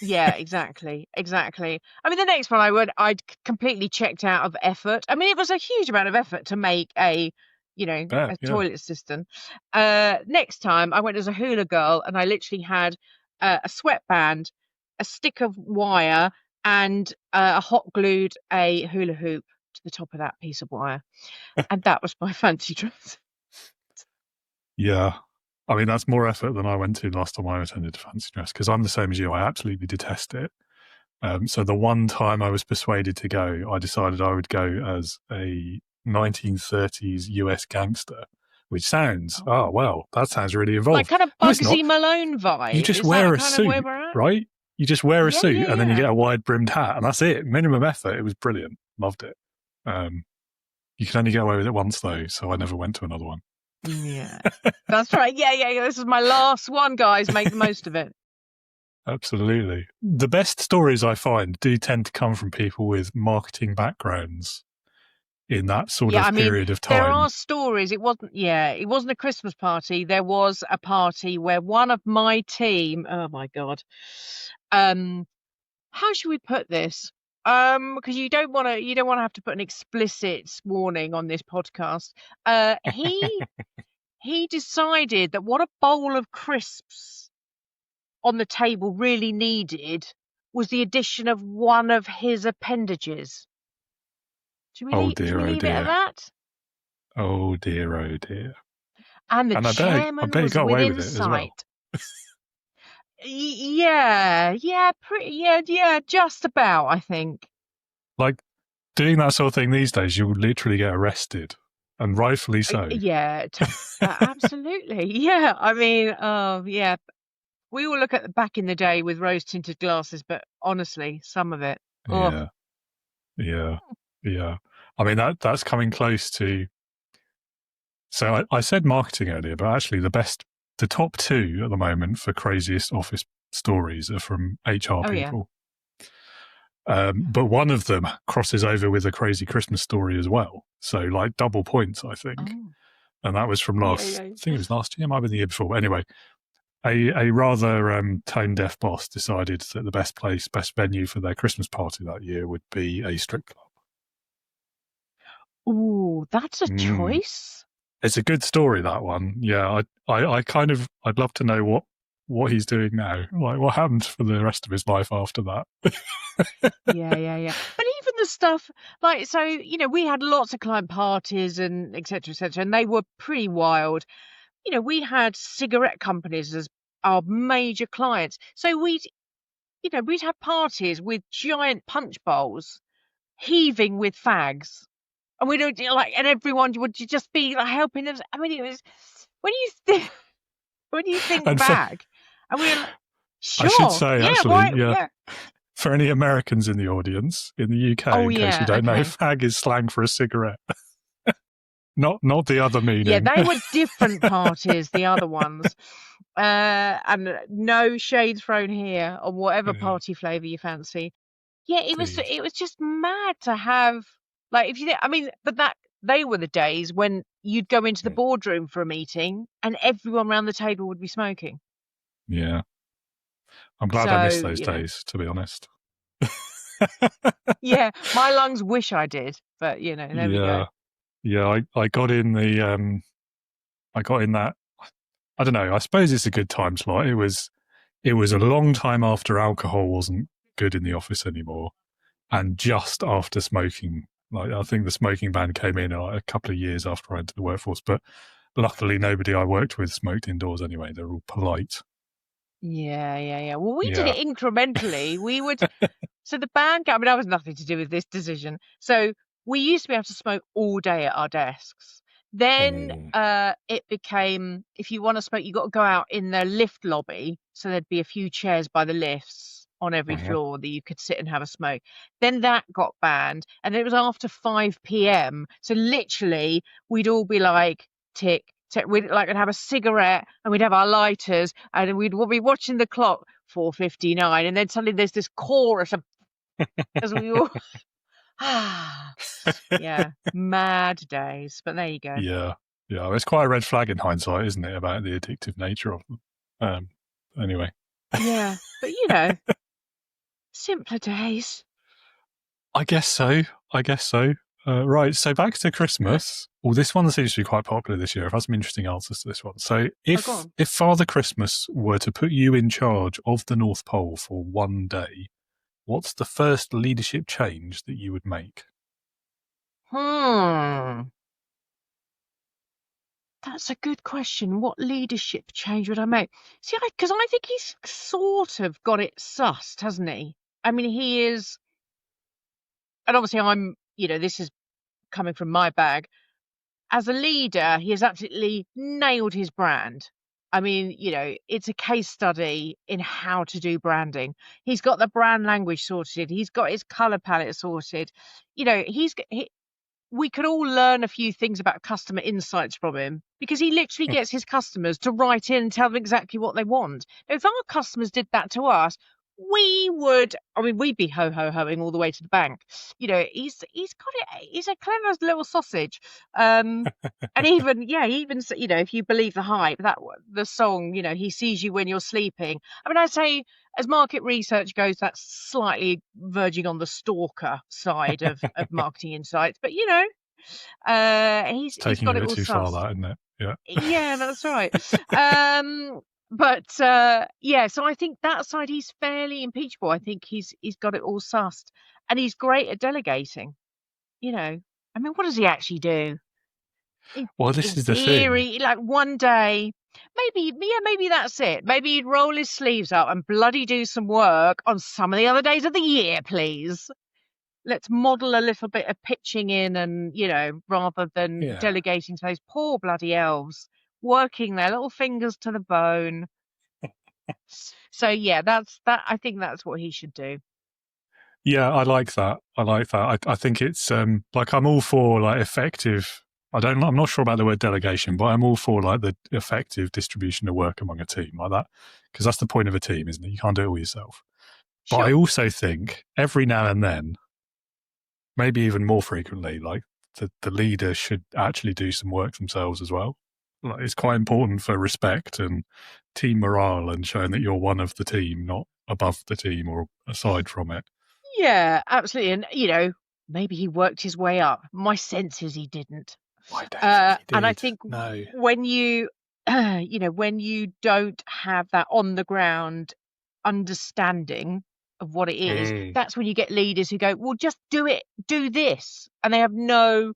Yeah, exactly. Exactly. I mean, the next one I'd completely checked out of effort. I mean, it was a huge amount of effort to make a Bet, yeah. toilet system. Next time I went as a hula girl and I literally had a sweatband, a stick of wire, and a hot glued a hula hoop to the top of that piece of wire. And that was my fancy dress. Yeah. I mean, that's more effort than I went to last time I attended a fancy dress, because I'm the same as you. I absolutely detest it. So the one time I was persuaded to go, I decided I would go as a 1930s US gangster, which sounds, that sounds really involved. Like kind of No, it's Bugsy not. Malone vibe. You just Is wear that a kind suit, of where we're at? right? You just wear a Yeah, suit yeah, and then you yeah. get a wide brimmed hat, and that's it. Minimum effort. It was brilliant. Loved it. You can only get away with it once though, so I never went to another one. Yeah, that's right. Yeah. This is my last one, guys. Make the most of it. Absolutely. The best stories I find do tend to come from people with marketing backgrounds in that sort of period of time. There are stories. It wasn't a Christmas party. There was a party where one of my team, oh my God, how should we put this? Because you don't want to have to put an explicit warning on this podcast. He decided that what a bowl of crisps on the table really needed was the addition of one of his appendages. Should we leave it at that? Oh dear, oh dear. And the And I chairman bet he was got away within with it as sight. well. Yeah, just about, I think. Like, doing that sort of thing these days, you would literally get arrested, and rightfully so. Yeah, absolutely. Yeah, I mean, yeah. We all look at back in the day with rose-tinted glasses, but honestly, some of it. Yeah. I mean, that's coming close to. So I said marketing earlier, but actually the top two at the moment for craziest office stories are from HR people. Yeah. But one of them crosses over with a crazy Christmas story as well. So like double points, I think. Oh. And that was from I think it was last year, might have been the year before. But anyway, a rather tone-deaf boss decided that the best venue for their Christmas party that year would be a strip club. Ooh, that's a choice. It's a good story, that one. Yeah, I'd love to know what he's doing now. Like, what happened for the rest of his life after that? Yeah. But even the stuff like, so, we had lots of client parties and et cetera, and they were pretty wild. We had cigarette companies as our major clients. So we'd have parties with giant punch bowls heaving with fags. And we don't and everyone would just be like helping them. I mean, it was when you think back, and we were like, sure. I should say, actually, yeah. For any Americans in the audience in the UK, in case you don't know, fag is slang for a cigarette. Not the other meaning. Yeah, they were different parties, the other ones. And no shade thrown here on whatever party flavour you fancy. Yeah, it was just mad to have but they were the days when you'd go into the boardroom for a meeting and everyone around the table would be smoking. Yeah. I'm glad I missed those days, to be honest. Yeah, my lungs wish I did, but there we go. Yeah, I got in that, I don't know, I suppose it's a good time slot. It was a long time after alcohol wasn't good in the office anymore, and just after smoking. Like, I think the smoking ban came in a couple of years after I entered the workforce, but luckily nobody I worked with smoked indoors anyway. They're all polite. Yeah. Well, we did it incrementally. We would, so the ban, I mean, that was nothing to do with this decision. So we used to be able to smoke all day at our desks. Then it became, if you want to smoke, you got to go out in the lift lobby. So there'd be a few chairs by the lifts on every floor that you could sit and have a smoke. Then that got banned, and it was after 5 p.m. So literally, we'd all be like, tick. We'd have a cigarette, and we'd have our lighters, and we'd be watching the clock, 4:59, and then suddenly there's this chorus of, as we all, yeah, mad days. But there you go. Yeah, it's quite a red flag in hindsight, isn't it, about the addictive nature of them? Anyway. Yeah, but simpler days. I guess so. Right, so back to Christmas. Well, this one seems to be quite popular this year. I've had some interesting answers to this one. So go on. if Father Christmas were to put you in charge of the North Pole for one day, what's the first leadership change that you would make? That's a good question. What leadership change would I make? See, because I think he's sort of got it sussed, hasn't he? I mean, he is, and obviously this is coming from my bag. As a leader, he has absolutely nailed his brand. I mean, it's a case study in how to do branding. He's got the brand language sorted. He's got his color palette sorted. We could all learn a few things about customer insights from him, because he literally gets his customers to write in and tell them exactly what they want. Now, if our customers did that to us, we'd be ho-ho-hoing all the way to the bank. He's got it. He's a clever little sausage. And even, if you believe the hype, the song, he sees you when you're sleeping. I mean, I'd say, as market research goes, that's slightly verging on the stalker side of marketing insights. But he's Taking got it it a bit all too far, sussed. that, isn't it? Yeah. Yeah, that's right. So I think that side he's fairly impeachable. I think he's got it all sussed, and he's great at delegating. I mean, what does he actually do? Well, this In is the thing. theory, like one day, maybe that's it. Maybe he'd roll his sleeves up and bloody do some work on some of the other days of the year, please. Let's model a little bit of pitching in, and rather than delegating to those poor bloody elves working their little fingers to the bone. So yeah, I think that's what he should do. Yeah, I like that. I think it's like, I'm all for like effective. I'm not sure about the word delegation, but I'm all for like the effective distribution of work among a team like that, because that's the point of a team, isn't it? You can't do it all yourself. But Sure. I also think every now and then, maybe even more frequently, like the leader should actually do some work themselves as well. Like, it's quite important for respect and team morale, and showing that you're one of the team, not above the team or aside from it. Yeah, absolutely. And maybe he worked his way up. My sense is he didn't. I don't think he did. And I think when you when you don't have that on the ground understanding of what it is, that's when you get leaders who go, well, just do it, do this, and they have no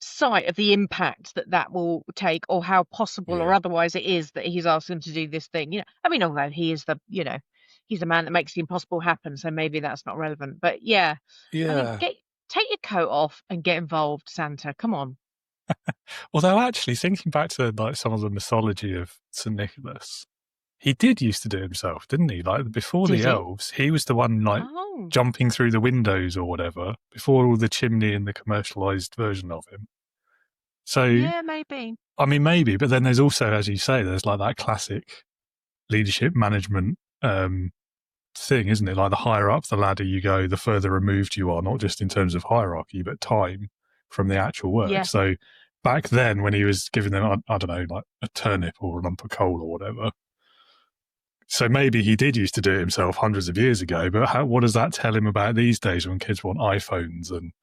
sight of the impact that will take, or how possible or otherwise it is that he's asked them to do this thing. I mean, although he is he's the man that makes the impossible happen, so maybe that's not relevant. But I think take your coat off and get involved, Santa. Come on. Although, actually, thinking back to like some of the mythology of St. Nicholas, he did used to do it himself, didn't he? Like before the elves, he was the one like jumping through the windows or whatever, before all the chimney and the commercialized version of him. So yeah, maybe. I mean, maybe, but then there's also, as you say, there's like that classic leadership management thing, isn't it? Like the higher up the ladder you go, the further removed you are, not just in terms of hierarchy, but time from the actual work. Yeah. So back then, when he was giving them, I don't know, like a turnip or a lump of coal or whatever. So maybe he did used to do it himself hundreds of years ago, but what does that tell him about these days when kids want iPhones and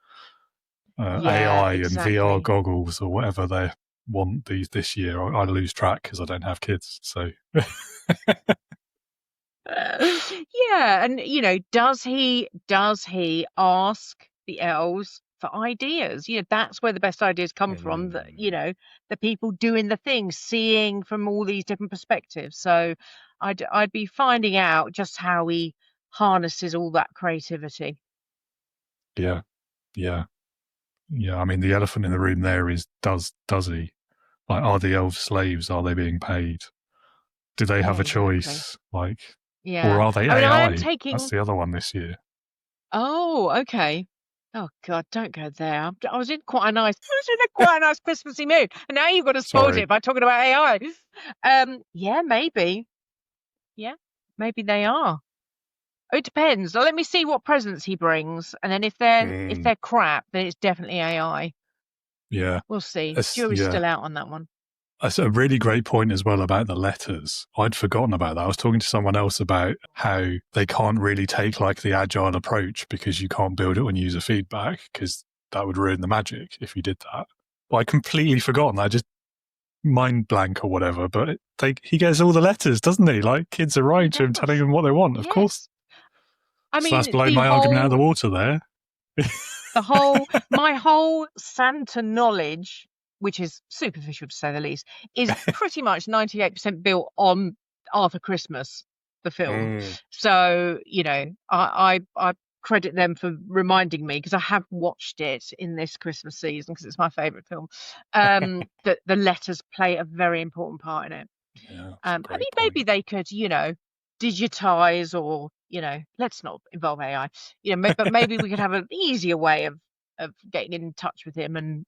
AI and VR goggles or whatever they want this year? I lose track because I don't have kids. So yeah, and does he ask the elves for ideas? That's where the best ideas come from. That the people doing the thing, seeing from all these different perspectives. So I'd be finding out just how he harnesses all that creativity. Yeah. I mean, the elephant in the room there is, does he? Like, are the elves slaves? Are they being paid? Do they have a choice? Like, or are they AI? That's the other one this year. Oh, okay. Oh God, don't go there. I was in quite a nice Christmassy mood, and now you've got to spoil it by talking about AI. Yeah, maybe. Yeah, maybe they are. It depends. Let me see what presents he brings, and then if they're crap, then it's definitely AI. Yeah. We'll see. It's- Jury's yeah. still out on that one. That's a really great point as well about the letters. I'd forgotten about that. I was talking to someone else about how they can't really take like the agile approach because you can't build it on user feedback because that would ruin the magic if you did that. But I completely forgotten that. Just mind blank or whatever. But he gets all the letters, doesn't he? Like kids are writing to him, telling him what they want. Of course. I So mean, that's blowing my argument out of the water there. My whole Santa knowledge, which is superficial to say the least, is pretty much 98% built on Arthur Christmas, the film. So, I credit them for reminding me, because I have watched it in this Christmas season because it's my favourite film, that the letters play a very important part in it. Yeah, I mean, maybe they could, digitize, or, let's not involve AI, but maybe we could have an easier way of getting in touch with him and,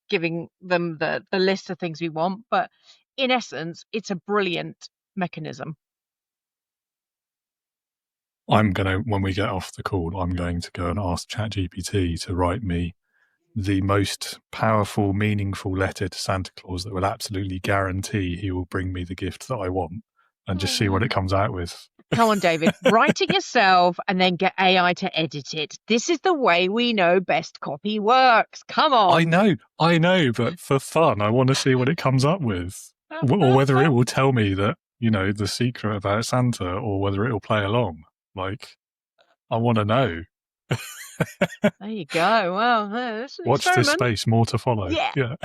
giving them the list of things we want. But in essence, it's a brilliant mechanism. When we get off the call, I'm going to go and ask ChatGPT to write me the most powerful, meaningful letter to Santa Claus that will absolutely guarantee he will bring me the gift that I want, and just see what it comes out with. Come on, David, write it yourself and then get AI to edit it. This is the way we know best copy works. Come on. I know, but for fun, I want to see what it comes up with, or whether it will tell me that, the secret about Santa, or whether it will play along. Like, I want to know. There you go. Well, that's an Watch experiment. this space, more to follow. Yeah.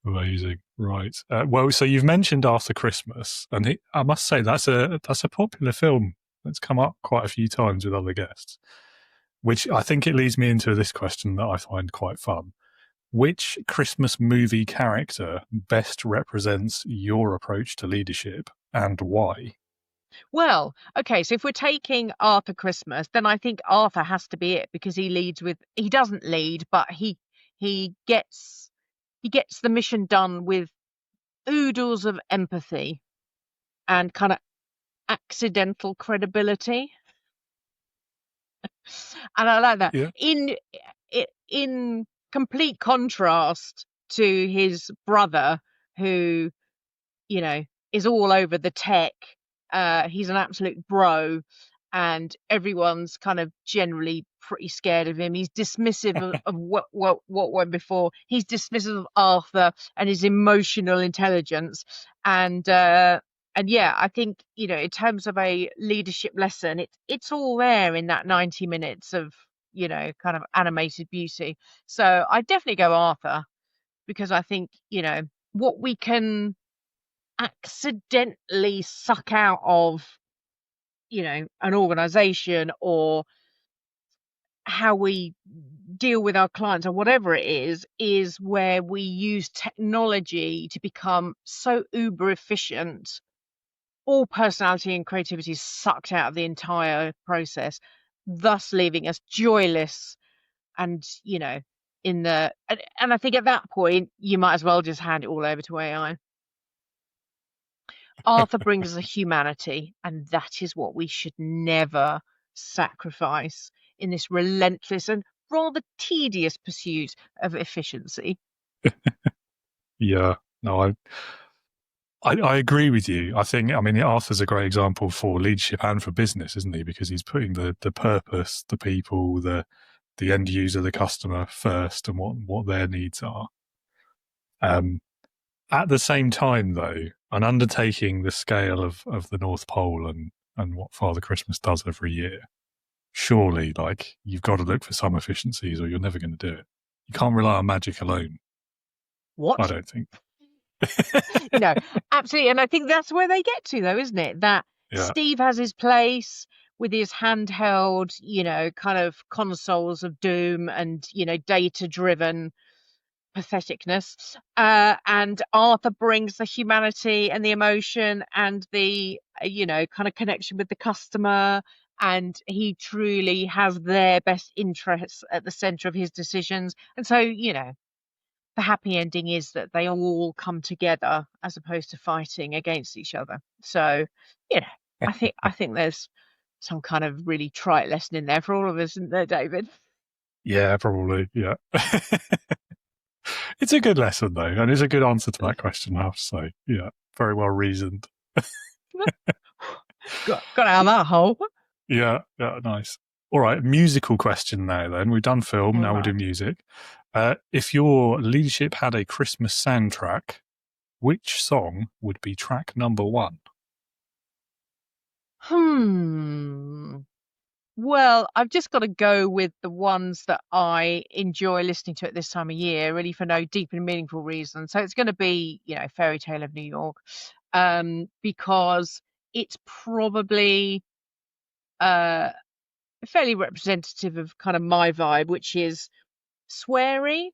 Amazing. Right. Well, so you've mentioned After Christmas, and I must say that's a popular film that's come up quite a few times with other guests, which I think it leads me into this question that I find quite fun. Which Christmas movie character best represents your approach to leadership, and why? Well, okay, so if we're taking Arthur Christmas, then I think Arthur has to be it, because he doesn't lead, but he gets the mission done with oodles of empathy and kind of accidental credibility. And I like that. Yeah. In complete contrast to his brother, who, is all over the tech. He's an absolute bro, and everyone's kind of generally pretty scared of him. He's dismissive of what went before. He's dismissive of Arthur and his emotional intelligence. And yeah, I think, in terms of a leadership lesson, it's all there in that 90 minutes of, kind of animated beauty. So I definitely go Arthur, because I think, what we can accidentally suck out of, an organization, or how we deal with our clients, or whatever it is where we use technology to become so uber efficient. All personality and creativity is sucked out of the entire process, thus leaving us joyless. And, and I think at that point, you might as well just hand it all over to AI. Arthur brings us a humanity, and that is what we should never sacrifice in this relentless and rather tedious pursuit of efficiency. Yeah, no, I agree with you. I mean, Arthur's a great example for leadership and for business, isn't he? Because he's putting the purpose, the people, the end user, the customer first, and what their needs are. At the same time, though, an undertaking the scale of the North Pole and what Father Christmas does every year, surely, like, you've got to look for some efficiencies, or you're never going to do it. You can't rely on magic alone. What? I don't think. Absolutely. And I think that's where they get to, though, isn't it? That Steve has his place with his handheld, kind of consoles of doom and, data-driven patheticness. And Arthur brings the humanity and the emotion and the, kind of connection with the customer. And he truly has their best interests at the center of his decisions. And so, the happy ending is that they all come together as opposed to fighting against each other. So, I think there's some kind of really trite lesson in there for all of us, isn't there, David? Yeah, probably. Yeah. It's a good lesson, though, and it's a good answer to that question, I have to say. Yeah, very well reasoned. Got out of that hole. Yeah, nice. All right, musical question now then. We've done film, now we'll do music. If your leadership had a Christmas soundtrack, which song would be track number 1? Well, I've just got to go with the ones that I enjoy listening to at this time of year, really for no deep and meaningful reason. So it's going to be, Fairy Tale of New York, because it's probably fairly representative of kind of my vibe, which is sweary,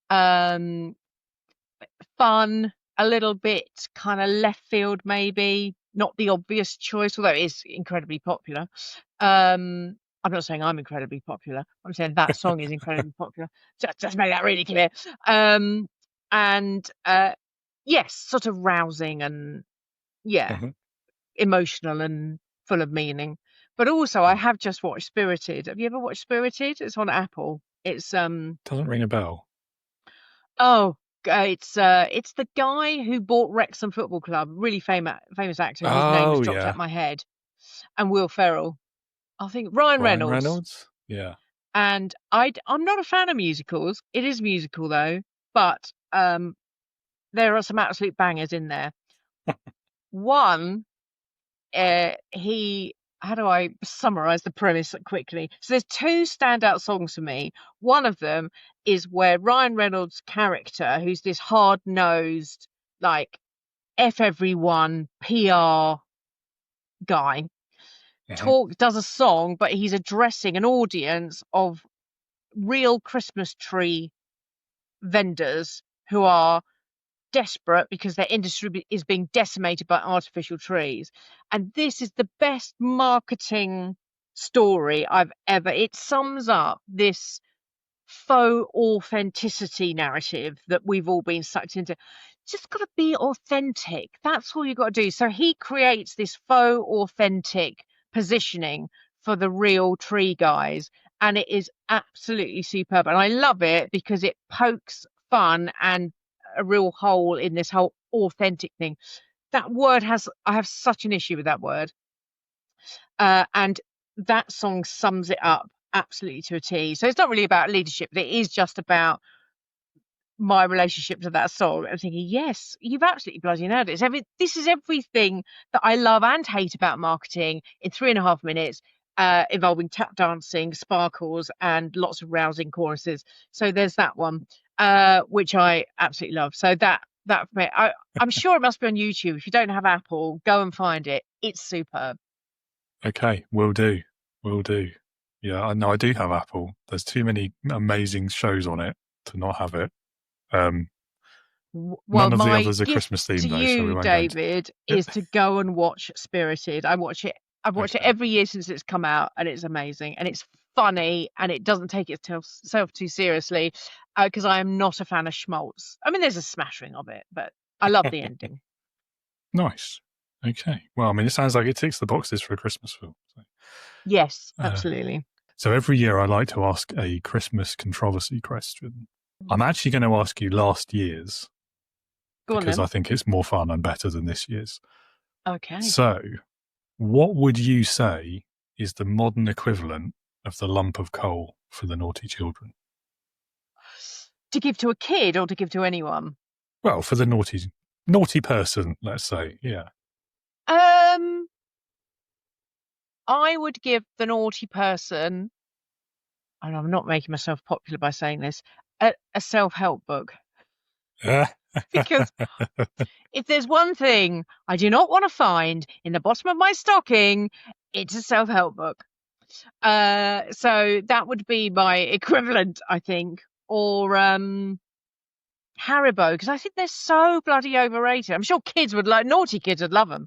fun, a little bit kind of left field, maybe not the obvious choice, although it is incredibly popular. I'm not saying I'm incredibly popular. I'm saying that song is incredibly popular. Just make that really clear. Yes, sort of rousing and emotional and full of meaning. But also, I have just watched Spirited. Have you ever watched Spirited? It's on Apple. It's Doesn't ring a bell. It's the guy who bought Wrexham Football Club, really famous actor. His name has dropped out my head, and Will Ferrell. I think Ryan Reynolds. Yeah. And I'm not a fan of musicals. It is musical though, but there are some absolute bangers in there. One, how do I summarize the premise quickly? So there's 2 standout songs for me. One of them is where Ryan Reynolds' character, who's this hard-nosed, like F everyone PR guy, does a song, but he's addressing an audience of real Christmas tree vendors who are desperate because their industry is being decimated by artificial trees. And this is the best marketing story I've ever. It sums up this faux authenticity narrative that we've all been sucked into. Just got to be authentic. That's all you got to do. So he creates this faux authentic positioning for the real tree guys, and it is absolutely superb. And I love it because it pokes fun and a real hole in this whole authentic thing. That word I have such an issue with that word. And that song sums it up absolutely to a T. So it's not really about leadership. It is just about my relationship to that song. I'm thinking, yes, you've absolutely bloody nailed it. This is everything that I love and hate about marketing in 3.5 minutes, involving tap dancing, sparkles, and lots of rousing choruses. So there's that one, which I absolutely love. So that for me, I'm sure it must be on YouTube. If you don't have Apple, go and find it. It's superb. Okay, will do. Yeah, I know I do have Apple. There's too many amazing shows on it to not have it. None of the others are Christmas themed, though. So we won't David, is to go and watch Spirited. I've watched it every year since it's come out, and it's amazing, and it's funny, and it doesn't take itself too seriously, because I am not a fan of schmaltz. I mean, there's a smattering of it, but I love the ending. Nice. Okay. Well, I mean, it sounds like it ticks the boxes for a Christmas film. So. Yes, absolutely. So every year I like to ask a Christmas controversy question. I'm actually going to ask you last year's. Because I think it's more fun and better than this year's. Okay. So, what would you say is the modern equivalent of the lump of coal for the naughty children? To give to a kid or to give to anyone? Well, for the naughty person, let's say, yeah. I would give the naughty person, and I'm not making myself popular by saying this, a self-help book. Because if there's one thing I do not want to find in the bottom of my stocking, it's a self-help book. So that would be my equivalent, I think. Or Haribo, because I think they're so bloody overrated. I'm sure naughty kids would love them.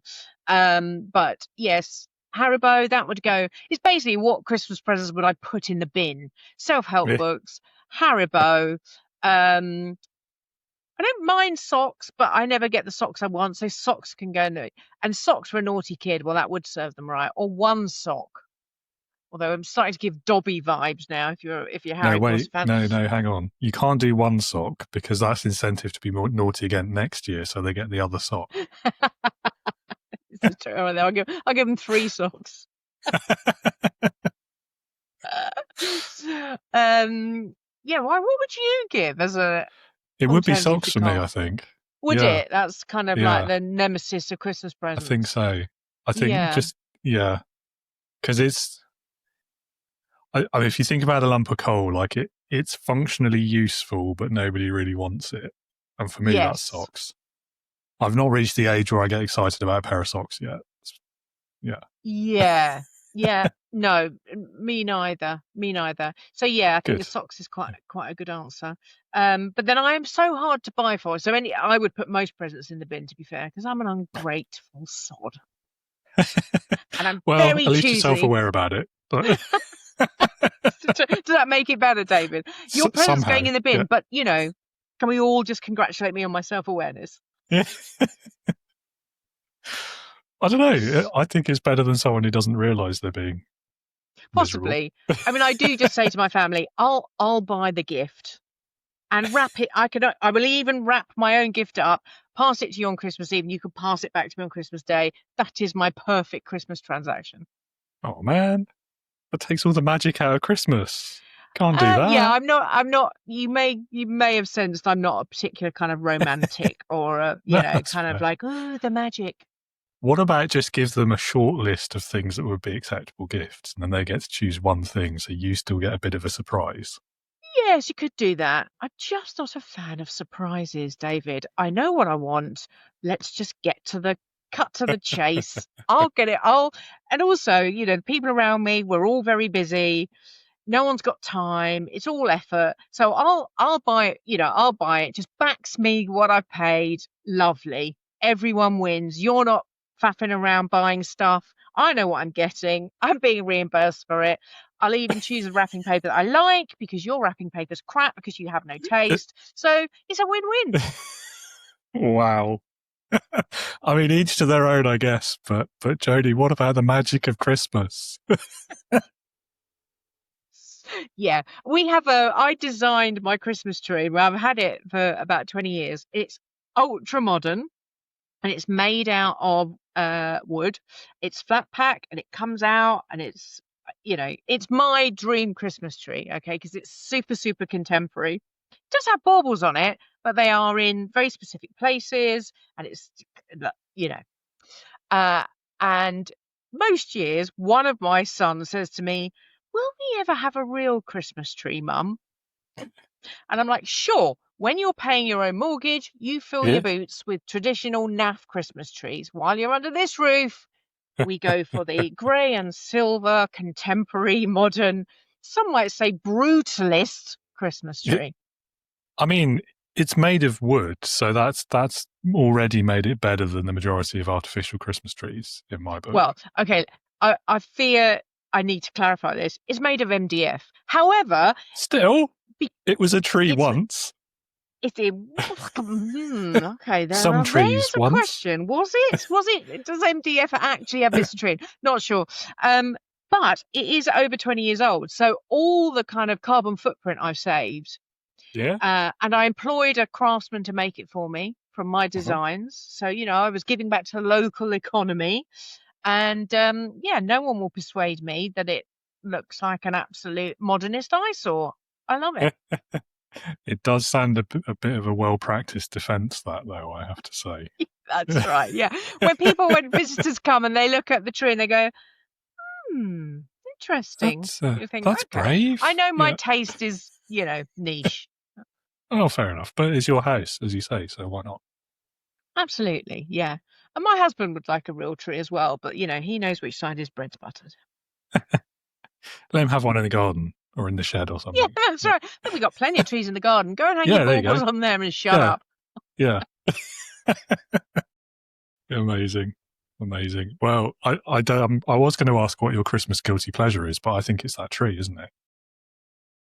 But yes, Haribo, that would go. It's basically what Christmas presents would I put in the bin? Self-help books, Haribo. I don't mind socks, but I never get the socks I want, so socks can go in there. And socks for a naughty kid, well, that would serve them right. Or one sock. Although I'm starting to give Dobby vibes now. If you're No, Harry Potter wait, fan. no, hang on. You can't do one sock because that's incentive to be more naughty again next year, so they get the other sock. It's true. I'll give them 3 socks. Yeah. What would you give as a? It would be alternative socks to for me, coal? I think. Would Yeah. it? That's kind of Yeah. like the nemesis of Christmas I presents. think so. I think Yeah. because it's. I mean, if you think about a lump of coal, like it's functionally useful, but nobody really wants it. And for me, that's Yes. socks. I've not reached the age where I get excited about a pair of socks yet. Yeah. Yeah. No, me neither. So yeah, I think Good. the socks is quite a good answer. But then I am so hard to buy for. So I would put most presents in the bin, to be fair, because I'm an ungrateful sod. And I'm Well, very at least choosy. you're self-aware about it. But Does that make it better, David? Your present's somehow, going in the bin, yeah. but can we all just congratulate me on my self-awareness? Yeah. I don't know. I think it's better than someone who doesn't realise they're being Possibly. miserable. I mean, I do just say to my family, I'll buy the gift and wrap it. I will even wrap my own gift up, pass it to you on Christmas Eve, and you can pass it back to me on Christmas Day. That is my perfect Christmas transaction. Oh man, that takes all the magic out of Christmas. Can't do that. Yeah, I'm not. You may have sensed I'm not a particular kind of romantic or That's kind of fair. like the magic. What about just give them a short list of things that would be acceptable gifts, and then they get to choose one thing, so you still get a bit of a surprise. Yes, you could do that. I'm just not a fan of surprises, David. I know what I want. Let's just cut to the chase. I'll get it. And also, the people around me, we're all very busy. No one's got time. It's all effort. So I'll buy it. I'll buy it. Just backs me what I've paid. Lovely. Everyone wins. You're not faffing around buying stuff. I know what I'm getting. I'm being reimbursed for it. I'll even choose a wrapping paper that I like because your wrapping paper's crap because you have no taste. So it's a win-win. Wow. I mean, each to their own, I guess. But Jodie, what about the magic of Christmas? Yeah, I designed my Christmas tree. Well, I've had it for about 20 years. It's ultra modern and it's made out of wood. It's flat pack and it comes out and it's my dream Christmas tree. Okay, because it's super, super contemporary. It does have baubles on it, but they are in very specific places and it's and most years one of my sons says to me, "Will we ever have a real Christmas tree, Mum?" And I'm like, "Sure. When you're paying your own mortgage, you fill your boots with traditional naff Christmas trees. While you're under this roof, we go for the grey and silver, contemporary, modern, some might say brutalist Christmas tree." I mean, it's made of wood, so that's already made it better than the majority of artificial Christmas trees in my book. Well, okay, I fear I need to clarify this. It's made of MDF. However, still, it was a tree once. Okay, then Some trees there's a once. question. Was it? Does MDF actually have this tree? Not sure. But it is over 20 years old. So all the kind of carbon footprint I've saved. Yeah. And I employed a craftsman to make it for me from my designs. So, I was giving back to the local economy. And no one will persuade me that it looks like an absolute modernist eyesore. I love it. It does sound a bit of a well-practiced defence, that, though, I have to say. That's right, yeah. When visitors come and they look at the tree and they go, interesting. You think, that's brave. I know my taste is, niche. Oh, fair enough. But it's your house, as you say, so why not? Absolutely, yeah. And my husband would like a real tree as well, but, he knows which side his bread's buttered. Let him have one in the garden or in the shed or something. Yeah, that's right. We've got plenty of trees in the garden. Go and hang your baubles on there and shut up. Yeah. Amazing. Well, I was going to ask what your Christmas guilty pleasure is, but I think it's that tree, isn't it?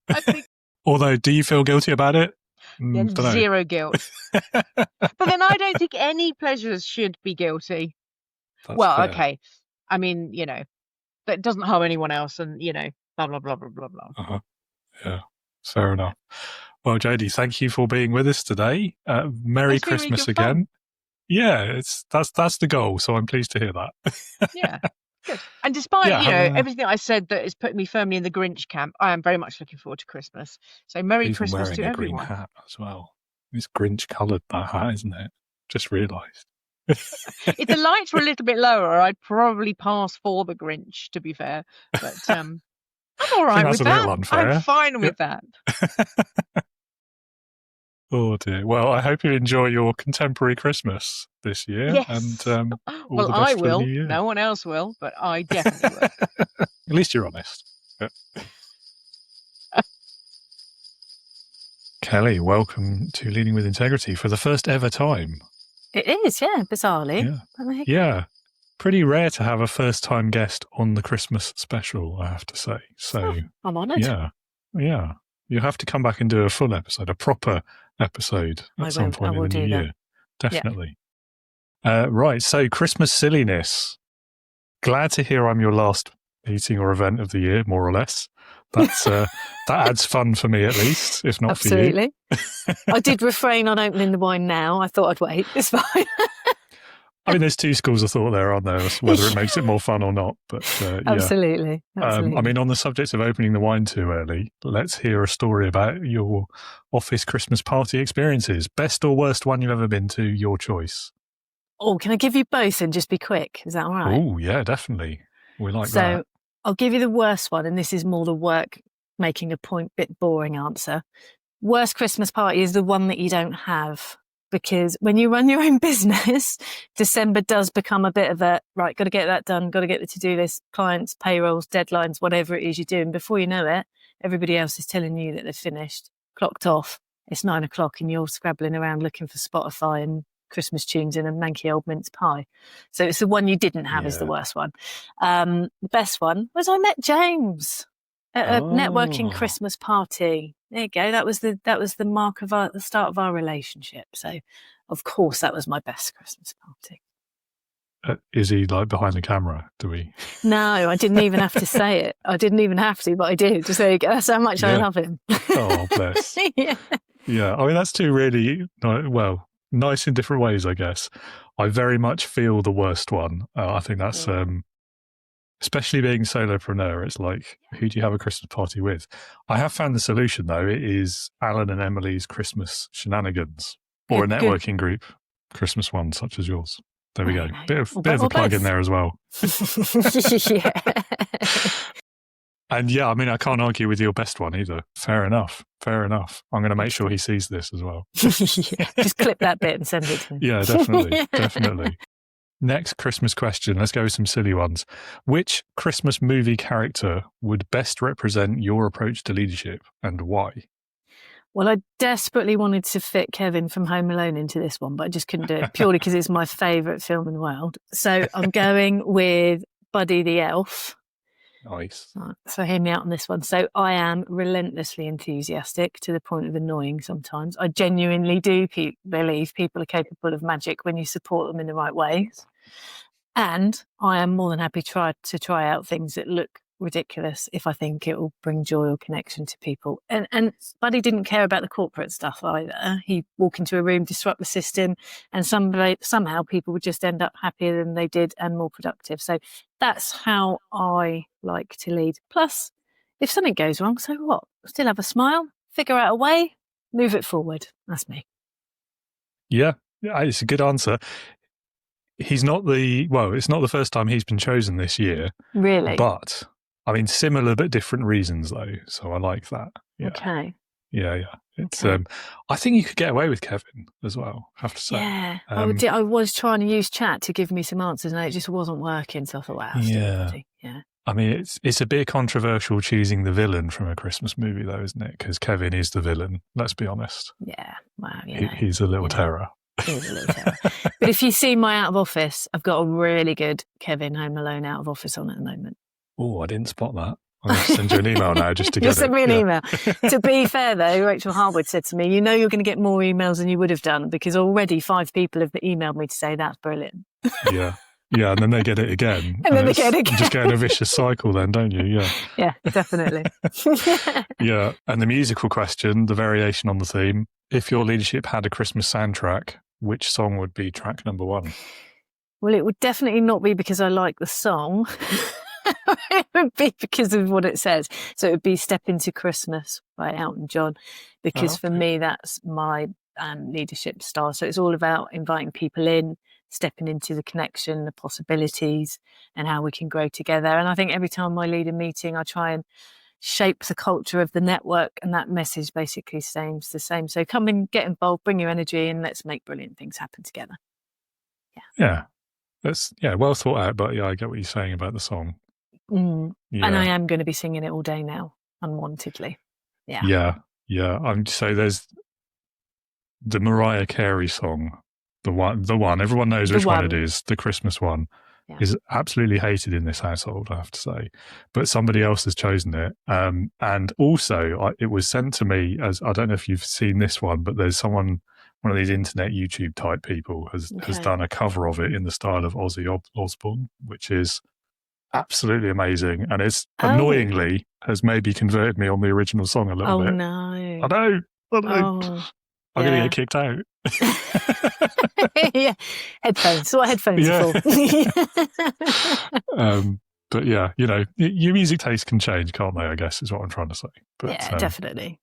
I think Although, do you feel guilty about it? Zero guilt. But then I don't think any pleasures should be guilty. That's fair. Okay. I mean, that doesn't harm anyone else, and blah blah blah blah blah blah. Uh-huh. Yeah, fair enough. Well, Jodie, thank you for being with us today. Merry It's been really Christmas good again. fun. Yeah, that's the goal. So I'm pleased to hear that. Yeah, good. And despite Yeah, everything I said that is putting me firmly in the Grinch camp, I am very much looking forward to Christmas. So Merry He's Christmas wearing to a green everyone. hat as well. It's Grinch coloured, that hat, isn't it? Just realised. If the lights were a little bit lower, I'd probably pass for the Grinch, to be fair. But I'm all right that's with a little that. unfair. I'm fine with that. Oh dear. Well, I hope you enjoy your contemporary Christmas this year. Yes. And all Well, the best I for will. the new year. No one else will, but I definitely will. At least you're honest. Yeah. Kelly, welcome to Leading with Integrity for the first ever time. It is, yeah, bizarrely. Yeah. Pretty rare to have a first time guest on the Christmas special, I have to say. So I'm honoured. Yeah. You'll have to come back and do a full episode, a proper episode at some point in the new year. Definitely. Yeah. Right. So Christmas silliness. Glad to hear I'm your last meeting or event of the year, more or less. That's that adds fun for me at least, if not for you. Absolutely. I did refrain on opening the wine now. I thought I'd wait. It's fine. I mean, there's two schools of thought there, aren't there? Whether it makes it more fun or not. But Absolutely. I mean, on the subject of opening the wine too early, let's hear a story about your office Christmas party experiences. Best or worst one you've ever been to, your choice. Oh, can I give you both and just be quick? Is that all right? Oh, yeah, definitely. We like that. So I'll give you the worst one, and this is more the work making a point, bit boring answer. Worst Christmas party is the one that you don't have. Because when you run your own business, December does become a bit of a, right, got to get that done, got to get the to-do list, clients, payrolls, deadlines, whatever it is you're doing. Before you know it, everybody else is telling you that they've finished, clocked off. It's 9 o'clock and you're scrabbling around looking for Spotify and Christmas tunes and a manky old mince pie. So it's the one you didn't have is the worst one. The best one was I met James at a networking Christmas party. There you go. That was the mark of the start of our relationship. So, of course, that was my best Christmas party. Is he like behind the camera? Do we? No, I didn't even have to say it. I didn't even have to, but I did. Just there you go. That's how much I love him. Oh, bless. Yeah. I mean, that's two really nice in different ways, I guess. I very much feel the worst one. I think that's. Especially being solopreneur, it's like, who do you have a Christmas party with? I have found the solution, though. It is Alan and Emily's Christmas shenanigans, or a networking group Christmas one, such as yours. There we go. Bit of a plug in there as well. Yeah. And I mean, I can't argue with your best one either. Fair enough. I'm going to make sure he sees this as well. Just clip that bit and send it to me. Yeah, definitely. Next Christmas question. Let's go with some silly ones. Which Christmas movie character would best represent your approach to leadership and why? Well, I desperately wanted to fit Kevin from Home Alone into this one, but I just couldn't do it purely because it's my favourite film in the world. So I'm going with Buddy the Elf. Nice. So hear me out on this one. So I am relentlessly enthusiastic to the point of annoying sometimes. I genuinely do believe people are capable of magic when you support them in the right ways. And I am more than happy to try out things that look ridiculous if I think it will bring joy or connection to people. And Buddy didn't care about the corporate stuff either. He'd walk into a room, disrupt the system, and somehow people would just end up happier than they did and more productive. So that's how I like to lead. Plus, if something goes wrong, so what? Still have a smile, figure out a way, move it forward. That's me. Yeah, it's a good answer. It's not the first time he's been chosen this year. Really? But, I mean, similar but different reasons, though. So I like that. Yeah. Okay. Yeah. It's. I think you could get away with Kevin as well, I have to say. Yeah. I was trying to use chat to give me some answers and it just wasn't working. So I thought, wow. Yeah. I mean, it's a bit controversial choosing the villain from a Christmas movie, though, isn't it? Because Kevin is the villain, let's be honest. Yeah. Wow. He's a little terror. He's a little terror. But if you see my out of office, I've got a really good Kevin Home Alone out of office on at the moment. Oh, I didn't spot that. I'm going to send you an email now just to get it. You'll send me an email. To be fair, though, Rachel Harwood said to me, you're going to get more emails than you would have done because already 5 people have emailed me to say that's brilliant. Yeah. Yeah, and then they get it again. And then they get it again. You just get in a vicious cycle then, don't you? Yeah. Yeah, definitely. Yeah. And the musical question, the variation on the theme, if your leadership had a Christmas soundtrack, which song would be track number 1? Well, it would definitely not be because I like the song. It would be because of what it says. So it would be Step Into Christmas by Elton John, because for me, that's my leadership style. So it's all about inviting people in, stepping into the connection, the possibilities, and how we can grow together. And I think every time I lead a meeting, I try and shape the culture of the network, and that message basically stays the same. So come and get involved, bring your energy, and let's make brilliant things happen together. Yeah. That's well thought out, but yeah, I get what you're saying about the song. Yeah. Yeah. And I am going to be singing it all day now, unwantedly. Yeah. So there's the Mariah Carey song, the one everyone knows which one it is, the Christmas one, is absolutely hated in this household, I have to say. But somebody else has chosen it, and also it was sent to me as, I don't know if you've seen this one, but there's one of these internet YouTube type people has done a cover of it in the style of Ozzy Osbourne, which is absolutely amazing, and it's annoyingly has maybe converted me on the original song a little bit. Oh no! I know. I'm going to get kicked out. Yeah, headphones. What headphones are for? But yeah, your music taste can change, can't they? I guess is what I'm trying to say. But, yeah, definitely.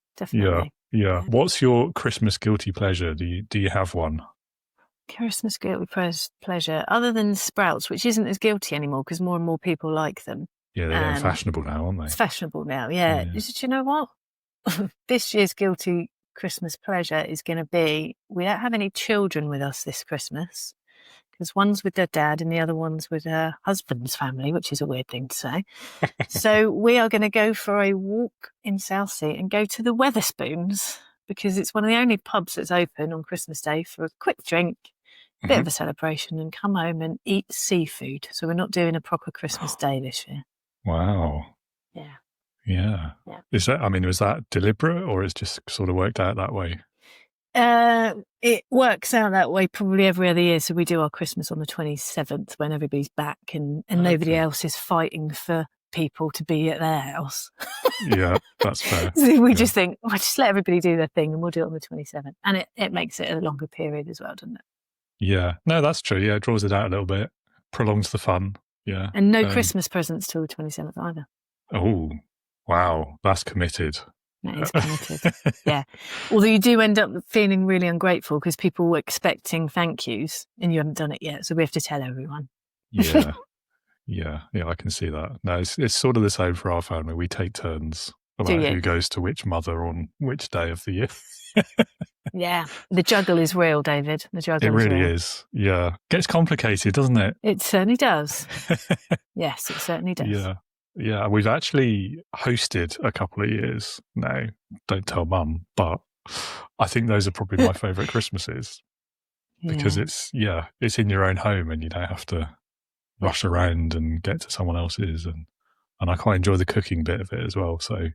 Yeah. What's your Christmas guilty pleasure? Do you have one? Christmas guilty pleasure, other than sprouts, which isn't as guilty anymore because more and more people like them. Yeah, they're getting fashionable now, aren't they? It's fashionable now. Yeah. Do you know what? This year's guilty Christmas pleasure is going to be, we don't have any children with us this Christmas because one's with their dad and the other one's with her husband's family, which is a weird thing to say. So we are going to go for a walk in Southsea and go to the Wetherspoons because it's one of the only pubs that's open on Christmas Day for a quick drink, a bit of a celebration, and come home and eat seafood. So we're not doing a proper Christmas Day this year. Wow. Yeah. Was that deliberate, or it's just sort of worked out that way? It works out that way probably every other year. So we do our Christmas on the 27th when everybody's back and nobody else is fighting for people to be at their house. Yeah, that's fair. So we just think, just let everybody do their thing and we'll do it on the 27th. And it makes it a longer period as well, doesn't it? Yeah. No, that's true. Yeah, it draws it out a little bit, prolongs the fun. Yeah. And no Christmas presents till the 27th either. Oh, wow. That's committed. That is committed. Yeah. Although you do end up feeling really ungrateful because people were expecting thank yous and you haven't done it yet. So we have to tell everyone. Yeah. Yeah, I can see that. No, it's sort of the same for our family. We take turns about who goes to which mother on which day of the year. Yeah. The juggle is real, David. The juggle It really real. is. Yeah. Gets complicated, doesn't it? It certainly does. Yes, it certainly does. Yeah. Yeah. We've actually hosted a couple of years now. Don't tell Mum, but I think those are probably my favourite Christmases because it's in your own home and you don't have to rush around and get to someone else's, and I quite enjoy the cooking bit of it as well. So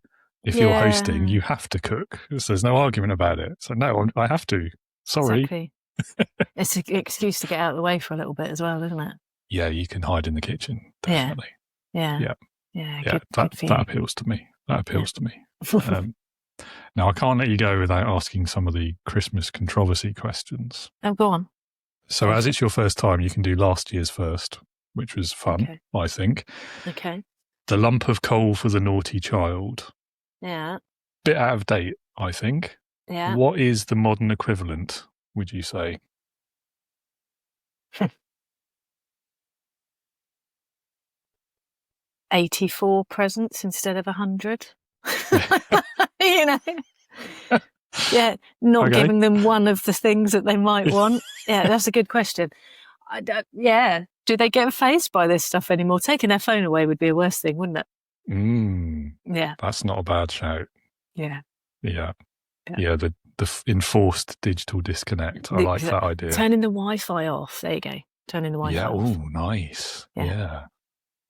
if you're hosting, you have to cook. So there's no argument about it. So no, I have to. Sorry. Exactly. It's an excuse to get out of the way for a little bit as well, isn't it? Yeah, you can hide in the kitchen. Definitely. Yeah. That appeals to me. That appeals to me. Now I can't let you go without asking some of the Christmas controversy questions. Oh, go on. So as it's your first time, you can do last year's first, which was fun, I think. Okay. The lump of coal for the naughty child. Yeah. Bit out of date, I think. Yeah. What is the modern equivalent, would you say? 84 presents instead of 100. You know? Yeah, not giving them one of the things that they might want. Yeah, that's a good question. Do they get fazed by this stuff anymore? Taking their phone away would be a worse thing, wouldn't it? Yeah. That's not a bad shout. Yeah. Yeah, the enforced digital disconnect. I like that idea. Turning the Wi-Fi off. There you go. Turning the Wi-Fi off. Oh, nice.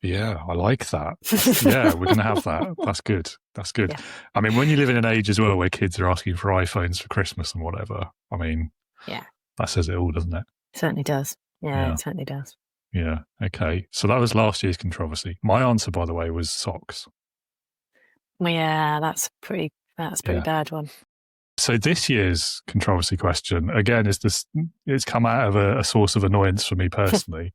Yeah, I like that. We're going to have that. That's good. Yeah. I mean, when you live in an age as well where kids are asking for iPhones for Christmas and whatever, I mean, that says it all, doesn't it? It certainly does. Yeah, it certainly does. Yeah. Okay. So that was last year's controversy. My answer, by the way, was socks. Well, yeah, that's a pretty bad one. So this year's controversy question, again, it's come out of a source of annoyance for me personally.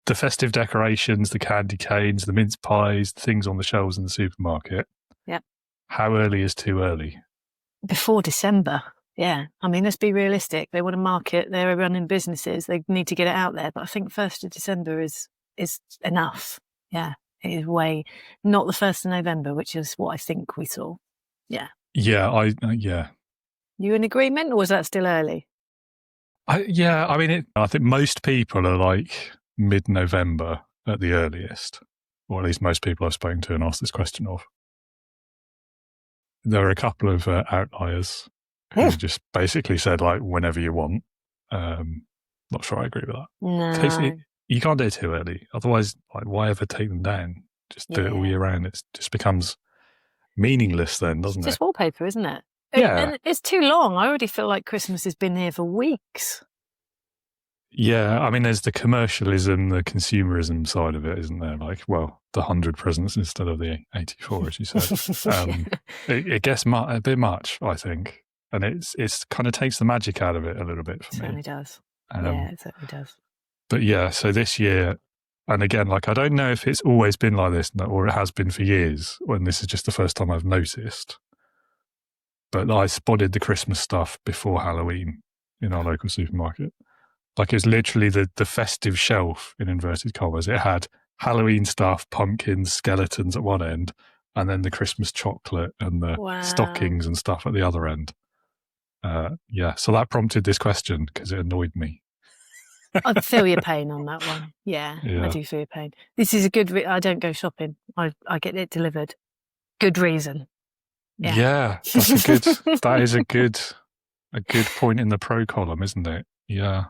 The festive decorations, the candy canes, the mince pies, the things on the shelves in the supermarket. Yep. How early is too early? Before December. Yeah. I mean, let's be realistic. They want to market, they're running businesses, they need to get it out there. But I think 1st of December is enough. Yeah. It is not the 1st of November, which is what I think we saw. Yeah. Yeah, yeah. You in agreement, or was that still early? I think most people are like mid-November at the earliest, or at least most people I've spoken to and asked this question of. There are a couple of outliers who just basically said, like, whenever you want. Not sure I agree with that. No. You can't do it too early. Otherwise, like, why ever take them down? Just do it all year round. It just becomes meaningless then, doesn't It's it? just wallpaper, isn't it? Yeah. And it's too long. I already feel like Christmas has been here for weeks. Yeah, I mean, there's the commercialism, the consumerism side of it, isn't there? Like, well, the 100 presents instead of the 84, as you said. It gets a bit much, I think, and it's kind of takes the magic out of it a little bit for me. It certainly does. It certainly does. But yeah, so this year, and again, like, I don't know if it's always been like this or it has been for years, when this is just the first time I've noticed. But I spotted the Christmas stuff before Halloween in our local supermarket. Like, it was literally the festive shelf, in inverted commas. It had Halloween stuff, pumpkins, skeletons at one end, and then the Christmas chocolate and the stockings and stuff at the other end. So that prompted this question because it annoyed me. I feel your pain on that one. Yeah, I do feel your pain. This is a good I don't go shopping. I get it delivered. Good reason. Yeah, that is a good point in the pro column, isn't it? Yeah.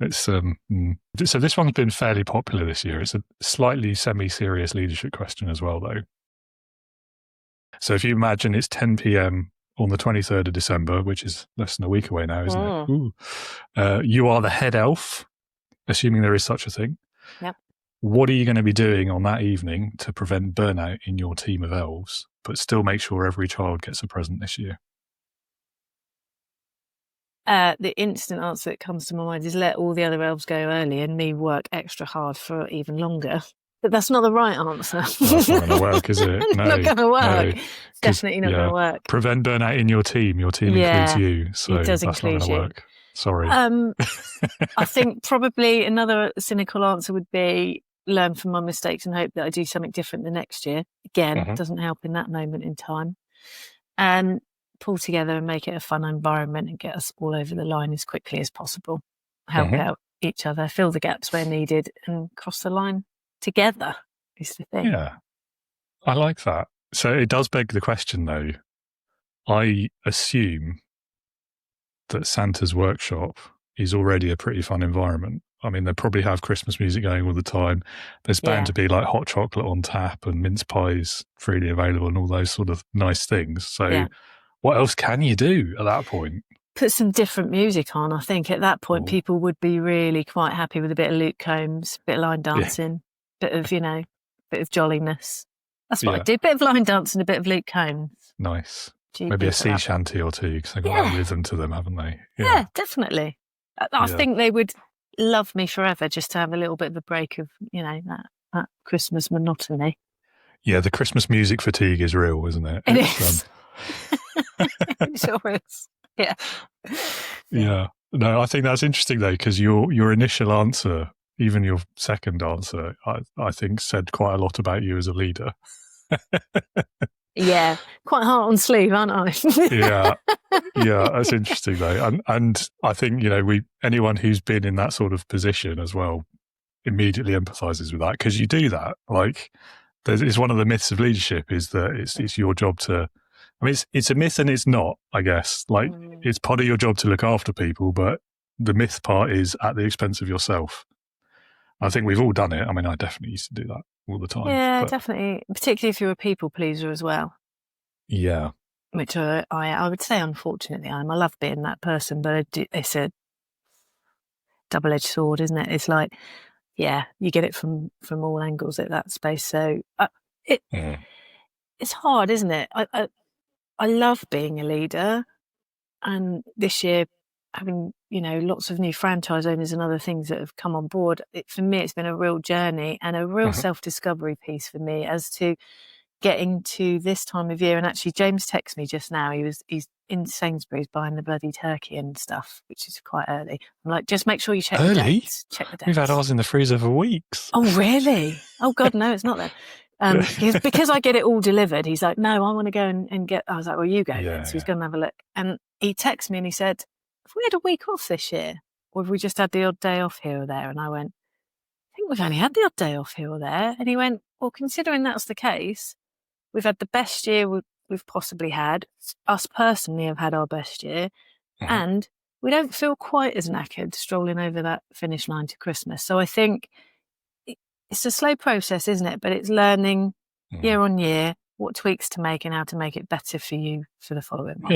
It's so this one's been fairly popular this year. It's a slightly semi-serious leadership question as well, though. So if you imagine it's 10 p.m. on the 23rd of December, which is less than a week away now, isn't it? Ooh. You are the head elf, assuming there is such a thing. Yep. What are you going to be doing on that evening to prevent burnout in your team of elves, but still make sure every child gets a present this year? The instant answer that comes to my mind is let all the other elves go early and me work extra hard for even longer. But that's not the right answer. That's not going to work, is it? No, not going to work. No. Definitely not going to work. Prevent burnout in your team. Your team includes you, so it does that's include not going to work. Sorry. I think probably another cynical answer would be learn from my mistakes and hope that I do something different the next year. Again, it doesn't help in that moment in time. And pull together and make it a fun environment and get us all over the line as quickly as possible. Help out each other, fill the gaps where needed, and cross the line together is the thing. Yeah, I like that. So it does beg the question, though. I assume that Santa's workshop is already a pretty fun environment. I mean, they probably have Christmas music going all the time. There's bound to be like hot chocolate on tap and mince pies freely available and all those sort of nice things. So what else can you do at that point? Put some different music on. I think at that point, people would be really quite happy with a bit of Luke Combs, a bit of line dancing, bit of jolliness. That's what I do. A bit of line dancing, a bit of Luke Combs. Nice. Maybe a sea shanty or two, because they've got that rhythm to them, haven't they? Yeah, definitely. I think they would love me forever just to have a little bit of a break of, that Christmas monotony. Yeah, the Christmas music fatigue is real, isn't it? It is. It sure is. Yeah. Yeah. No, I think that's interesting, though, because your initial answer, even your second answer, I think said quite a lot about you as a leader. Yeah, quite heart on sleeve, aren't I? Yeah, that's interesting though, and I think anyone who's been in that sort of position as well immediately empathises with that, because you do that. Like, it's one of the myths of leadership is that it's your job to. I mean, it's a myth and it's not. I guess it's part of your job to look after people, but the myth part is at the expense of yourself. I think we've all done it. I mean, I definitely used to do that all the time. Yeah, definitely. Particularly if you're a people pleaser as well. Yeah. Which I would say, unfortunately, I am. I love being that person, but it does double-edged sword, isn't it? It's like, yeah, you get it from all angles at that space. So it's hard, isn't it? I love being a leader, and this year, having lots of new franchise owners and other things that have come on board, for me, it's been a real journey and a real self-discovery piece for me as to getting to this time of year. And actually, James texted me just now. He's in Sainsbury's buying the bloody turkey and stuff, which is quite early. I'm like, just make sure you check the dates. Check the dates. We've had ours in the freezer for weeks. Oh, really? Oh, God, no, it's not then. Because I get it all delivered. He's like, no, I want to go and get. I was like, well, you go then. So he's going to have a look. And he texted me and he said, have we had a week off this year? Or have we just had the odd day off here or there? And I went, I think we've only had the odd day off here or there. And he went, well, considering that's the case, we've had the best year we've possibly had. Us personally have had our best year. And we don't feel quite as knackered strolling over that finish line to Christmas. So I think it's a slow process, isn't it? But it's learning year on year what tweaks to make and how to make it better for you for the following month.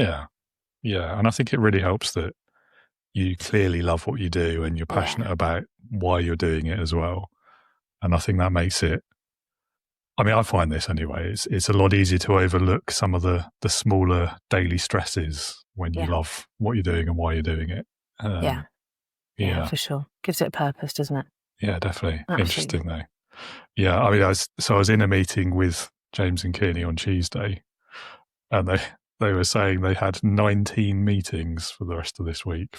Yeah. And I think it really helps that you clearly love what you do and you're passionate about why you're doing it as well. And I think that makes it, I mean, I find this anyway, it's a lot easier to overlook some of the smaller daily stresses when you love what you're doing and why you're doing it. Yeah, for sure. Gives it a purpose, doesn't it? Yeah, definitely. Absolutely. Interesting though. Yeah, I mean, I was in a meeting with James and Kearney on Tuesday, and they were saying they had 19 meetings for the rest of this week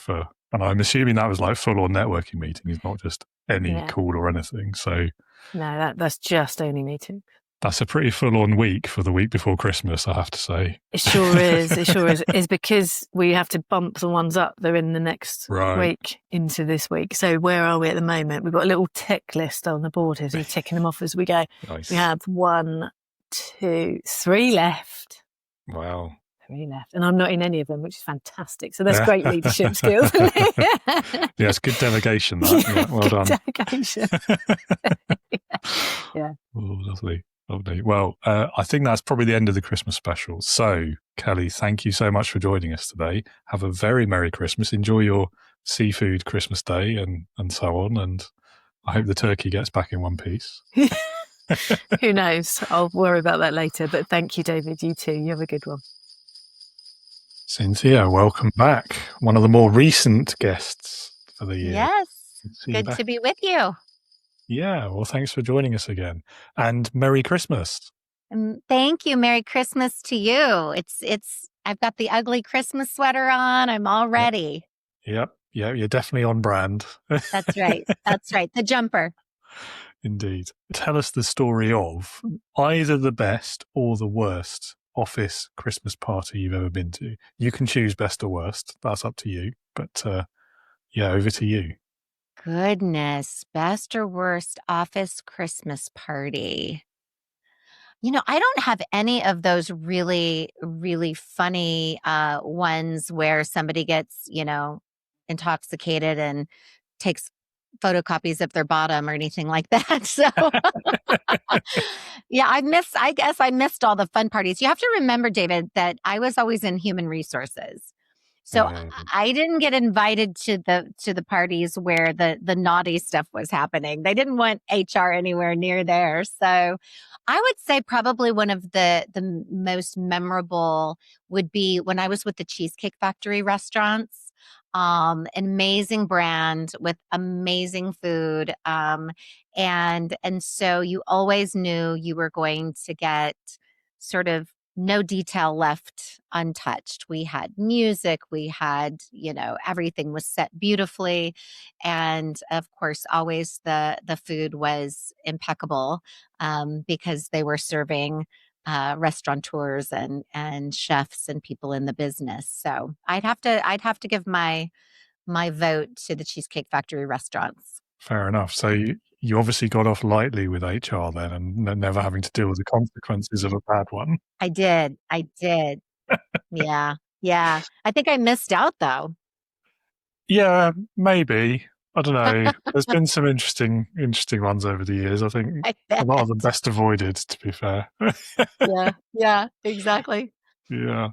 and I'm assuming that was like full-on networking meetings, not just any call or anything. So no, that's just only meetings. That's a pretty full-on week for the week before Christmas, I have to say. It sure is. It sure is. It's because we have to bump the ones up that are in the next week into this week. So where are we at the moment? We've got a little tick list on the board here, so we're ticking them off as we go. Nice. We have 1, 2, 3 left. Wow. 3 left. And I'm not in any of them, which is fantastic. So that's great leadership skills. Yeah, it's good delegation, that. Yeah, well done. Delegation. Yeah. Oh, lovely. Lovely. Well, I think that's probably the end of the Christmas special. So, Kelly, thank you so much for joining us today. Have a very Merry Christmas. Enjoy your seafood Christmas day and so on. And I hope the turkey gets back in one piece. Who knows? I'll worry about that later. But thank you, David. You too. You have a good one. Cynthia, welcome back. One of the more recent guests for the year. Yes. Good to be with you. Yeah, well, thanks for joining us again. And Merry Christmas. Thank you. Merry Christmas to you. I've got the ugly Christmas sweater on. I'm all ready. Yep. Yeah, you're definitely on brand. That's right. That's right. The jumper. Indeed. Tell us the story of either the best or the worst office Christmas party you've ever been to. You can choose best or worst. That's up to you. But over to you. Goodness, best or worst office Christmas party. I don't have any of those really, really funny ones where somebody gets, intoxicated and takes photocopies of their bottom or anything like that. So yeah, I guess I missed all the fun parties. You have to remember, David, that I was always in human resources. So I didn't get invited to the parties where the naughty stuff was happening. They didn't want HR anywhere near there. So I would say probably one of the most memorable would be when I was with the Cheesecake Factory restaurants. An amazing brand with amazing food. And so you always knew you were going to get sort of no detail left untouched. We had music, we had, everything was set beautifully. And of course, always the food was impeccable because they were serving restaurateurs and chefs and people in the business. So I'd have to give my vote to the Cheesecake Factory restaurants. Fair enough. So you obviously got off lightly with HR then and never having to deal with the consequences of a bad one. I did. Yeah. I think I missed out though. Yeah, maybe. I don't know. There's been some interesting ones over the years. I think a lot of them best avoided, to be fair. Yeah, exactly. Yeah.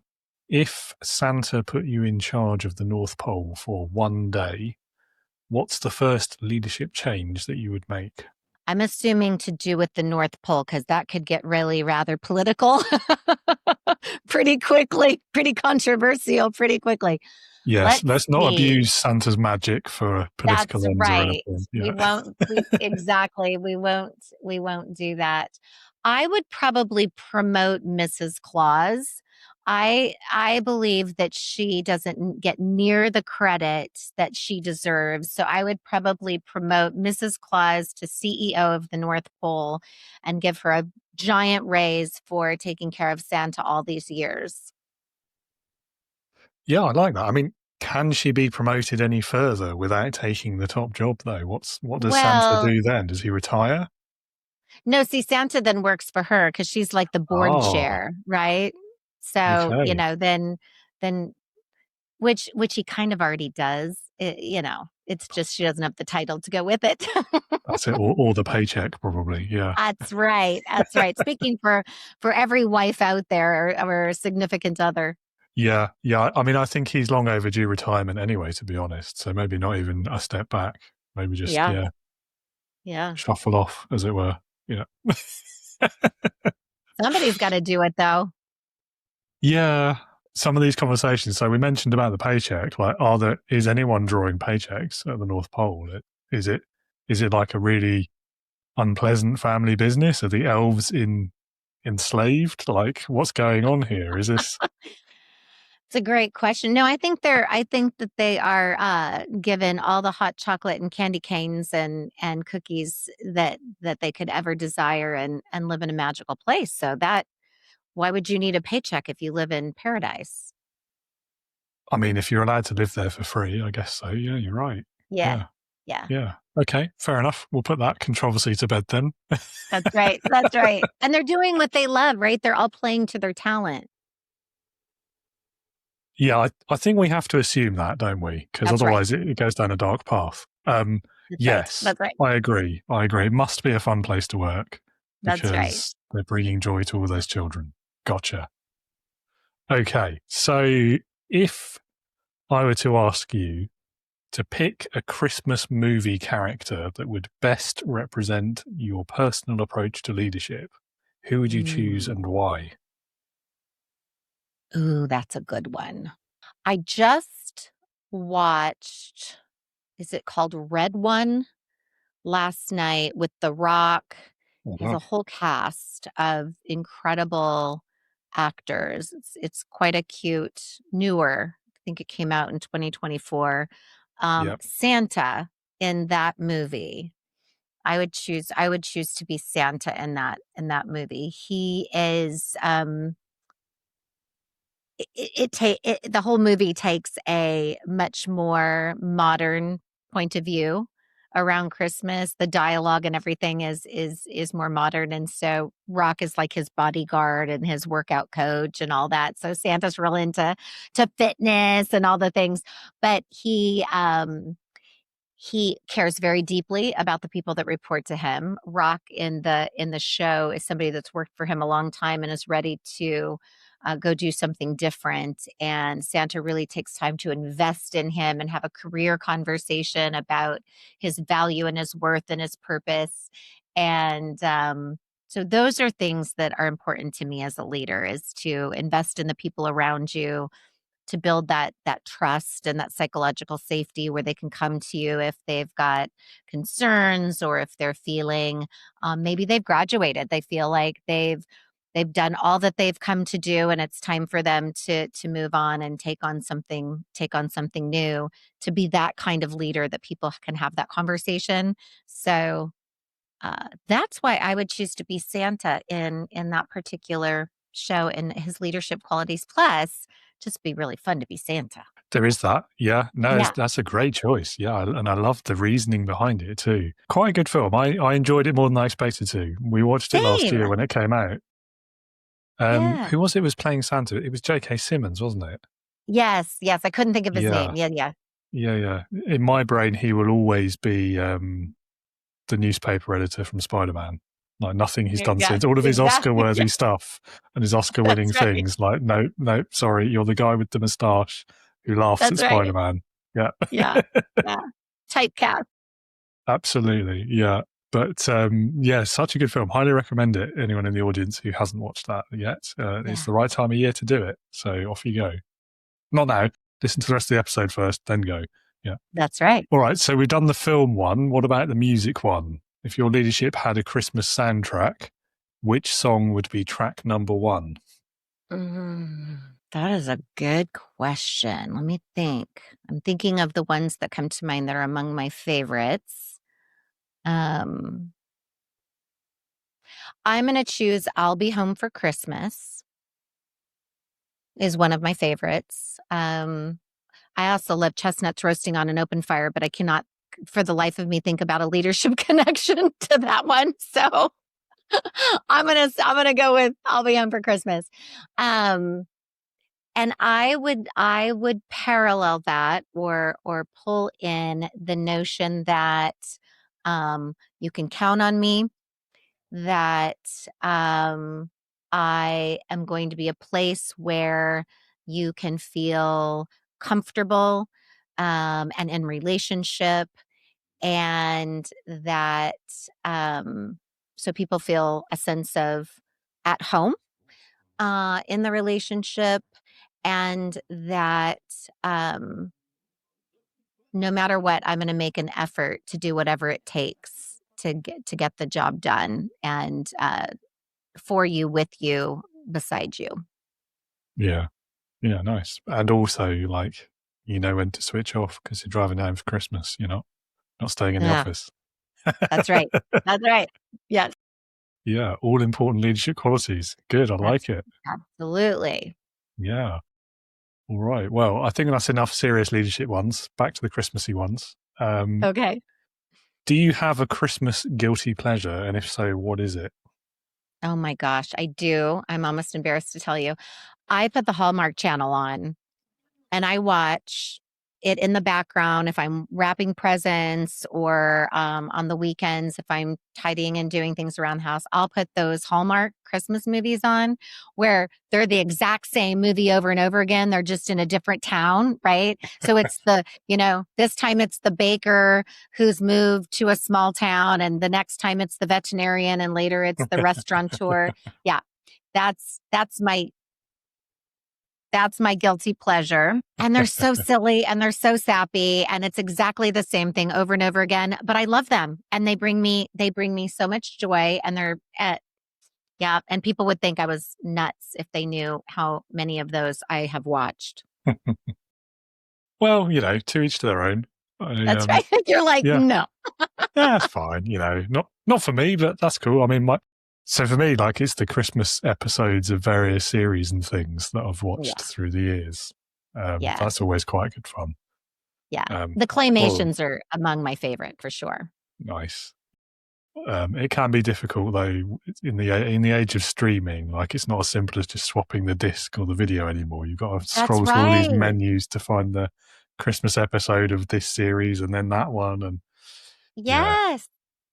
If Santa put you in charge of the North Pole for one day, what's the first leadership change that you would make? I'm assuming to do with the North Pole, because that could get really rather political pretty quickly, pretty controversial pretty quickly. Yes, let's not abuse Santa's magic for a political That's ends or right. anything. We Yeah. won't. Exactly. We won't do that. I would probably promote Mrs. Claus. I believe that she doesn't get near the credit that she deserves. So I would probably promote Mrs. Claus to CEO of the North Pole and give her a giant raise for taking care of Santa all these years. Yeah, I like that. I mean, can she be promoted any further without taking the top job, though? What does Santa Well, do then? Does he retire? no, see, Santa then works for her because she's like the board Oh, chair, right? So, okay. then which he kind of already does. It's just she doesn't have the title to go with it. That's it. Or the paycheck, probably. Yeah. That's right. That's right. Speaking for every wife out there or significant other. Yeah. Yeah. I mean, I think he's long overdue retirement anyway, to be honest. So maybe not even a step back. Maybe just, Yeah. Yeah. shuffle off, as it were. Yeah. Somebody's got to do it though. Yeah. Some of these conversations. So we mentioned about the paycheck. Like, is anyone drawing paychecks at the North Pole? Is it like a really unpleasant family business? Are the elves enslaved? Like, what's going on here? Is this? It's a great question. No, I think that they are given all the hot chocolate and candy canes and cookies that they could ever desire and live in a magical place. So why would you need a paycheck if you live in paradise? I mean, if you're allowed to live there for free, I guess so. Yeah, you're right. Yeah. Yeah. Okay, fair enough. We'll put that controversy to bed then. That's right. That's right. And they're doing what they love, right? They're all playing to their talent. Yeah, I think we have to assume that, don't we? Because otherwise it goes down a dark path. Yes, That's right. I agree. It must be a fun place to work That's because right. they're bringing joy to all those children. Gotcha. Okay, so if I were to ask you to pick a Christmas movie character that would best represent your personal approach to leadership, who would you choose and why? Ooh, that's a good one. I just watched, is it called Red One, last night with The Rock. Has a whole cast of incredible actors. It's quite a cute, newer. I think it came out in 2024. Yep. Santa in that movie. I would choose to be Santa in that movie. He is the whole movie takes a much more modern point of view around Christmas. The dialogue and everything is more modern, and so Rock is like his bodyguard and his workout coach and all that. So Santa's real into fitness and all the things, but he cares very deeply about the people that report to him. Rock in the show is somebody that's worked for him a long time and is ready to go do something different. And Santa really takes time to invest in him and have a career conversation about his value and his worth and his purpose. And so those are things that are important to me as a leader, is to invest in the people around you, to build that trust and that psychological safety where they can come to you if they've got concerns or if they're feeling maybe they've graduated. They feel like they've done all that they've come to do, and it's time for them to move on and take on something new, to be that kind of leader that people can have that conversation. So that's why I would choose to be Santa in that particular show and his leadership qualities. Plus, just be really fun to be Santa. There is that. Yeah. No, Yeah. that's a great choice. Yeah. And I love the reasoning behind it too. Quite a good film. I enjoyed it more than I expected to. We watched it last year when it came out. Yeah. Who was it was playing Santa? It was J.K. Simmons, wasn't it? Yes. I couldn't think of his name. Yeah. Yeah. In my brain, he will always be the newspaper editor from Spider-Man. Like, nothing he's done since. All of his Oscar-worthy stuff and his Oscar-winning things. Like, no, sorry, you're the guy with the moustache who laughs at Spider-Man. Yeah. Yeah. typecast. Absolutely. Yeah. But yeah, such a good film. Highly recommend it. Anyone in the audience who hasn't watched that yet, it's the right time of year to do it. So off you go. Not now. Listen to the rest of the episode first, then go. Yeah. That's right. All right. So we've done the film one. What about the music one? If your leadership had a Christmas soundtrack, which song would be track number one? That is a good question. Let me think. I'm thinking of the ones that come to mind that are among my favorites. I'm going to choose I'll Be Home for Christmas is one of my favorites. I also love Chestnuts Roasting on an Open Fire, but I cannot for the life of me think about a leadership connection to that one. So I'm going to go with I'll Be Home for Christmas. And I would parallel that or pull in the notion that you can count on me, that I am going to be a place where you can feel comfortable and in relationship, and that so people feel a sense of at home in the relationship, and that no matter what, I'm going to make an effort to do whatever it takes to get the job done, and for you, with you, beside you. Yeah. Yeah, nice. And also, like, you know when to switch off because you're driving home for Christmas. You're not staying in the office. That's right. That's right. Yes. Yeah, all important leadership qualities. Good. I like it. Absolutely. Yeah. All right. Well, I think that's enough serious leadership ones. Back to the Christmassy ones. Okay. Do you have a Christmas guilty pleasure? And if so, what is it? Oh my gosh, I do. I'm almost embarrassed to tell you. I put the Hallmark Channel on and I watch it in the background if I'm wrapping presents or on the weekends if I'm tidying and doing things around the house. I'll put those Hallmark Christmas movies on where they're the exact same movie over and over again. They're just in a different town, right? So it's this time it's the baker who's moved to a small town, and the next time it's the veterinarian, and later it's the restaurateur. Yeah, that's my guilty pleasure. And they're so silly and they're so sappy, and it's exactly the same thing over and over again, but I love them and they bring me so much joy, and they're and people would think I was nuts if they knew how many of those I have watched. Well, to each to their own. That's right. You're like, no. That's fine. Not for me, but that's cool. I mean, so for me, like, it's the Christmas episodes of various series and things that I've watched through the years. That's always quite good fun. Yeah. The claymations are among my favorite for sure. Nice. It can be difficult though in the age of streaming. Like, it's not as simple as just swapping the disc or the video anymore. You've got to scroll through all these menus to find the Christmas episode of this series and then that one. And yes.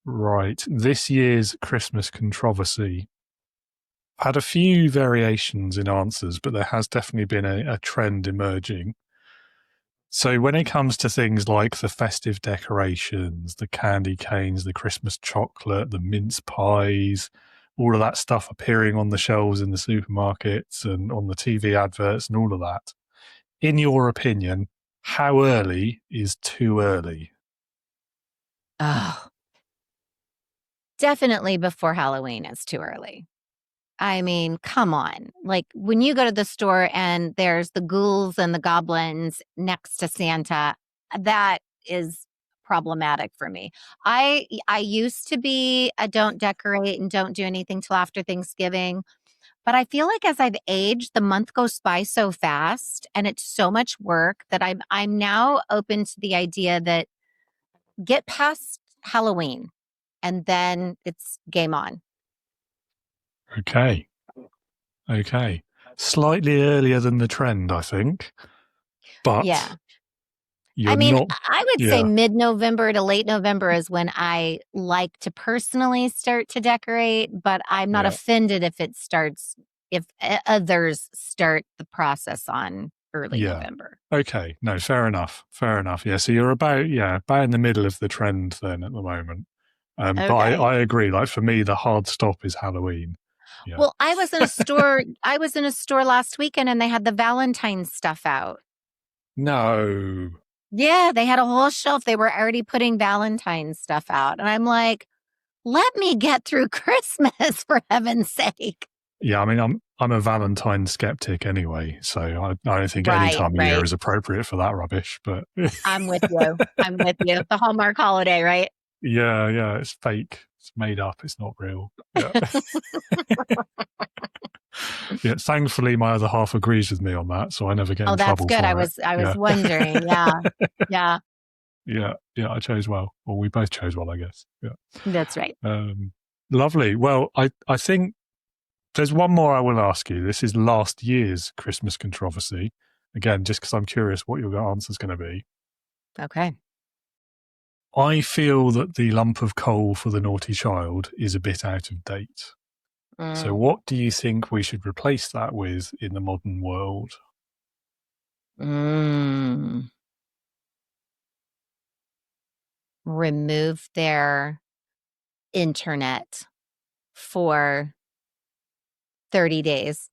Right. This year's Christmas controversy had a few variations in answers, but there has definitely been a trend emerging. So when it comes to things like the festive decorations, the candy canes, the Christmas chocolate, the mince pies, all of that stuff appearing on the shelves in the supermarkets and on the TV adverts and all of that, in your opinion, how early is too early? Oh, definitely before Halloween is too early. I mean, come on. Like, when you go to the store and there's the ghouls and the goblins next to Santa, that is problematic for me. I used to be a don't decorate and don't do anything till after Thanksgiving. But I feel like as I've aged, the month goes by so fast and it's so much work that I'm now open to the idea that get past Halloween and then it's game on. Okay. Slightly earlier than the trend, I think. But yeah. I would say mid-November to late November is when I like to personally start to decorate, but I'm not offended if others start the process on early November. Okay. No, fair enough. Fair enough. Yeah. So you're about in the middle of the trend then at the moment. But I agree. Like for me, the hard stop is Halloween. Yeah. Well, I was in a store. I was in a store last weekend, and they had the Valentine's stuff out. No. Yeah, they had a whole shelf. They were already putting Valentine's stuff out, and I'm like, let me get through Christmas for heaven's sake. Yeah, I mean, I'm a Valentine skeptic anyway, so I don't think any time of year is appropriate for that rubbish. But I'm with you. I'm with you. The Hallmark holiday, right? Yeah, it's fake. It's made up. It's not real. Yeah. Yeah, thankfully, my other half agrees with me on that, so I never get in trouble. Oh, that's good. I was wondering. Yeah. Yeah. I chose well, or we both chose well, I guess. Yeah, that's right. Lovely. Well, I think there's one more I will ask you. This is last year's Christmas controversy. Again, just because I'm curious what your answer is going to be. Okay. I feel that the lump of coal for the naughty child is a bit out of date. So what do you think we should replace that with in the modern world? Remove their internet for 30 days.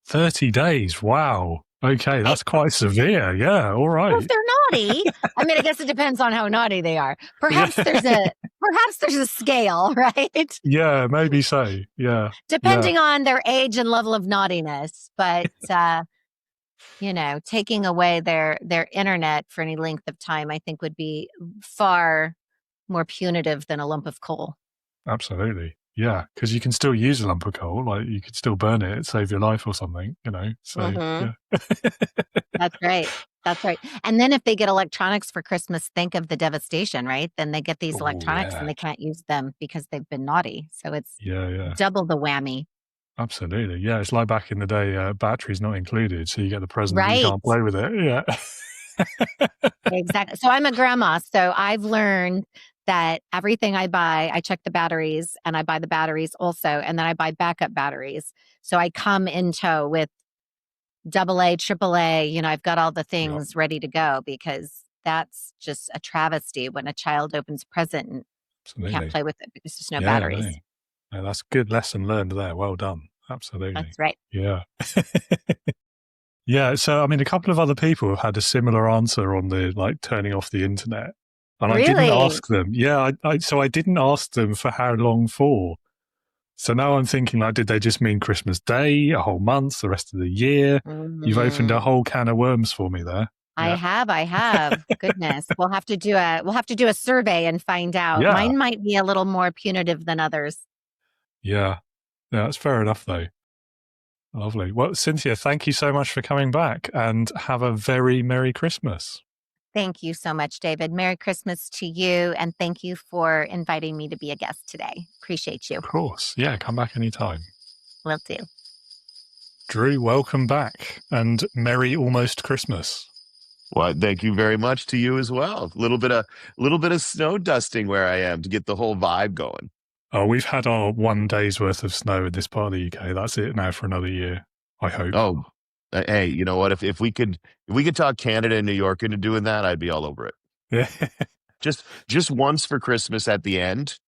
30 days? Wow. Okay, that's quite severe. Yeah, all right. Well, if they're naughty, I mean, I guess it depends on how naughty they are. Perhaps there's a scale, right? Yeah, maybe so. Yeah. Depending on their age and level of naughtiness, but taking away their internet for any length of time, I think would be far more punitive than a lump of coal. Absolutely. Yeah, because you can still use a lump of coal, like you could still burn it, save your life or something, So yeah. That's right. That's right. And then if they get electronics for Christmas, think of the devastation, right? Then they get these electronics and they can't use them because they've been naughty. So it's double the whammy. Absolutely. Yeah, it's like back in the day, batteries not included, so you get the present and you can't play with it. Yeah. Exactly. So I'm a grandma, so I've learned that everything I buy, I check the batteries and I buy the batteries also, and then I buy backup batteries. So I come in tow with AA, AAA, I've got all the things ready to go, because that's just a travesty when a child opens a present and can't play with it because there's no batteries. No, that's a good lesson learned there. Well done. Absolutely. That's right. Yeah. Yeah. So, I mean, a couple of other people have had a similar answer on the turning off the internet. And I didn't ask them. Yeah. So I didn't ask them for how long for. So now I'm thinking, did they just mean Christmas Day, a whole month, the rest of the year? You've opened a whole can of worms for me there. Yeah. I have. Goodness. We'll have to do a survey and find out. Yeah. Mine might be a little more punitive than others. Yeah. Yeah, that's fair enough though. Lovely. Well, Cynthia, thank you so much for coming back, and have a very Merry Christmas. Thank you so much, David. Merry Christmas to you, and thank you for inviting me to be a guest today. Appreciate you. Of course. Yeah, come back anytime. Will do. Drew, welcome back, and Merry almost Christmas. Well, thank you very much to you as well. A little bit of snow dusting where I am to get the whole vibe going. Oh, we've had our 1 day's worth of snow in this part of the UK. That's it now for another year, I hope. Oh, hey, you know what? If we could talk Canada and New York into doing that, I'd be all over it. Yeah. Just once for Christmas at the end,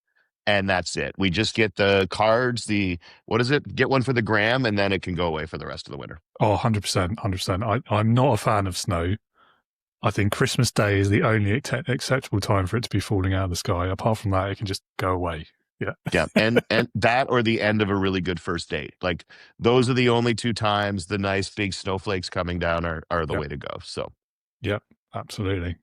and that's it. We just get the cards, what is it? Get one for the gram, and then it can go away for the rest of the winter. Oh, 100%. I'm not a fan of snow. I think Christmas Day is the only acceptable time for it to be falling out of the sky. Apart from that, it can just go away. Yeah. And that, or the end of a really good first date. Like, those are the only two times the nice big snowflakes coming down are the way to go. So, yeah, absolutely.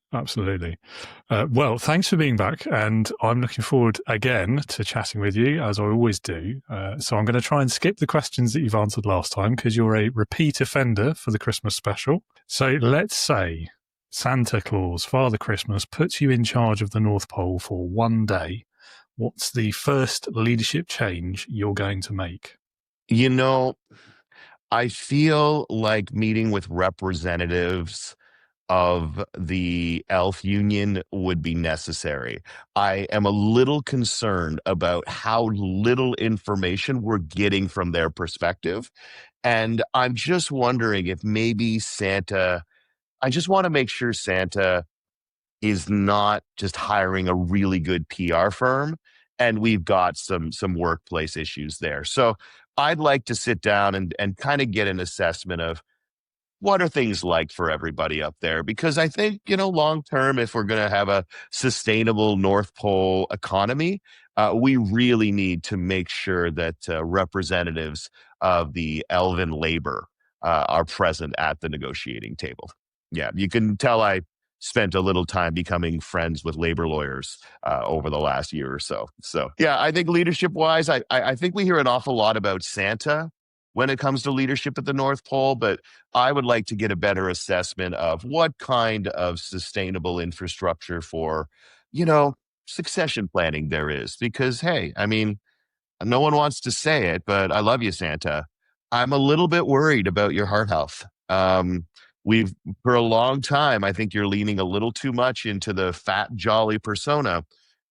Well, thanks for being back. And I'm looking forward again to chatting with you, as I always do. So I'm going to try and skip the questions that you've answered last time, because you're a repeat offender for the Christmas special. So let's say Santa Claus, Father Christmas, puts you in charge of the North Pole for 1 day. What's the first leadership change you're going to make? I feel like meeting with representatives of the elf union would be necessary. I am a little concerned about how little information we're getting from their perspective. And I'm just wondering if maybe Santa, I just want to make sure Santa is not just hiring a really good PR firm, and we've got some workplace issues there. So I'd like to sit down and kind of get an assessment of what are things like for everybody up there? Because I think, long term, if we're going to have a sustainable North Pole economy, we really need to make sure that representatives of the elven labor are present at the negotiating table. Yeah, you can tell I spent a little time becoming friends with labor lawyers over the last year or so. So, yeah, I think leadership wise, I think we hear an awful lot about Santa when it comes to leadership at the North Pole, but I would like to get a better assessment of what kind of sustainable infrastructure for, succession planning there is. Because, hey, I mean, no one wants to say it, but I love you, Santa. I'm a little bit worried about your heart health. We've, for a long time, I think you're leaning a little too much into the fat, jolly persona.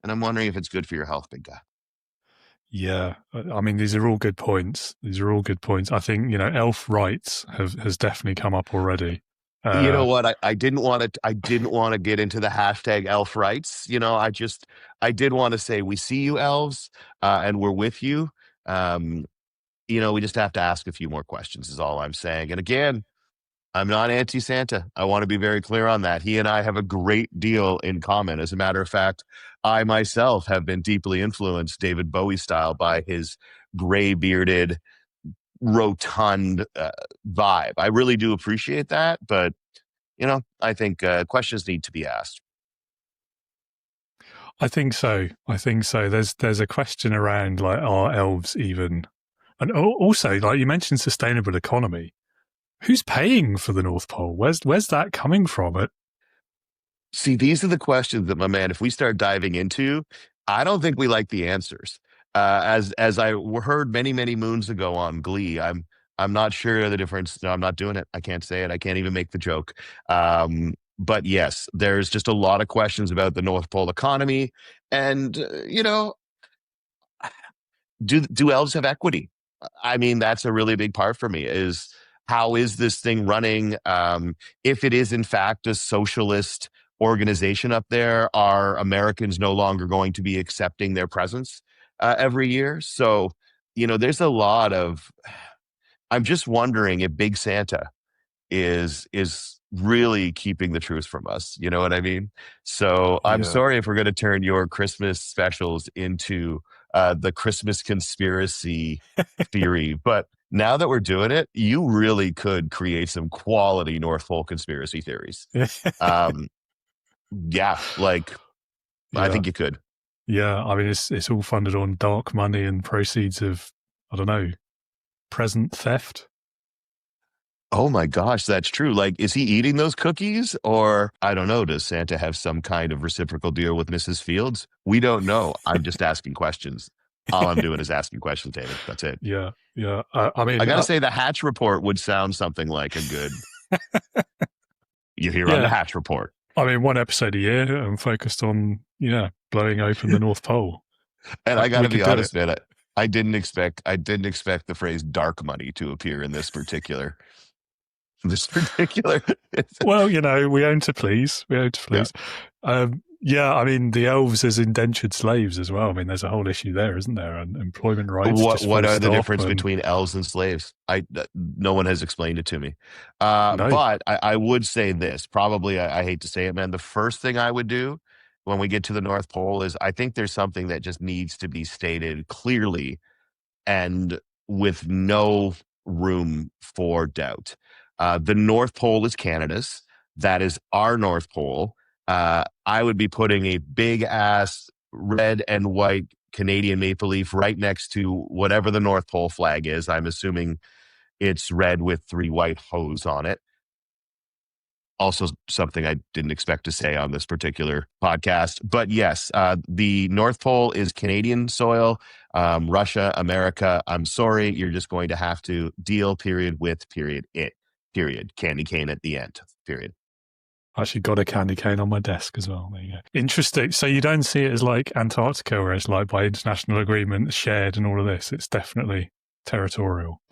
And I'm wondering if it's good for your health, big guy. Yeah, I mean, these are all good points. I think, elf rights has definitely come up already. You know what? I didn't want to get into the hashtag elf rights. I did want to say we see you, elves, and we're with you. We just have to ask a few more questions is all I'm saying. And again, I'm not anti-Santa. I want to be very clear on that. He and I have a great deal in common. As a matter of fact, I myself have been deeply influenced David Bowie style by his gray bearded, rotund vibe. I really do appreciate that, but I think questions need to be asked. I think so. There's a question around like, are elves even, and also like you mentioned sustainable economy. Who's paying for the North Pole? Where's that coming from? See, these are the questions that, my man, if we start diving into, I don't think we like the answers. As I heard many, many moons ago on Glee, I'm not sure the difference. No, I'm not doing it. I can't say it. I can't even make the joke. But yes, there's just a lot of questions about the North Pole economy. And, do elves have equity? I mean, that's a really big part for me is how is this thing running? If it is, in fact, a socialist organization up there, are Americans no longer going to be accepting their presence every year? So, there's a lot of, I'm just wondering if Big Santa is really keeping the truth from us. You know what I mean? So I'm sorry if we're going to turn your Christmas specials into the Christmas conspiracy theory, but now that we're doing it, you really could create some quality North Pole conspiracy theories. I think you could. Yeah, I mean, it's all funded on dark money and proceeds of, I don't know, present theft. Oh my gosh, that's true. Like, is he eating those cookies? Or, I don't know, does Santa have some kind of reciprocal deal with Mrs. Fields? We don't know. I'm just asking questions. All I'm doing is asking questions, David. That's it. Yeah. I mean, I got to say, the Hatch Report would sound something like a good, you hear on the Hatch Report. I mean, one episode a year and focused on, blowing open the North Pole. And I got to be honest, man, I didn't expect the phrase dark money to appear in this particular. Well, we own to please. I mean, the elves as indentured slaves as well. I mean, there's a whole issue there, isn't there? And employment rights. What are the difference between elves and slaves? No one has explained it to me. No. But I would say this. Probably, I hate to say it, man. The first thing I would do when we get to the North Pole is I think there's something that just needs to be stated clearly and with no room for doubt. The North Pole is Canada's. That is our North Pole. I would be putting a big ass red and white Canadian maple leaf right next to whatever the North Pole flag is. I'm assuming it's red with 3 white hose on it. Also something I didn't expect to say on this particular podcast. But yes, the North Pole is Canadian soil. Russia, America, I'm sorry. You're just going to have to deal, period, with, period, it. Period. Candy cane at the end. Period. I actually got a candy cane on my desk as well. There you go. Interesting. So you don't see it as like Antarctica, where it's like by international agreement shared and all of this. It's definitely territorial.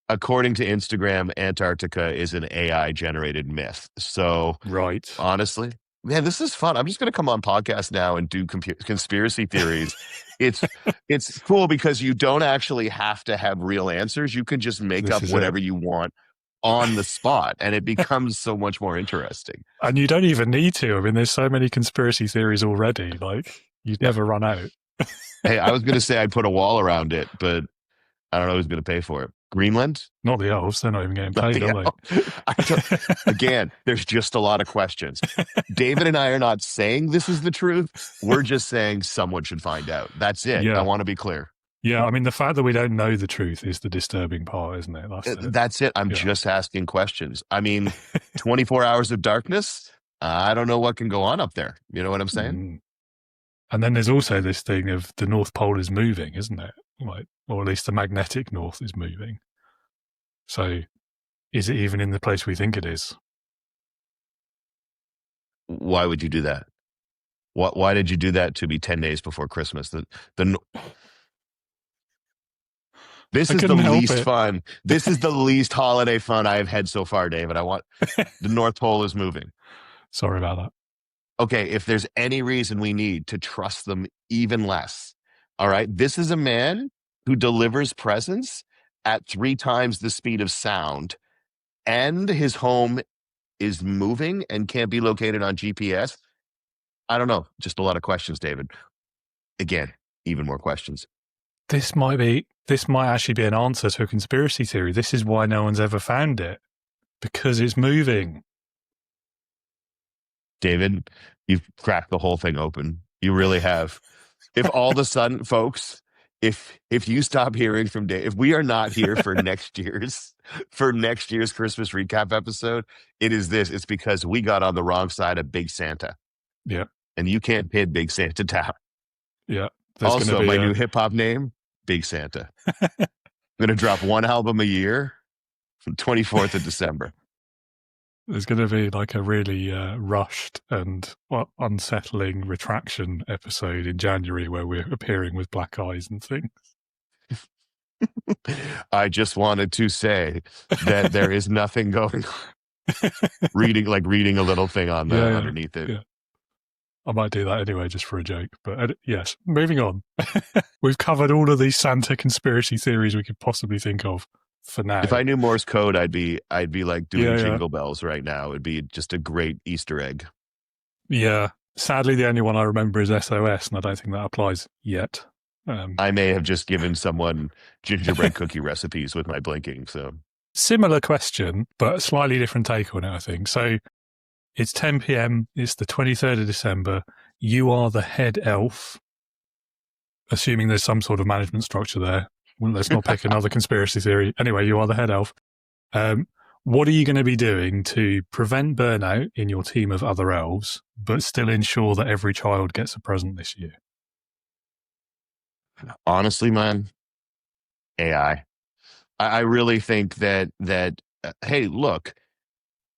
According to Instagram, Antarctica is an AI generated myth. So, right. Honestly, man, this is fun. I'm just going to come on podcast now and do conspiracy theories. It's cool because you don't actually have to have real answers. You can just make up whatever you want on the spot, and it becomes so much more interesting. And you don't even need to. I mean, there's so many conspiracy theories already. Like, you'd never run out. Hey, I was going to say I'd put a wall around it, but I don't know who's going to pay for it. Greenland? Not the elves. They're not even getting paid, are they? Again, there's just a lot of questions. David and I are not saying this is the truth. We're just saying someone should find out. That's it. Yeah. I want to be clear. Yeah, I mean, the fact that we don't know the truth is the disturbing part, isn't it? That's it. I'm just asking questions. I mean, 24 hours of darkness, I don't know what can go on up there. You know what I'm saying? And then there's also this thing of the North Pole is moving, isn't it? Like, or at least the magnetic north is moving. So is it even in the place we think it is? Why would you do that? Why did you do that to me 10 days before Christmas? This is the least fun. This is the least holiday fun I have had so far, David. The North Pole is moving. Sorry about that. Okay, if there's any reason we need to trust them even less, all right? This is a man who delivers presents at 3 times the speed of sound, and his home is moving and can't be located on GPS. I don't know. Just a lot of questions, David. Again, even more questions. This might actually be an answer to a conspiracy theory. This is why no one's ever found it, because it's moving. David, you've cracked the whole thing open. You really have. If all of a sudden, folks, if you stop hearing from Dave, if we are not here for next year's Christmas recap episode, it is this. It's because we got on the wrong side of Big Santa. Yeah. And you can't pin Big Santa down. Yeah. Also, my new hip hop name, Big Santa. I'm going to drop 1 album a year from 24th of December. There's going to be like a really rushed and unsettling retraction episode in January where we're appearing with black eyes and things. I just wanted to say that there is nothing going on. reading a little thing on underneath it. Yeah. I might do that anyway, just for a joke. But yes, moving on. We've covered all of these Santa conspiracy theories we could possibly think of for now. If I knew Morse code, I'd be like doing jingle bells right now. It'd be just a great Easter egg. Yeah. Sadly, the only one I remember is SOS, and I don't think that applies yet. I may have just given someone gingerbread cookie recipes with my blinking. So similar question, but a slightly different take on it, I think. So it's 10 p.m. It's the 23rd of December. You are the head elf, assuming there's some sort of management structure there. Well, let's not pick another conspiracy theory. Anyway, you are the head elf. What are you going to be doing to prevent burnout in your team of other elves, but still ensure that every child gets a present this year? Honestly, man, AI. I really think that hey, look,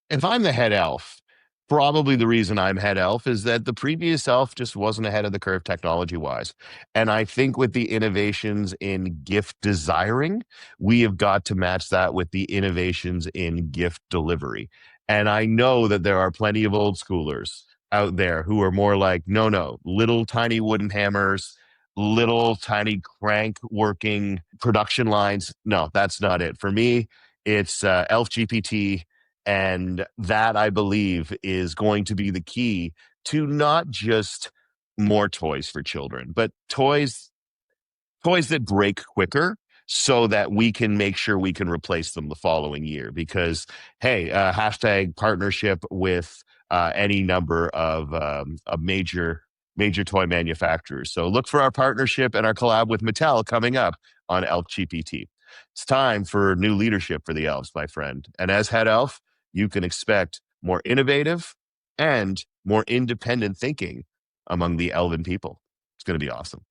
if I'm the head elf, probably the reason I'm head elf is that the previous elf just wasn't ahead of the curve technology-wise. And I think with the innovations in gift desiring, we have got to match that with the innovations in gift delivery. And I know that there are plenty of old schoolers out there who are more like, no, little tiny wooden hammers, little tiny crank working production lines. No, that's not it. For me, it's Elf GPT. And that, I believe, is going to be the key to not just more toys for children, but toys that break quicker so that we can make sure we can replace them the following year. Because, hey, hashtag partnership with any number of major toy manufacturers. So look for our partnership and our collab with Mattel coming up on Elf GPT. It's time for new leadership for the elves, my friend. And as head elf, you can expect more innovative and more independent thinking among the elven people. It's going to be awesome.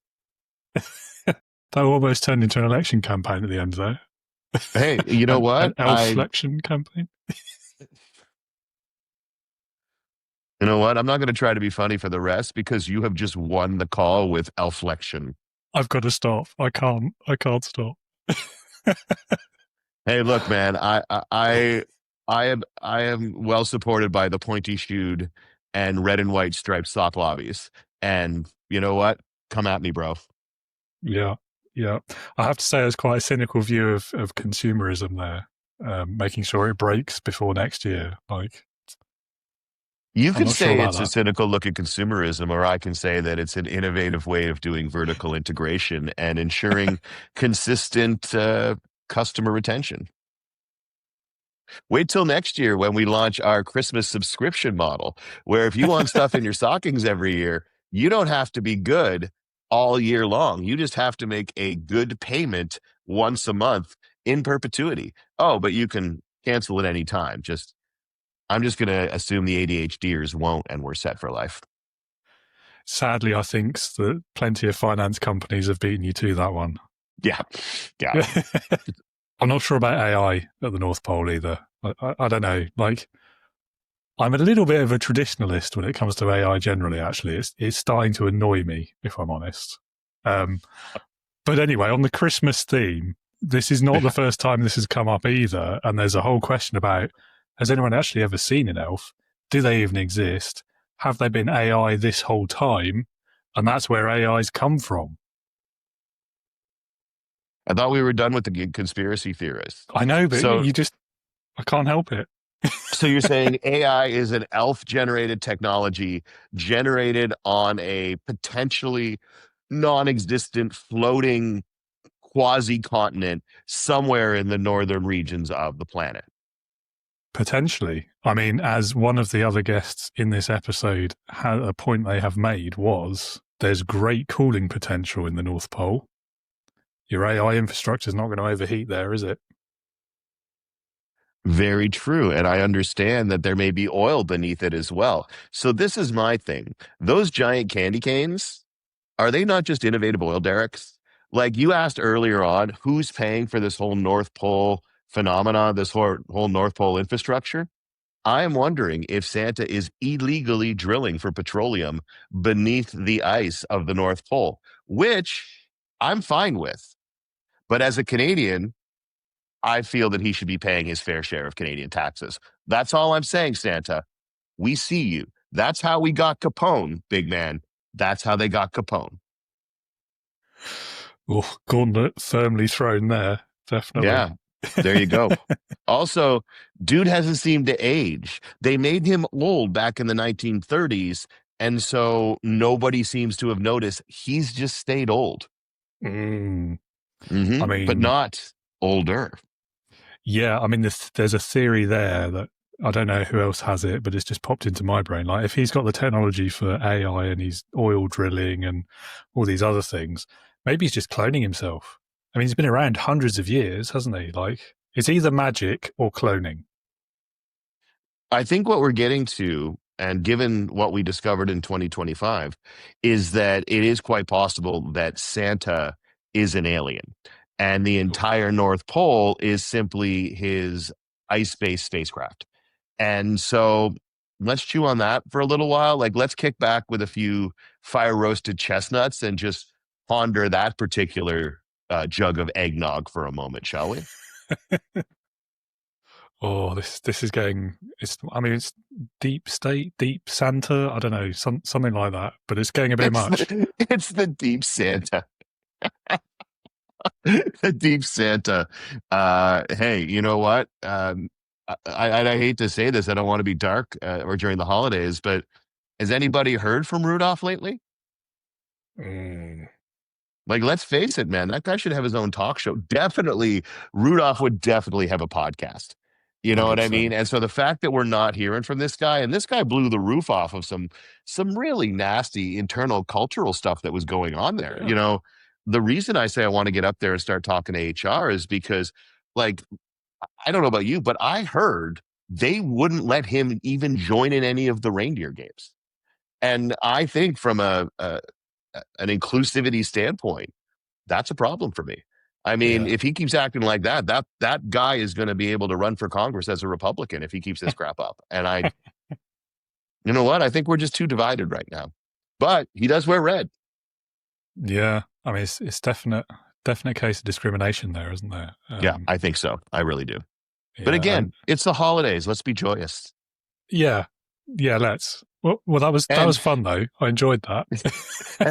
That almost turned into an election campaign at the end, though. Hey, you know what? An elf election campaign. You know what? I'm not going to try to be funny for the rest because you have just won the call with Elflection. I've got to stop. I can't stop. Hey, look, man, I am well supported by the pointy shoed and red and white striped sock lobbies. And you know what? Come at me, bro. Yeah. I have to say, it's quite a cynical view of consumerism there, making sure it breaks before next year. Like, You I'm can not sure say about it's a that. cynical look at consumerism, or I can say that it's an innovative way of doing vertical integration and ensuring consistent customer retention. Wait till next year when we launch our Christmas subscription model, where if you want stuff in your stockings every year, you don't have to be good all year long. You just have to make a good payment once a month in perpetuity. Oh, but you can cancel at any time. I'm just going to assume the ADHDers won't, and we're set for life. Sadly, I think that plenty of finance companies have beaten you to that one. Yeah. I'm not sure about AI at the North Pole either. I don't know. Like, I'm a little bit of a traditionalist when it comes to AI generally, actually. It's starting to annoy me, if I'm honest. But anyway, on the Christmas theme, this is not the first time this has come up either. And there's a whole question about, has anyone actually ever seen an elf? Do they even exist? Have they been AI this whole time? And that's where AIs come from. I thought we were done with the conspiracy theorists. I know, but I can't help it. So you're saying AI is an elf-generated technology generated on a potentially non-existent floating quasi-continent somewhere in the northern regions of the planet? Potentially. I mean, as one of the other guests in this episode had a point they have made was there's great cooling potential in the North Pole. Your AI infrastructure is not going to overheat there, is it? Very true. And I understand that there may be oil beneath it as well. So this is my thing. Those giant candy canes, are they not just innovative oil derricks? Like you asked earlier on, who's paying for this whole North Pole phenomenon, this whole North Pole infrastructure? I am wondering if Santa is illegally drilling for petroleum beneath the ice of the North Pole, which I'm fine with. But as a Canadian, I feel that he should be paying his fair share of Canadian taxes. That's all I'm saying, Santa. We see you. That's how we got Capone, big man. That's how they got Capone. Oh, gauntlet firmly thrown there. Definitely. Yeah, there you go. Also, dude hasn't seemed to age. They made him old back in the 1930s, and so nobody seems to have noticed. He's just stayed old. Mm. Mm-hmm. I mean, but not older. Yeah, I mean, there's a theory there that I don't know who else has it, but it's just popped into my brain. Like, if he's got the technology for AI and he's oil drilling and all these other things, maybe he's just cloning himself. I mean, he's been around hundreds of years, hasn't he? Like, it's either magic or cloning. I think what we're getting to, and given what we discovered in 2025, is that it is quite possible that Santa is an alien. And the entire North Pole is simply his ice-based spacecraft. And so let's chew on that for a little while. Like, let's kick back with a few fire-roasted chestnuts and just ponder that particular jug of eggnog for a moment, shall we? Oh, this is getting, it's deep state, deep Santa. I don't know, something like that, but it's getting a bit much. It's the deep Santa. The deep Santa. Hey, you know what? I hate to say this. I don't want to be dark or during the holidays, but has anybody heard from Rudolph lately? Like, let's face it, man. That guy should have his own talk show. Definitely, Rudolph would definitely have a podcast. You know 100%. What I mean? And so the fact that we're not hearing from this guy, and this guy blew the roof off of some really nasty internal cultural stuff that was going on there. Yeah. You know, the reason I say I want to get up there and start talking to HR is because, like, I don't know about you, but I heard they wouldn't let him even join in any of the reindeer games. And I think from an inclusivity standpoint, that's a problem for me. I mean, if he keeps acting like that guy is going to be able to run for Congress as a Republican if he keeps this crap up. And You know what? I think we're just too divided right now. But he does wear red. Yeah, I mean, it's definite case of discrimination there, isn't there? Yeah, I think so. I really do. Yeah, But again, it's the holidays. Let's be joyous. Yeah, let's. Well, that was fun though. I enjoyed that.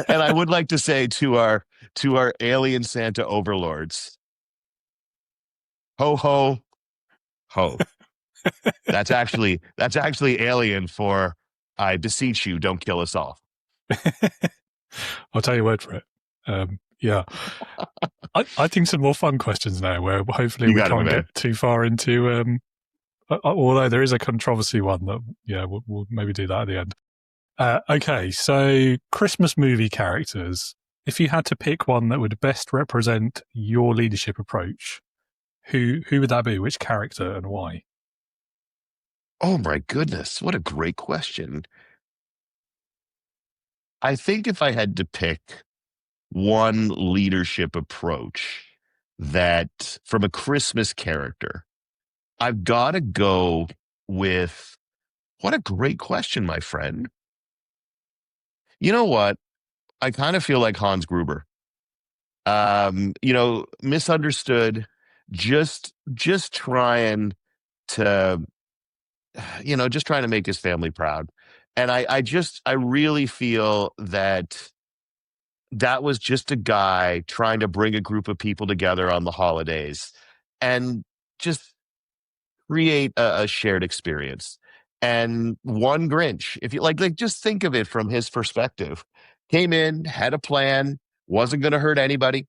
And I would like to say to our alien Santa overlords, ho ho ho. That's actually alien for I beseech you, don't kill us all. I'll take your word for it. Yeah, I think some more fun questions now, where hopefully we can't get too far into. Although there is a controversy one that we'll maybe do that at the end. Okay, so Christmas movie characters. If you had to pick one that would best represent your leadership approach, who would that be? Which character and why? Oh my goodness, what a great question. I think if I had to pick one leadership approach that from a Christmas character, I've got to go with, what a great question, my friend. You know what? I kind of feel like Hans Gruber. Misunderstood, just trying to, just trying to make his family proud. And I really feel that was just a guy trying to bring a group of people together on the holidays and just create a shared experience. And one Grinch, if you like, just think of it from his perspective. Came in, had a plan, wasn't going to hurt anybody.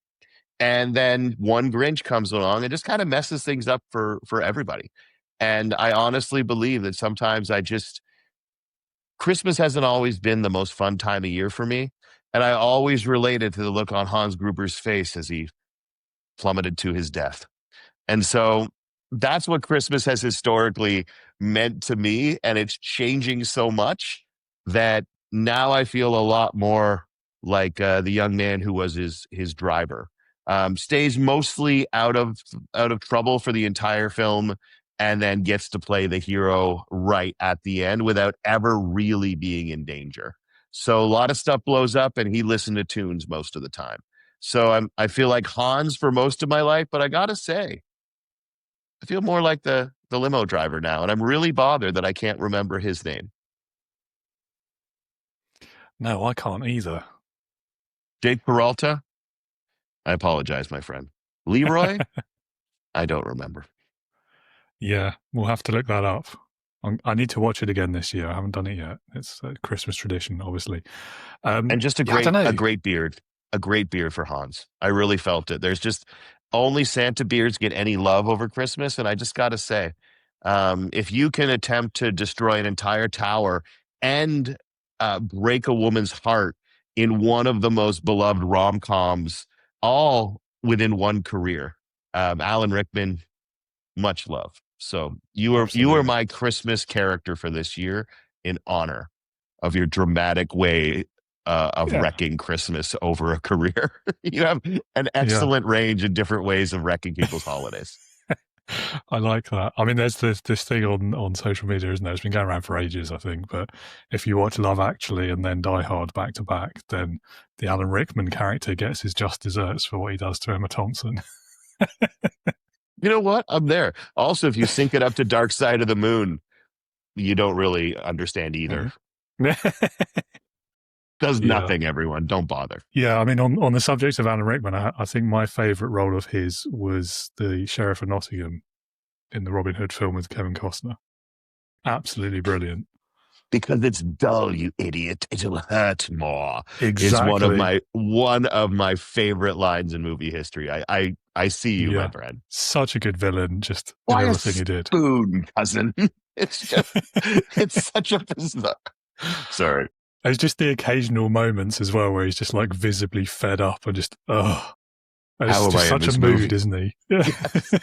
And then one Grinch comes along and just kind of messes things up for everybody. And I honestly believe that sometimes Christmas hasn't always been the most fun time of year for me. And I always related to the look on Hans Gruber's face as he plummeted to his death. And so that's what Christmas has historically meant to me. And it's changing so much that now I feel a lot more like the young man who was his driver. Stays mostly out of trouble for the entire film, and then gets to play the hero right at the end without ever really being in danger. So a lot of stuff blows up, and he listened to tunes most of the time. So I feel like Hans for most of my life, but I gotta say, I feel more like the limo driver now, and I'm really bothered that I can't remember his name. No, I can't either. Jake Peralta? I apologize, my friend. Leroy? I don't remember. Yeah, we'll have to look that up. I need to watch it again this year. I haven't done it yet. It's a Christmas tradition, obviously. And just a great beard. A great beard for Hans. I really felt it. There's just only Santa beards get any love over Christmas. And I just got to say, if you can attempt to destroy an entire tower and break a woman's heart in one of the most beloved rom-coms, all within one career, Alan Rickman, much love. So you are my Christmas character for this year in honor of your dramatic way of wrecking Christmas over a career. You have an excellent range in different ways of wrecking people's holidays. I like that. I mean, there's this thing on social media, isn't there? It's been going around for ages, I think. But if you watch Love Actually and then Die Hard back to back, then the Alan Rickman character gets his just desserts for what he does to Emma Thompson. You know what? I'm there. Also, if you sync it up to Dark Side of the Moon, you don't really understand either. Does nothing, everyone. Don't bother. Yeah, I mean, on the subject of Alan Rickman, I think my favourite role of his was the Sheriff of Nottingham in the Robin Hood film with Kevin Costner. Absolutely brilliant. Because it's dull, you idiot. It'll hurt more. Exactly. It's one of my favorite lines in movie history. I see you, my friend. Such a good villain, just in everything he did. Spoon, cousin. It's such a bizarre. Sorry. There's just the occasional moments as well where he's just like visibly fed up and just, It's just such a mood, isn't he? Yes.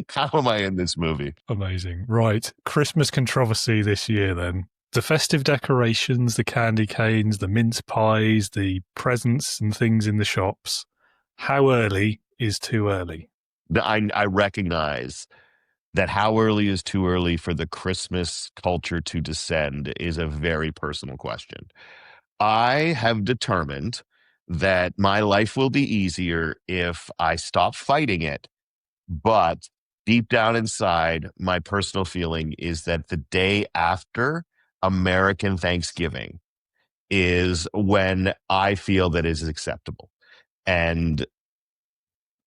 How am I in this movie? Amazing. Right. Christmas controversy this year then. The festive decorations, the candy canes, the mince pies, the presents and things in the shops. How early is too early? I recognize that how early is too early for the Christmas culture to descend is a very personal question. I have determined that my life will be easier if I stop fighting it. But deep down inside, my personal feeling is that the day after American Thanksgiving is when I feel that is acceptable. And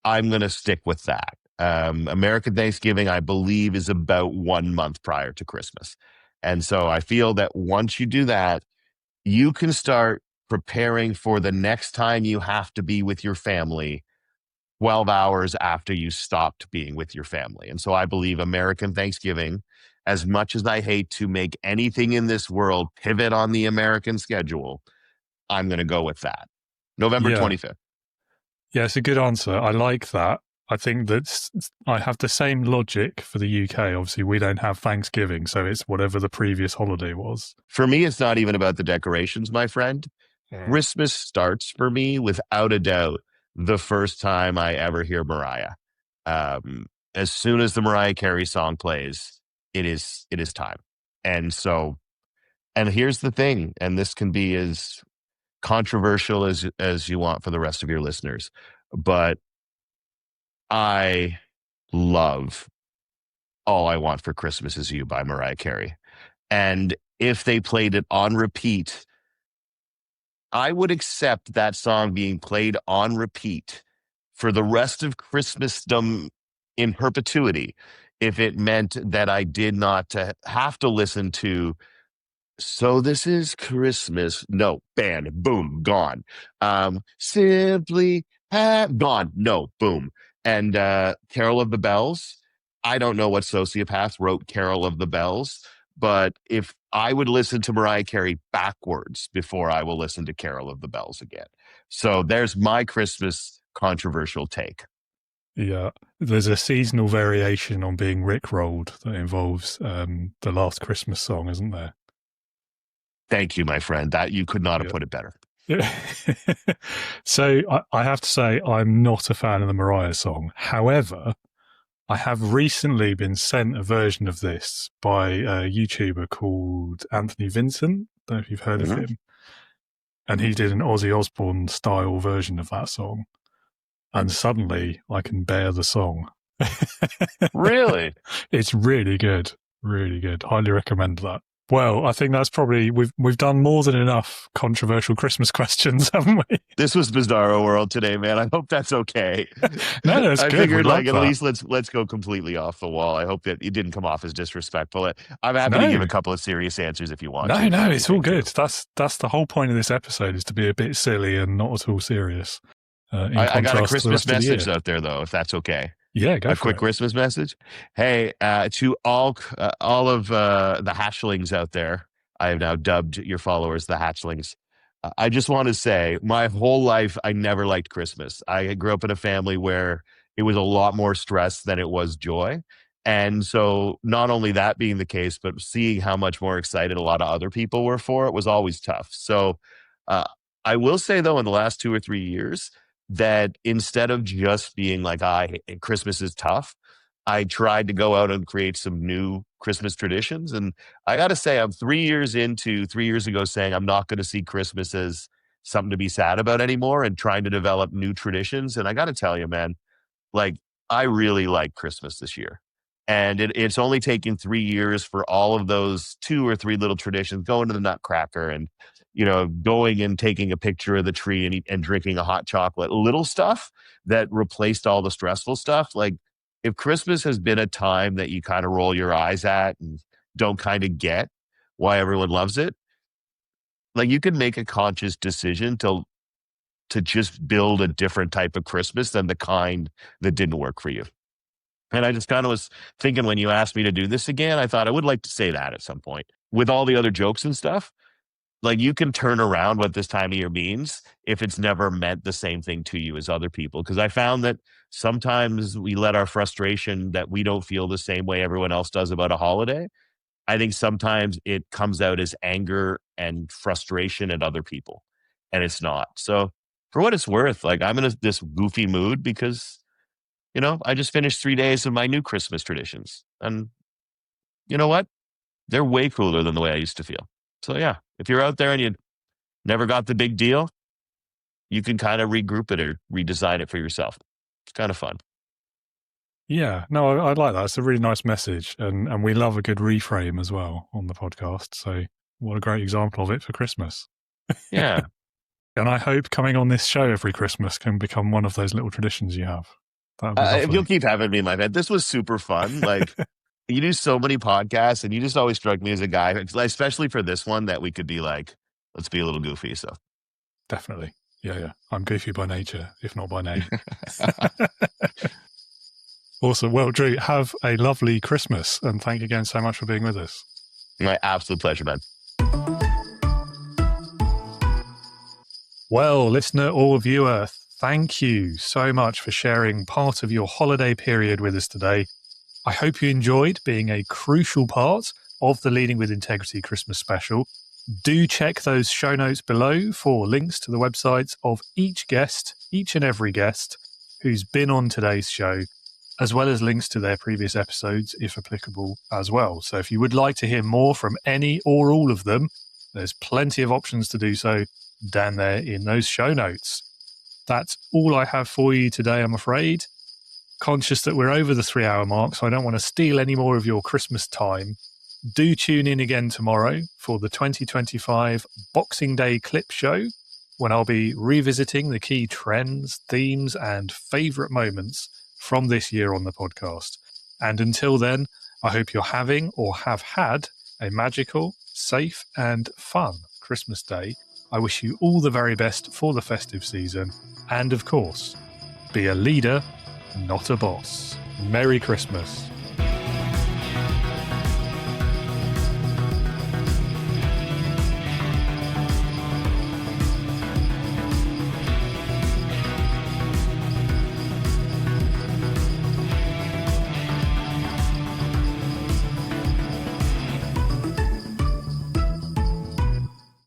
I'm going to stick with that. American Thanksgiving, I believe, is about 1 month prior to Christmas. And so I feel that once you do that, you can start preparing for the next time you have to be with your family 12 hours after you stopped being with your family. And so I believe American Thanksgiving, as much as I hate to make anything in this world pivot on the American schedule, I'm going to go with that. November Yeah. 25th. Yeah, it's a good answer. I like that. I think that I have the same logic for the UK. Obviously, we don't have Thanksgiving, so it's whatever the previous holiday was. For me, it's not even about the decorations, my friend. Christmas starts for me, without a doubt, the first time I ever hear Mariah. As soon as the Mariah Carey song plays, it is time. And so, and here's the thing, and this can be as controversial as you want for the rest of your listeners, but I love All I Want for Christmas Is You by Mariah Carey. And if they played it on repeat, I would accept that song being played on repeat for the rest of Christmasdom in perpetuity if it meant that I did not have to listen to So This Is Christmas. No, banned, boom, gone. Simply gone, no, boom. And Carol of the Bells. I don't know what sociopath wrote Carol of the Bells, but if I would listen to Mariah Carey backwards before I will listen to Carol of the Bells again. So there's my Christmas controversial take. Yeah, there's a seasonal variation on being Rickrolled that involves the last Christmas song, isn't there? Thank you, my friend. That you could not have put it better. Yeah. So I have to say I'm not a fan of the Mariah song. However, I have recently been sent a version of this by a YouTuber called Anthony Vincent. I don't know if you've heard of him. And he did an Ozzy Osbourne style version of that song. And suddenly I can bear the song. Really? It's really good. Really good. Highly recommend that. Well, I think that's probably we've done more than enough controversial Christmas questions, haven't we? This was Bizarro World today, man. I hope that's okay. No, that's I good. figured, At least let's go completely off the wall. I hope that it didn't come off as disrespectful. I'm happy to give a couple of serious answers if you want. No, it's all good. That's the whole point of this episode, is to be a bit silly and not at all serious. I got a Christmas message out there, though, if that's okay. Yeah, go for it. A quick Christmas message. Hey, to all of the hatchlings out there, I have now dubbed your followers the hatchlings. I just want to say, my whole life, I never liked Christmas. I grew up in a family where it was a lot more stress than it was joy. And so not only that being the case, but seeing how much more excited a lot of other people were for it was always tough. So I will say, though, in the last 2 or 3 years, that instead of just being like, Christmas is tough, I tried to go out and create some new Christmas traditions. And I got to say, I'm 3 years ago saying I'm not going to see Christmas as something to be sad about anymore and trying to develop new traditions. And I got to tell you, man, like, I really like Christmas this year. And it's only taken 3 years for all of those 2 or 3 little traditions, going to the Nutcracker and going and taking a picture of the tree and drinking a hot chocolate, little stuff that replaced all the stressful stuff. Like, if Christmas has been a time that you kind of roll your eyes at and don't kind of get why everyone loves it, like, you can make a conscious decision to just build a different type of Christmas than the kind that didn't work for you. And I just kind of was thinking, when you asked me to do this again, I thought I would like to say that at some point. With all the other jokes and stuff, like, you can turn around what this time of year means if it's never meant the same thing to you as other people. Because I found that sometimes we let our frustration that we don't feel the same way everyone else does about a holiday. I think sometimes it comes out as anger and frustration at other people, and it's not. So for what it's worth, like, I'm in this goofy mood because I just finished 3 days of my new Christmas traditions. And you know what? They're way cooler than the way I used to feel. So yeah, if you're out there and you never got the big deal, you can kind of regroup it or redesign it for yourself. It's kind of fun. Yeah, no, I like that. It's a really nice message. And we love a good reframe as well on the podcast. So what a great example of it for Christmas. Yeah. And I hope coming on this show every Christmas can become one of those little traditions you have. That'd be If lovely. you'll keep having me, my man, this was super fun. Like, you do so many podcasts, and you just always struck me as a guy, especially for this one, that we could be like, let's be a little goofy. So Definitely. Yeah. I'm goofy by nature, if not by name. Awesome. Well, Drew, have a lovely Christmas, and thank you again so much for being with us. My absolute pleasure, man. Well, listener or viewer, thank you so much for sharing part of your holiday period with us today. I hope you enjoyed being a crucial part of the Leading with Integrity Christmas special. Do check those show notes below for links to the websites of each and every guest who's been on today's show, as well as links to their previous episodes, if applicable, as well. So if you would like to hear more from any or all of them, there's plenty of options to do so down there in those show notes. That's all I have for you today, I'm afraid. Conscious that we're over the 3-hour mark, so I don't want to steal any more of your Christmas time. Do tune in again tomorrow for the 2025 Boxing Day Clip Show, when I'll be revisiting the key trends, themes, and favourite moments from this year on the podcast. And until then, I hope you're having or have had a magical, safe, and fun Christmas Day. I wish you all the very best for the festive season. And of course, be a leader, not a boss. Merry Christmas.